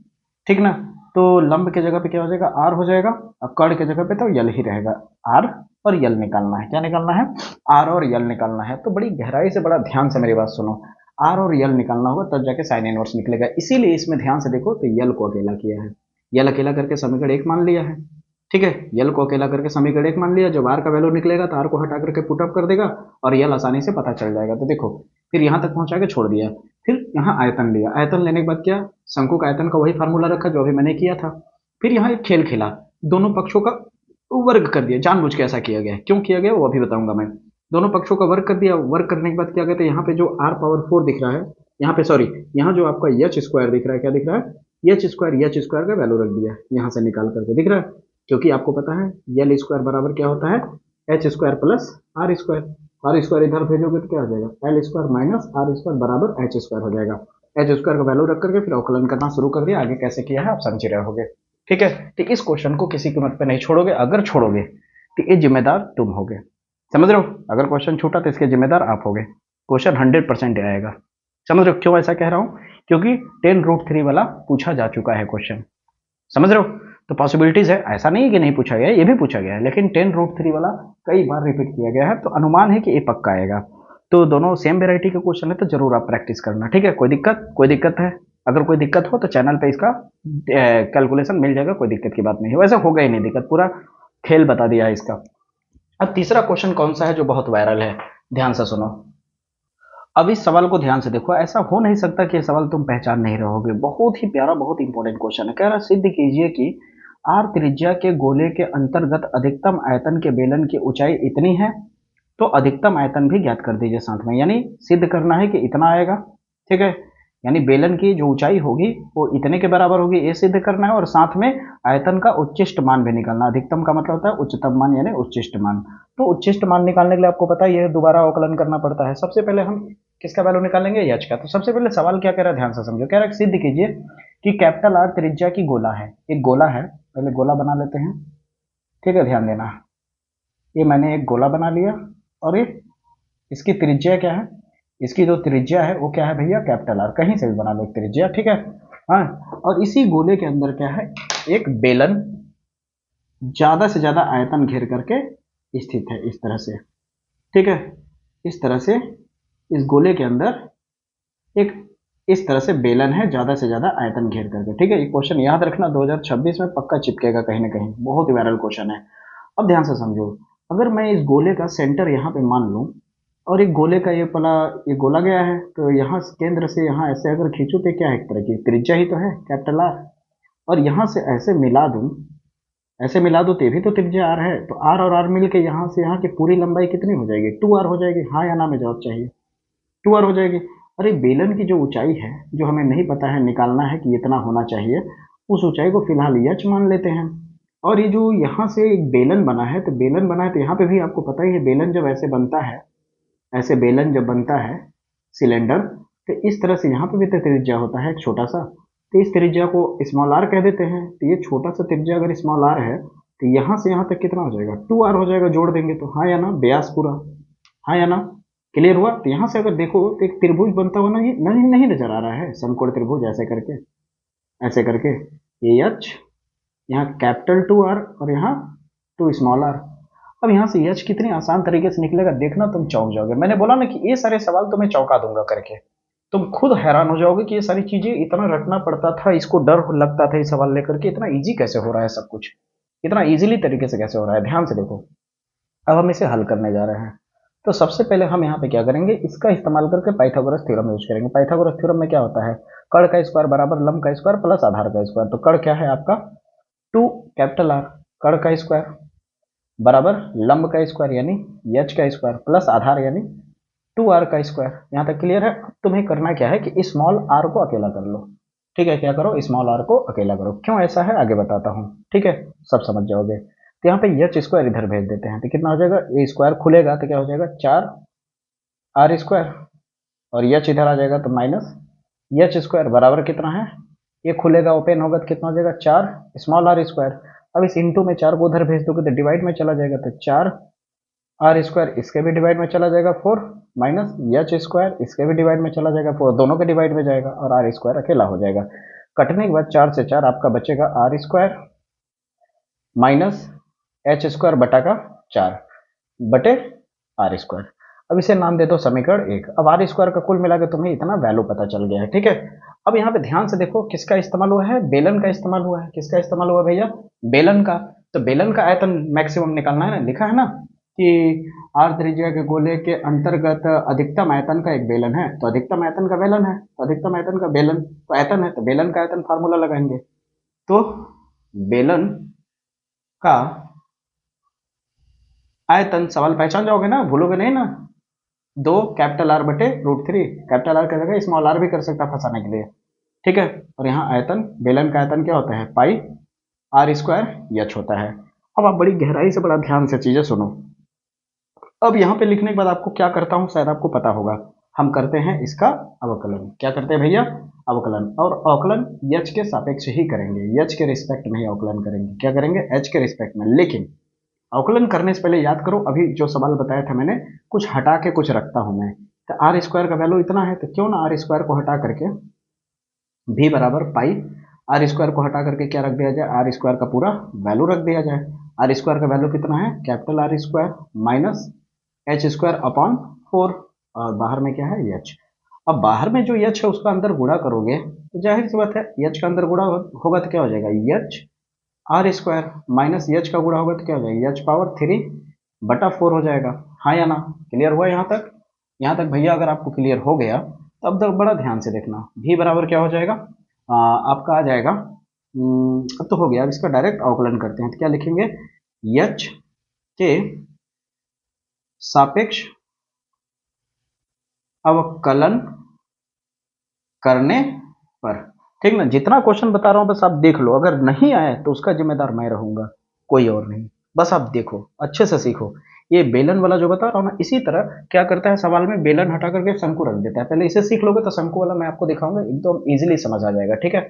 ठीक ना। तो लंब के जगह पे क्या हो जाएगा, आर हो जाएगा। अब कर्ण के जगह पे तो यल ही रहेगा, आर और यल निकालना है, क्या निकालना है, आर और यल निकालना है। तो बड़ी गहराई से, बड़ा ध्यान से मेरी बात सुनो, आर और यल निकालना होगा तब जाके साइन इनवर्स निकलेगा। इसीलिए इसमें ध्यान से देखो, तो यल को अकेला किया है, यल अकेला करके समीकरण 1 मान लिया है, ठीक है। यल को अकेला करके समीकरण 1 मान लिया, जब आर का वैल्यू निकलेगा तो आर को हटा करके पुटअप कर देगा और यल आसानी से पता चल जाएगा। तो देखो फिर यहाँ तक पहुंचा के छोड़ दिया, फिर यहाँ आयतन लिया, आयतन लेने के बाद क्या, शंकु का आयतन का वही फार्मूला रखा जो अभी मैंने किया था। फिर यहाँ एक खेल खेला, दोनों पक्षों का वर्ग कर दिया, जानबूझ के ऐसा किया गया, क्यों किया गया वो अभी बताऊंगा मैं। दोनों पक्षों का वर्ग कर दिया, वर्ग करने के बाद क्या कहते हैं, यहाँ पे जो r पावर 4 दिख रहा है, यहाँ पे सॉरी, यहाँ जो आपका एच स्क्वायर दिख रहा है, क्या दिख रहा है, एच स्क्वायर का वैल्यू रख दिया यहाँ से निकाल करके, दिख रहा है, क्योंकि आपको पता है यल स्क्वायर बराबर क्या होता है, H square plus R square, R square इधर भेजोगे तो क्या हो जाएगा, L square minus R square बराबर एच स्क्वायर हो जाएगा। एच स्क्वायर का वैल्यू रख करके फिर अवकलन करना शुरू कर दिया, आगे कैसे किया है आप समझ रहे होगे। ठीक है, तो इस क्वेश्चन को किसी कीमत पे नहीं छोड़ोगे, अगर छोड़ोगे तो ये जिम्मेदार तुम होगे, समझ रहे हो। अगर क्वेश्चन छूटा तो इसके जिम्मेदार आप होगे, क्वेश्चन 100% आएगा, समझ रहे हो क्यों ऐसा कह रहा हूँ, क्योंकि 10√3 वाला पूछा जा चुका है क्वेश्चन, समझ रहे हो। तो पॉसिबिलिटीज है, ऐसा नहीं है कि नहीं पूछा गया है, ये भी पूछा गया है, लेकिन 10√3 वाला कई बार रिपीट किया गया है, तो अनुमान है कि ये पक्का आएगा। तो दोनों सेम वेराइटी के क्वेश्चन है, तो जरूर आप प्रैक्टिस करना, ठीक है। कोई दिक्कत है, अगर कोई दिक्कत हो तो चैनल पे इसका कैलकुलेशन मिल जाएगा, कोई दिक्कत की बात नहीं है, वैसे होगा ही नहीं दिक्कत, पूरा खेल बता दिया है इसका। अब तीसरा क्वेश्चन कौन सा है जो बहुत वायरल है, ध्यान से सुनो। अब इस सवाल को ध्यान से देखो, ऐसा हो नहीं सकता कि ये सवाल तुम पहचान नहीं रहोगे, बहुत ही प्यारा, बहुत इंपॉर्टेंट क्वेश्चन है। कह रहा सिद्ध कीजिए कि आर त्रिज्या के गोले के अंतर्गत अधिकतम आयतन के बेलन की ऊंचाई इतनी है, तो अधिकतम आयतन भी ज्ञात कर दीजिए साथ में, यानी सिद्ध करना है कि इतना आएगा, ठीक है। यानी बेलन की जो ऊंचाई होगी वो इतने के बराबर होगी, ये सिद्ध करना है, और साथ में आयतन का उच्चिष्ट मान भी निकालना। अधिकतम का मतलब होता है उच्चतम मान यानी उच्चिष्ट मान। तो उच्चिष्ट मान निकालने के लिए आपको पता है ये दोबारा अवकलन करना पड़ता है। सबसे पहले हम किसका वैल्यू निकालेंगे, एच का। तो सबसे पहले सवाल क्या कह रहा है, ध्यान से समझो। कह रहा है सिद्ध कीजिए कि कैपिटल आर त्रिज्या की गोला है, एक गोला है, पहले गोला बना लेते हैं, ठीक है, ध्यान देना। ये मैंने एक गोला बना लिया, और ये इसकी त्रिज्या क्या है, इसकी जो त्रिज्या है वो क्या है भैया, कैपिटल आर, कहीं से भी बना लो एक त्रिज्या, ठीक है। हाँ, और इसी गोले के अंदर क्या है, एक बेलन ज्यादा से ज्यादा आयतन घेर करके स्थित है, इस तरह से, ठीक है। इस तरह से इस गोले के अंदर एक इस तरह से बेलन है ज्यादा से ज्यादा आयतन घेर करके, ठीक है। ये क्वेश्चन याद रखना, 2026 में पक्का चिपकेगा कहीं ना कहीं, बहुत ही वायरल क्वेश्चन है। अब ध्यान से समझो, अगर मैं इस गोले का सेंटर यहाँ पे मान लूं, और एक गोले का ये गोला गया है, तो यहाँ केंद्र से यहाँ ऐसे अगर खींचूं तो क्या है, एक तरह की त्रिज्या ही तो है कैपिटल आर, और यहाँ से ऐसे मिला दूं, ऐसे मिला दो तो भी तो त्रिज्या आर है, तो आर और आर मिल के यहाँ से यहाँ की पूरी लंबाई कितनी हो जाएगी, 2r हो जाएगी। हाँ या ना में जवाब चाहिए, 2r हो जाएगी। अरे बेलन की जो ऊंचाई है, जो हमें नहीं पता है, निकालना है कि इतना होना चाहिए, उस ऊंचाई को फिलहाल एच मान लेते हैं। और ये जो यहाँ से एक बेलन बना है, तो बेलन बना है, तो यहाँ पे भी आपको पता ही है, बेलन जब ऐसे बनता है, ऐसे बेलन जब बनता है सिलेंडर, तो इस तरह से यहाँ पे भी तो त्रिज्या होता है एक छोटा सा, तो इस त्रिज्या को स्मॉल आर कह देते हैं। तो ये छोटा सा त्रिज्या अगर स्मॉल आर है, तो यहाँ से यहाँ तक कितना हो जाएगा, 2r हो जाएगा, जोड़ देंगे तो। हाँ या ना, व्यास पूरा, हाँ या ना, क्लियर हुआ। तो यहाँ से अगर देखो तो एक त्रिभुज बनता हुआ नहीं नजर आ रहा है, समकोण त्रिभुज, ऐसे करके ये एच, यहाँ कैपिटल 2r और यहाँ 2 स्मॉल आर। अब यहाँ से एच कितनी आसान तरीके से निकलेगा, देखना तुम चौंक जाओगे। मैंने बोला ना कि ये सारे सवाल तुम्हें चौंका दूंगा करके, तुम खुद हैरान हो जाओगे कि ये सारी चीजें इतना रटना पड़ता था, इसको डर लगता था ये सवाल लेकर के, इतना इजी कैसे हो रहा है सब कुछ, इतना इजीली तरीके से कैसे हो रहा है। ध्यान से देखो, अब हम इसे हल करने जा रहे हैं। तो सबसे पहले हम यहाँ पे क्या करेंगे, इसका इस्तेमाल करके पाइथागोरस थ्योरम यूज करेंगे। पाइथागोरस थ्योरम में क्या होता है, कर्ण का स्क्वायर बराबर लंब का स्क्वायर प्लस आधार का स्क्वायर। तो कर्ण क्या है आपका 2 कैपिटल आर, कर्ण का स्क्वायर बराबर लंब का स्क्वायर यानी एच का स्क्वायर प्लस आधार यानी 2r का स्क्वायर। यहाँ तक क्लियर है। अब तुम्हें करना क्या है कि स्मॉल r को अकेला कर लो, ठीक है। क्या करो, स्मॉल r को अकेला करो। क्यों ऐसा है आगे बताता हूँ, ठीक है, सब समझ जाओगे। तो यहाँ पे एच स्क्वायर इधर भेज देते हैं, तो कितना हो जाएगा, ये स्क्वायर खुलेगा तो क्या हो जाएगा 4r स्क्वायर, और एच इधर आ जाएगा तो माइनस एच स्क्वायर बराबर कितना है, ये खुलेगा ओपन होगा तो कितना हो जाएगा 4 स्मॉल r स्क्वायर। अब इस इंटू में 4 को उधर भेज दोगे तो डिवाइड में चला जाएगा, तो 4r स्क्वायर इसके भी डिवाइड में चला जाएगा 4 माइनस एच स्क्वायर इसके भी डिवाइड में चला जाएगा 4, दोनों के डिवाइड में जाएगा, और r स्क्वायर अकेला हो जाएगा। कटने के बाद 4 से 4 आपका बचेगा r square minus H square बटा का 4 बटे r स्क्वायर। अब इसे नाम दे दो समीकरण 1। अब r स्क्वायर का कुल मिलाकर तुम्हें इतना वैल्यू पता चल गया है, ठीक है। अब यहाँ पे ध्यान से देखो किसका इस्तेमाल हुआ है, बेलन का इस्तेमाल हुआ है। किसका इस्तेमाल हुआ भैया, बेलन का। तो बेलन का आयतन मैक्सिमम निकालना है ना, लिखा है ना कि r त्रिज्या के गोले के अंतर्गत अधिकतम आयतन का एक बेलन है, तो अधिकतम आयतन का बेलन है, तो अधिकतम आयतन का बेलन तो आयतन है, तो बेलन का आयतन फार्मूला लगाएंगे। तो बेलन का आयतन, सवाल पहचान जाओगे ना, भूलोगे नहीं ना, 2 कैपिटल आर बटे √3, कैपिटल आर का जगह स्मॉल आर भी कर सकता फंसाने के लिए, ठीक है। और यहाँ आयतन, बेलन का आयतन क्या होता है, पाई r स्क्वायर एच होता है। अब आप बड़ी गहराई से बड़ा ध्यान से चीजें सुनो। अब यहाँ पे लिखने के बाद आपको क्या करता हूँ शायद आपको पता होगा। हम करते हैं इसका अवकलन। क्या करते हैं भैया? अवकलन। और अवकलन h के सापेक्ष ही करेंगे, h के रिस्पेक्ट में ही अवकलन करेंगे। क्या करेंगे? h के रिस्पेक्ट में। लेकिन अवकलन करने से पहले याद करो, अभी जो सवाल बताया था मैंने, कुछ हटा के कुछ रखता हूं मैं। तो आर स्क्वायर का वैल्यू इतना है, तो क्यों ना आर स्क्वायर को हटा करके v बराबर पाई, आर स्क्वायर को हटा करके क्या रख दिया जाए? आर स्क्वायर का पूरा वैल्यू रख दिया जाए। आर स्क्वायर का वैल्यू कितना है? Capital R square minus H square upon 4, और बाहर में क्या है? एच। अब बाहर में जो एच है उसका अंदर गुणा करोगे तो जाहिर सी बात है एच का अंदर गुणा होगा तो क्या हो जाएगा? H R square minus H का गुणा होगा तो क्या हो जाएगा? एच पावर 3/4 हो जाएगा। हाँ या ना? क्लियर हुआ यहाँ तक? यहाँ तक भैया अगर आपको क्लियर हो गया तब तक बड़ा ध्यान से देखना। v बराबर क्या हो जाएगा? आपका आ जाएगा, अब तो हो गया। अब इसका डायरेक्ट अवकलन करते हैं तो क्या लिखेंगे? h के सापेक्ष अवकलन करने पर। ठीक ना? जितना क्वेश्चन बता रहा हूं बस आप देख लो, अगर नहीं आए तो उसका जिम्मेदार मैं रहूंगा, कोई और नहीं। बस आप देखो, अच्छे से सीखो। ये बेलन वाला जो बता रहा हूं ना, इसी तरह क्या करता है सवाल में, बेलन हटा करके शंकु रख देता है। पहले इसे सीख लोगे तो शंकु वाला मैं आपको दिखाऊंगा, एकदम इजीली समझ आ जाएगा। ठीक है?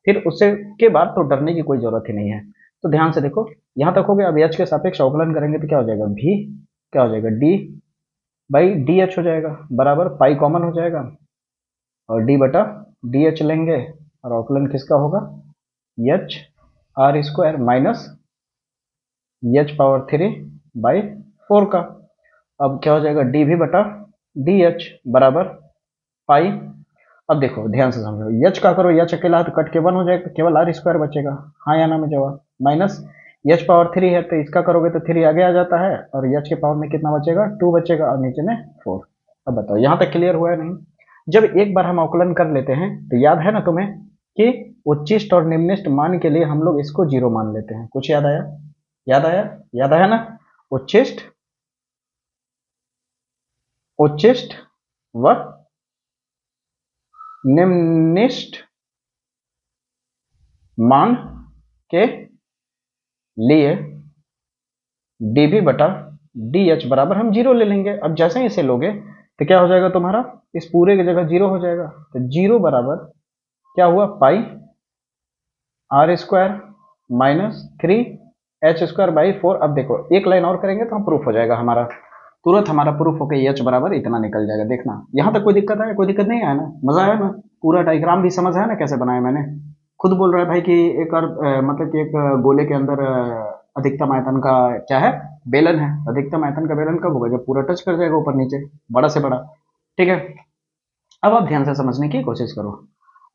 फिर उससे के बाद तो डरने की कोई जरूरत ही नहीं है। तो ध्यान से देखो, यहां तक हो गया। अब एच के सापेक्ष अवकलन करेंगे तो क्या हो जाएगा? भी क्या हो जाएगा? डी बाई डी एच हो जाएगा, बराबर पाई कॉमन हो जाएगा और डी बटा डी एच लेंगे, और अवकलन किसका होगा? H R square minus H power 3/4 का। अब क्या हो जाएगा? डी भी बटा डी एच बराबर पाई। अब देखो ध्यान से समझो, एच का करो, एच अकेला है तो कट के 1 हो जाएगा, केवल आर स्क्वायर बचेगा। हाँ या ना में जवाब? माइनस एच पावर 3 है तो इसका करोगे तो 3 आगे आ जाता है, और एच के पावर में कितना बचेगा? 2 बचेगा, और नीचे में 4। अब बताओ यहाँ तक क्लियर हुआ है नहीं? जब एक बार हम अवकलन कर लेते हैं तो याद है ना तुम्हें कि उच्चिष्ट और निम्निष्ट मान के लिए हम लोग इसको 0 मान लेते हैं। कुछ याद आया? याद आया? याद आया ना? उच्चिष्ट व निम्निष्ट मान के लिए dv बटा dh बराबर हम 0 ले लेंगे। अब जैसे ही इसे लोगे तो क्या हो जाएगा तुम्हारा? इस पूरे की जगह 0 हो जाएगा। तो 0 बराबर क्या हुआ? Pi r square minus 3 h² by 4। अब देखो एक लाइन और करेंगे तो हम प्रूफ हो जाएगा हमारा, तुरंत हमारा प्रूफ होकर h बराबर इतना निकल जाएगा। देखना यहाँ तक कोई दिक्कत है? कोई दिक्कत नहीं आया ना? मजा आया ना? पूरा डायग्राम भी समझ आया ना कैसे बनाया मैंने? खुद बोल रहा है भाई कि एक और मतलब कि एक गोले के अंदर अधिकतम आयतन का क्या है? बेलन है। अधिकतम आयतन का बेलन कब होगा? जब पूरा टच कर जाएगा ऊपर नीचे, बड़ा से बड़ा। ठीक है? अब आप ध्यान से समझने की कोशिश करो,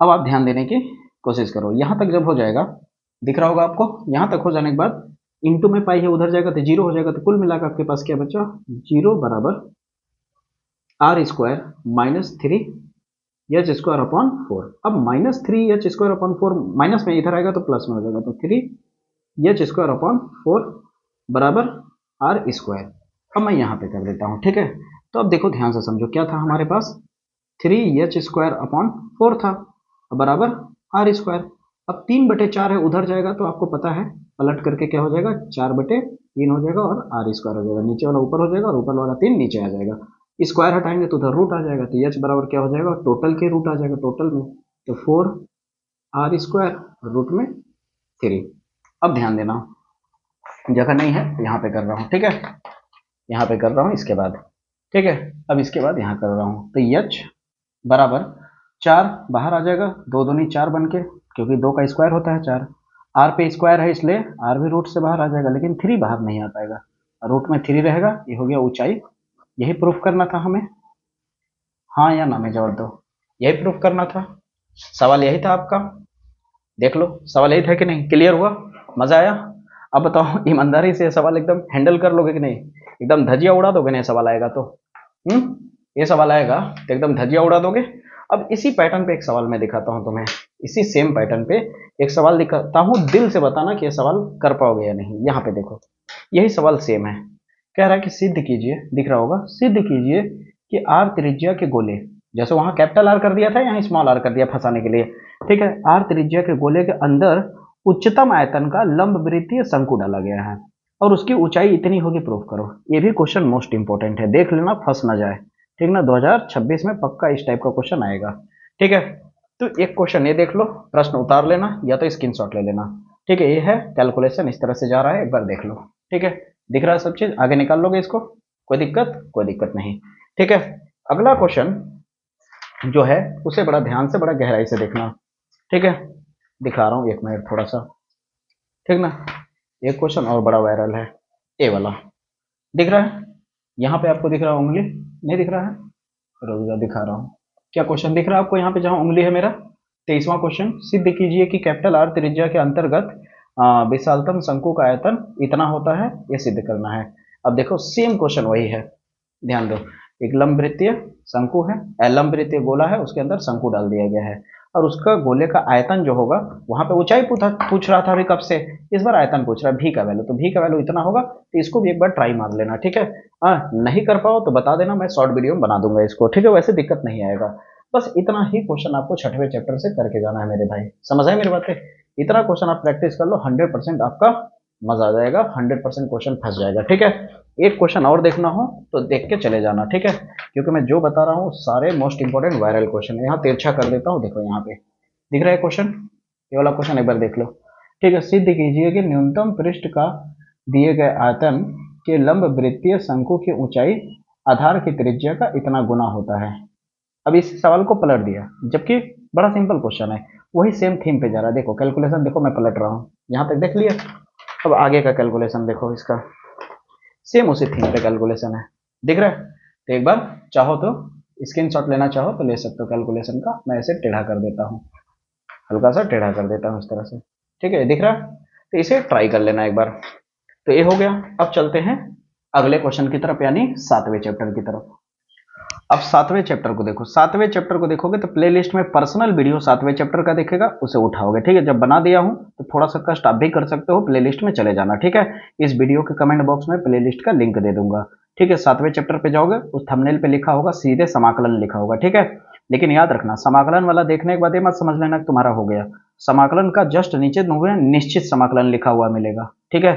अब आप ध्यान देने की कोशिश करो। यहां तक जब हो जाएगा, दिख रहा होगा आपको, यहां तक हो जाने के बाद इंटू में पाई है उधर जाएगा तो 0 हो जाएगा। तो कुल मिलाकर आपके पास क्या बचा? 0 बराबर are square minus 3h² upon 4। अब माइनस 3h² अपॉन 4 माइनस में इधर आएगा तो प्लस में हो जाएगा, तो 3h² अपॉन 4 बराबर आर स्क्वायर। अब मैं यहाँ पे कर देता हूँ। ठीक है? तो अब देखो ध्यान से समझो, क्या था हमारे पास? 3h² अपॉन 4 था बराबर आर स्क्वायर। अब 3/4 है, उधर जाएगा तो आपको पता है पलट करके क्या हो जाएगा? 4/3 हो जाएगा और आर स्क्वायर हो जाएगा। नीचे वाला ऊपर हो जाएगा और ऊपर वाला 3 नीचे आ जाएगा। स्क्वायर हटाएंगे तो उधर रूट आ जाएगा, तो h बराबर क्या हो जाएगा? टोटल के रूट आ जाएगा टोटल में, तो 4 आर स्क्वायर रूट में 3। अब ध्यान देना, जगह नहीं है यहाँ पे कर रहा हूँ। ठीक है? यहाँ पे कर रहा हूँ इसके बाद। ठीक है? अब इसके बाद यहाँ कर रहा हूँ, तो h बराबर 4 बाहर आ जाएगा, 2 दूनी 4 बन के, क्योंकि 2 का स्क्वायर होता है 4। आर पे स्क्वायर है इसलिए आर भी रूट से बाहर आ जाएगा, लेकिन 3 बाहर नहीं आ पाएगा, रूट में 3 रहेगा। ये हो गया ऊंचाई। यही प्रूफ करना था हमें। हाँ या ना में जवाब दो। यही प्रूफ करना था, सवाल यही था आपका। देख लो सवाल यही था कि नहीं? क्लियर हुआ? मजा आया? अब बताओ ईमानदारी से सवाल एकदम हैंडल कर लोगे कि नहीं? एकदम धजिया उड़ा दोगे ना सवाल आएगा तो? ये सवाल आएगा तो एकदम धजिया उड़ा दोगे। अब इसी पैटर्न पे एक सवाल मैं दिखाता हूं तुम्हें, इसी सेम पैटर्न पे एक सवाल दिखाता हूं, दिल से बताना कि ये सवाल कर पाओगे या नहीं। यहाँ पे देखो यही सवाल सेम है, कह रहा है कि सिद्ध कीजिए, दिख रहा होगा, सिद्ध कीजिए कि आर त्रिज्या के गोले, जैसे वहां कैपिटल आर कर दिया था यहाँ स्मॉल आर कर दिया फंसाने के लिए। ठीक है? आर त्रिज्या के गोले के अंदर उच्चतम आयतन का लंब वृत्तीय शंकु डाला गया है और उसकी ऊंचाई इतनी होगी, प्रूफ करो। ये भी क्वेश्चन मोस्ट इंपोर्टेंट है, देख लेना फंस ना जाए। ठीक ना, 2026 में पक्का इस टाइप का क्वेश्चन आएगा। ठीक है, तो एक क्वेश्चन ये देख लो, प्रश्न उतार लेना या तो स्क्रीनशॉट ले लेना। ठीक है, ये है कैलकुलेशन, इस तरह से जा रहा है, एक बार देख लो। ठीक है, दिख रहा है सब चीज, आगे निकाल लोगे इसको, कोई दिक्कत नहीं। ठीक है, अगला क्वेश्चन जो है उसे बड़ा ध्यान से, बड़ा गहराई से देखना। ठीक है, दिखा रहा हूँ, एक मिनट थोड़ा सा। ठीक ना, एक क्वेश्चन और बड़ा वायरल है, ए वाला दिख रहा है, यहाँ पे आपको दिख रहा है उंगली, नहीं दिख रहा है, रुक जा दिखा रहा हूँ। क्या क्वेश्चन दिख रहा है आपको यहाँ पे, जहाँ उंगली है मेरा? 23वां क्वेश्चन, सिद्ध कीजिए कि कैपिटल आर त्रिज्या के अंतर्गत विशालतम शंकु का आयतन इतना होता है, ये सिद्ध करना है। अब देखो सेम क्वेश्चन वही है, ध्यान दो, एक लंब वृत्तीय शंकु है, लंब वृत्तीय गोला है, उसके अंदर शंकु डाल दिया गया है, और उसका गोले का आयतन जो होगा, वहां पे ऊंचाई पूछ रहा था अभी कब से, इस बार आयतन पूछ रहा है, भी का वैल्यू, तो भी का वैल्यू इतना होगा, तो इसको भी एक बार ट्राई मार लेना। ठीक है, नहीं कर पाओ तो बता देना, मैं शॉर्ट वीडियो में बना दूंगा इसको। ठीक है, वैसे दिक्कत नहीं आएगा, बस इतना ही क्वेश्चन आपको छठवें चैप्टर से करके जाना है मेरे भाई, समझ आए मेरी बातें? इतना क्वेश्चन आप प्रैक्टिस कर लो, 100% आपका मजा आ जाएगा, 100% क्वेश्चन फंस जाएगा। ठीक है, एक क्वेश्चन और देखना हो तो देख के चले जाना। ठीक है, क्योंकि मैं जो बता रहा हूँ सारे मोस्ट इंपोर्टेंट वायरल क्वेश्चन, यहाँ तिरछा कर देता हूँ, देखो यहाँ पे दिख रहा है क्वेश्चन, ये वाला क्वेश्चन एक बार देख लो। ठीक है, सिद्ध कीजिए कि न्यूनतम पृष्ठ का दिए गए आयतन के लंब वृत्तीय शंकु की ऊंचाई आधार की त्रिज्या का इतना गुना होता है। अब इस सवाल को पलट दिया, जबकि बड़ा सिंपल क्वेश्चन है, वही सेम थीम पे जा रहा है। देखो कैलकुलेशन देखो, मैं पलट रहा हूँ, यहाँ तक देख लिया, अब आगे का कैलकुलेशन देखो, इसका सेम उसी थीम पे कैलकुलेशन है, दिख रहा है? तो एक बार चाहो तो स्क्रीनशॉट लेना चाहो तो ले सकते हो कैलकुलेशन का, मैं ऐसे टेढ़ा कर देता हूँ, हल्का सा टेढ़ा कर देता हूँ इस तरह से। ठीक है, दिख रहा है? तो इसे ट्राई कर लेना एक बार। तो ये हो गया, अब चलते हैं अगले क्वेश्चन की तरफ, यानी 7वें चैप्टर की तरफ। अब 7वें चैप्टर को देखो, 7वें चैप्टर को देखोगे तो प्लेलिस्ट में पर्सनल वीडियो 7वें चैप्टर का देखेगा, उसे उठाओगे। ठीक है, जब बना दिया हूं तो थोड़ा सा कष्ट आप भी कर सकते हो, प्लेलिस्ट में चले जाना। ठीक है, इस वीडियो के कमेंट बॉक्स में प्लेलिस्ट का लिंक दे दूंगा। ठीक है, 7वें चैप्टर पे जाओगे, उस थंबनेल पे लिखा होगा सीधे समाकलन लिखा होगा। ठीक है, लेकिन याद रखना, समाकलन वाला देखने के बाद ये मत समझ लेना कि तुम्हारा हो गया, समाकलन का जस्ट नीचे निश्चित समाकलन लिखा हुआ मिलेगा। ठीक है,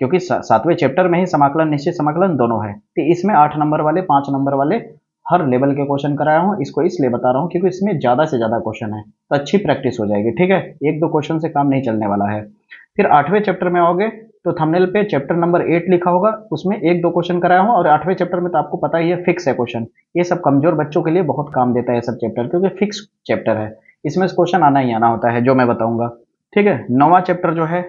क्योंकि 7वें चैप्टर में ही समाकलन निश्चित समाकलन दोनों है, तो इसमें 8 नंबर वाले 5 नंबर वाले हर लेवल के क्वेश्चन कराया हूँ। इसको इसलिए बता रहा हूँ क्योंकि इसमें ज्यादा से ज्यादा क्वेश्चन है, तो अच्छी प्रैक्टिस हो जाएगी। ठीक है, एक दो क्वेश्चन से काम नहीं चलने वाला है। फिर 8वें चैप्टर में आओगे तो थंबनेल पे चैप्टर नंबर 8 लिखा होगा, उसमें एक दो क्वेश्चन कराया हूँ, और 8वें चैप्टर में तो आपको पता ही है फिक्स है क्वेश्चन, ये सब कमजोर बच्चों के लिए बहुत काम देता है ये सब चैप्टर, क्योंकि फिक्स चैप्टर है, इसमें क्वेश्चन आना ही आना होता है जो मैं बताऊंगा। ठीक है, 9वां चैप्टर जो है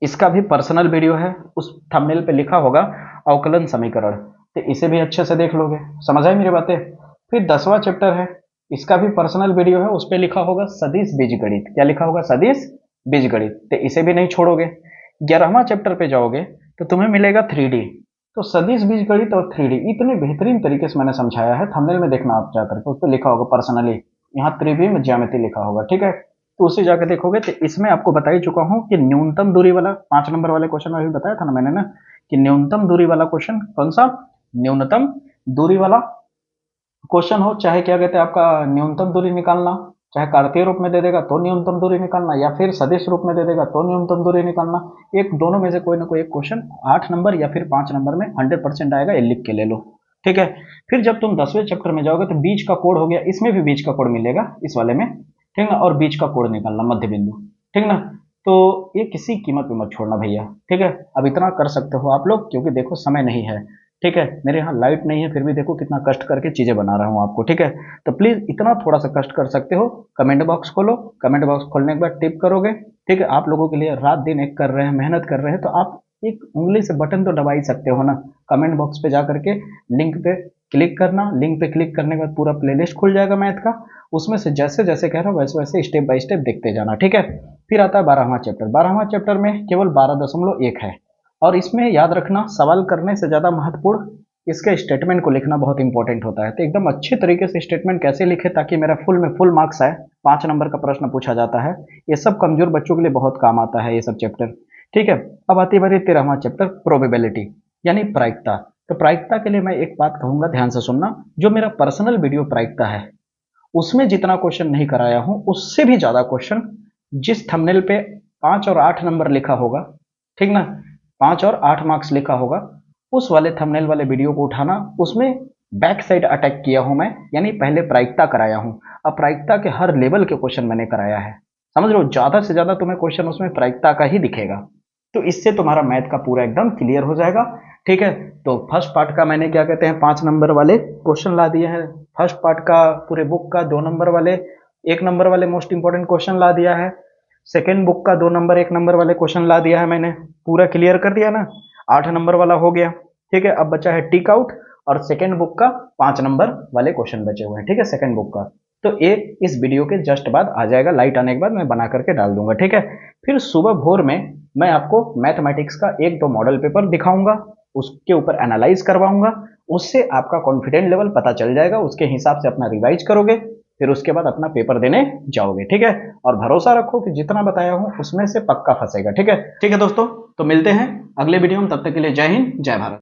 इसका भी पर्सनल वीडियो है, उस थंबनेल पे लिखा होगा अवकलन समीकरण, तो इसे भी अच्छे से देख लोगे, समझ आई मेरी बातें? फिर 10वां चैप्टर है, इसका भी पर्सनल वीडियो है, उस पर लिखा होगा सदिश बीजगणित, क्या लिखा होगा? सदिश बीजगणित, तो इसे भी नहीं छोड़ोगे। 11वां चैप्टर पे जाओगे तो तुम्हें मिलेगा 3D, तो सदिश बीजगणित और 3D इतने बेहतरीन तरीके से मैंने समझाया है, थंबनेल में देखना आप जाकर के, उस पर लिखा होगा पर्सनली, यहाँ त्रिविम ज्यामिति लिखा होगा। ठीक है, तो उसे जाकर देखोगे तो इसमें आपको बता ही चुका हूं कि न्यूनतम दूरी वाला 5 नंबर वाले क्वेश्चन में भी बताया था ना मैंने ना, कि न्यूनतम दूरी वाला क्वेश्चन कौन सा, न्यूनतम दूरी वाला क्वेश्चन हो, चाहे क्या कहते हैं आपका न्यूनतम दूरी निकालना, चाहे कार्तीय रूप में दे देगा तो न्यूनतम दूरी निकालना, या फिर सदिश रूप में दे देगा तो न्यूनतम दूरी निकालना, एक दोनों में से कोई ना कोई एक क्वेश्चन 8 नंबर या फिर 5 नंबर में 100% आएगा, ये लिख के ले लो। ठीक है, फिर जब तुम 10वें चैप्टर में जाओगे तो बीच का कोड हो गया, इसमें भी बीच का कोड मिलेगा इस वाले में, ठीक ना, और बीच का कोड निकालना, मध्य बिंदु। ठीक ना, तो ये किसी कीमत पे मत छोड़ना भैया। ठीक है, अब इतना कर सकते हो आप लोग, क्योंकि देखो समय नहीं है। ठीक है, मेरे यहाँ लाइट नहीं है, फिर भी देखो कितना कष्ट करके चीजें बना रहा हूँ आपको। ठीक है, तो प्लीज इतना थोड़ा सा कष्ट कर सकते हो, कमेंट बॉक्स खोलो, कमेंट बॉक्स खोलने के बाद टिप करोगे। ठीक है, आप लोगों के लिए रात दिन एक कर रहे हैं, मेहनत कर रहे हैं, तो आप एक उंगली से बटन तो दबा ही सकते हो ना, कमेंट बॉक्स पे जा करके लिंक पे क्लिक करना, लिंक पे क्लिक करने के बाद पूरा प्लेलिस्ट खुल जाएगा मैथ का, उसमें से जैसे जैसे कह रहा हूँ वैसे वैसे स्टेप बाय स्टेप देखते जाना। ठीक है, फिर आता है 12वां चैप्टर। 12वां चैप्टर में केवल 12.1 है, और इसमें याद रखना सवाल करने से ज्यादा महत्वपूर्ण इसके स्टेटमेंट को लिखना बहुत इंपॉर्टेंट होता है। तो एकदम अच्छे तरीके से स्टेटमेंट कैसे लिखे ताकि मेरा फुल में फुल मार्क्स आए, 5 नंबर का प्रश्न पूछा जाता है, ये सब कमजोर बच्चों के लिए बहुत काम आता है ये सब चैप्टर। ठीक है, अब आती बारी 13वां चैप्टर, प्रोबेबिलिटी यानी प्रायिकता। तो प्रायिकता के लिए मैं एक बात कहूंगा, ध्यान से सुनना, जो मेरा पर्सनल वीडियो प्रायिकता है उसमें जितना क्वेश्चन नहीं कराया हूं, उससे भी ज्यादा क्वेश्चन जिस थंबनेल पे 5 और 8 नंबर लिखा होगा, ठीक ना, 5 और 8 मार्क्स लिखा होगा, उस वाले थंबनेल वाले वीडियो को उठाना, उसमें बैक साइड अटैक किया हूं मैं, यानी पहले प्रायिकता कराया हूं। अब प्रायिकता के हर लेवल के क्वेश्चन मैंने कराया है, समझ लो, ज्यादा से ज्यादा तुम्हें क्वेश्चन उसमें प्रायिकता का ही दिखेगा। तो इससे तुम्हारा मैथ का पूरा एकदम क्लियर हो जाएगा। ठीक है, तो फर्स्ट पार्ट का मैंने क्या कहते हैं 5 नंबर वाले क्वेश्चन ला दिए हैं। फर्स्ट पार्ट का पूरे बुक का 2 नंबर वाले 1 नंबर वाले मोस्ट इंपॉर्टेंट क्वेश्चन ला दिया है। सेकेंड बुक का 2 नंबर 1 नंबर वाले क्वेश्चन ला दिया है मैंने, पूरा क्लियर कर दिया ना। 8 नंबर वाला हो गया। ठीक है, अब बचा है टिक आउट और सेकेंड बुक का 5 नंबर वाले क्वेश्चन बचे हुए हैं। ठीक है, सेकेंड बुक का तो एक इस वीडियो के जस्ट बाद आ जाएगा, लाइट आने के बाद मैं बना करके डाल दूंगा। ठीक है, फिर सुबह भोर में मैं आपको मैथमेटिक्स का 1-2 मॉडल पेपर दिखाऊंगा, उसके ऊपर एनालाइज करवाऊंगा, उससे आपका कॉन्फिडेंट लेवल पता चल जाएगा, उसके हिसाब से अपना रिवाइज करोगे, फिर उसके बाद अपना पेपर देने जाओगे। ठीक है, और भरोसा रखो कि जितना बताया हूं उसमें से पक्का फंसेगा। ठीक है दोस्तों, तो मिलते हैं अगले वीडियो में, तब तक के लिए जय हिंद जय भारत।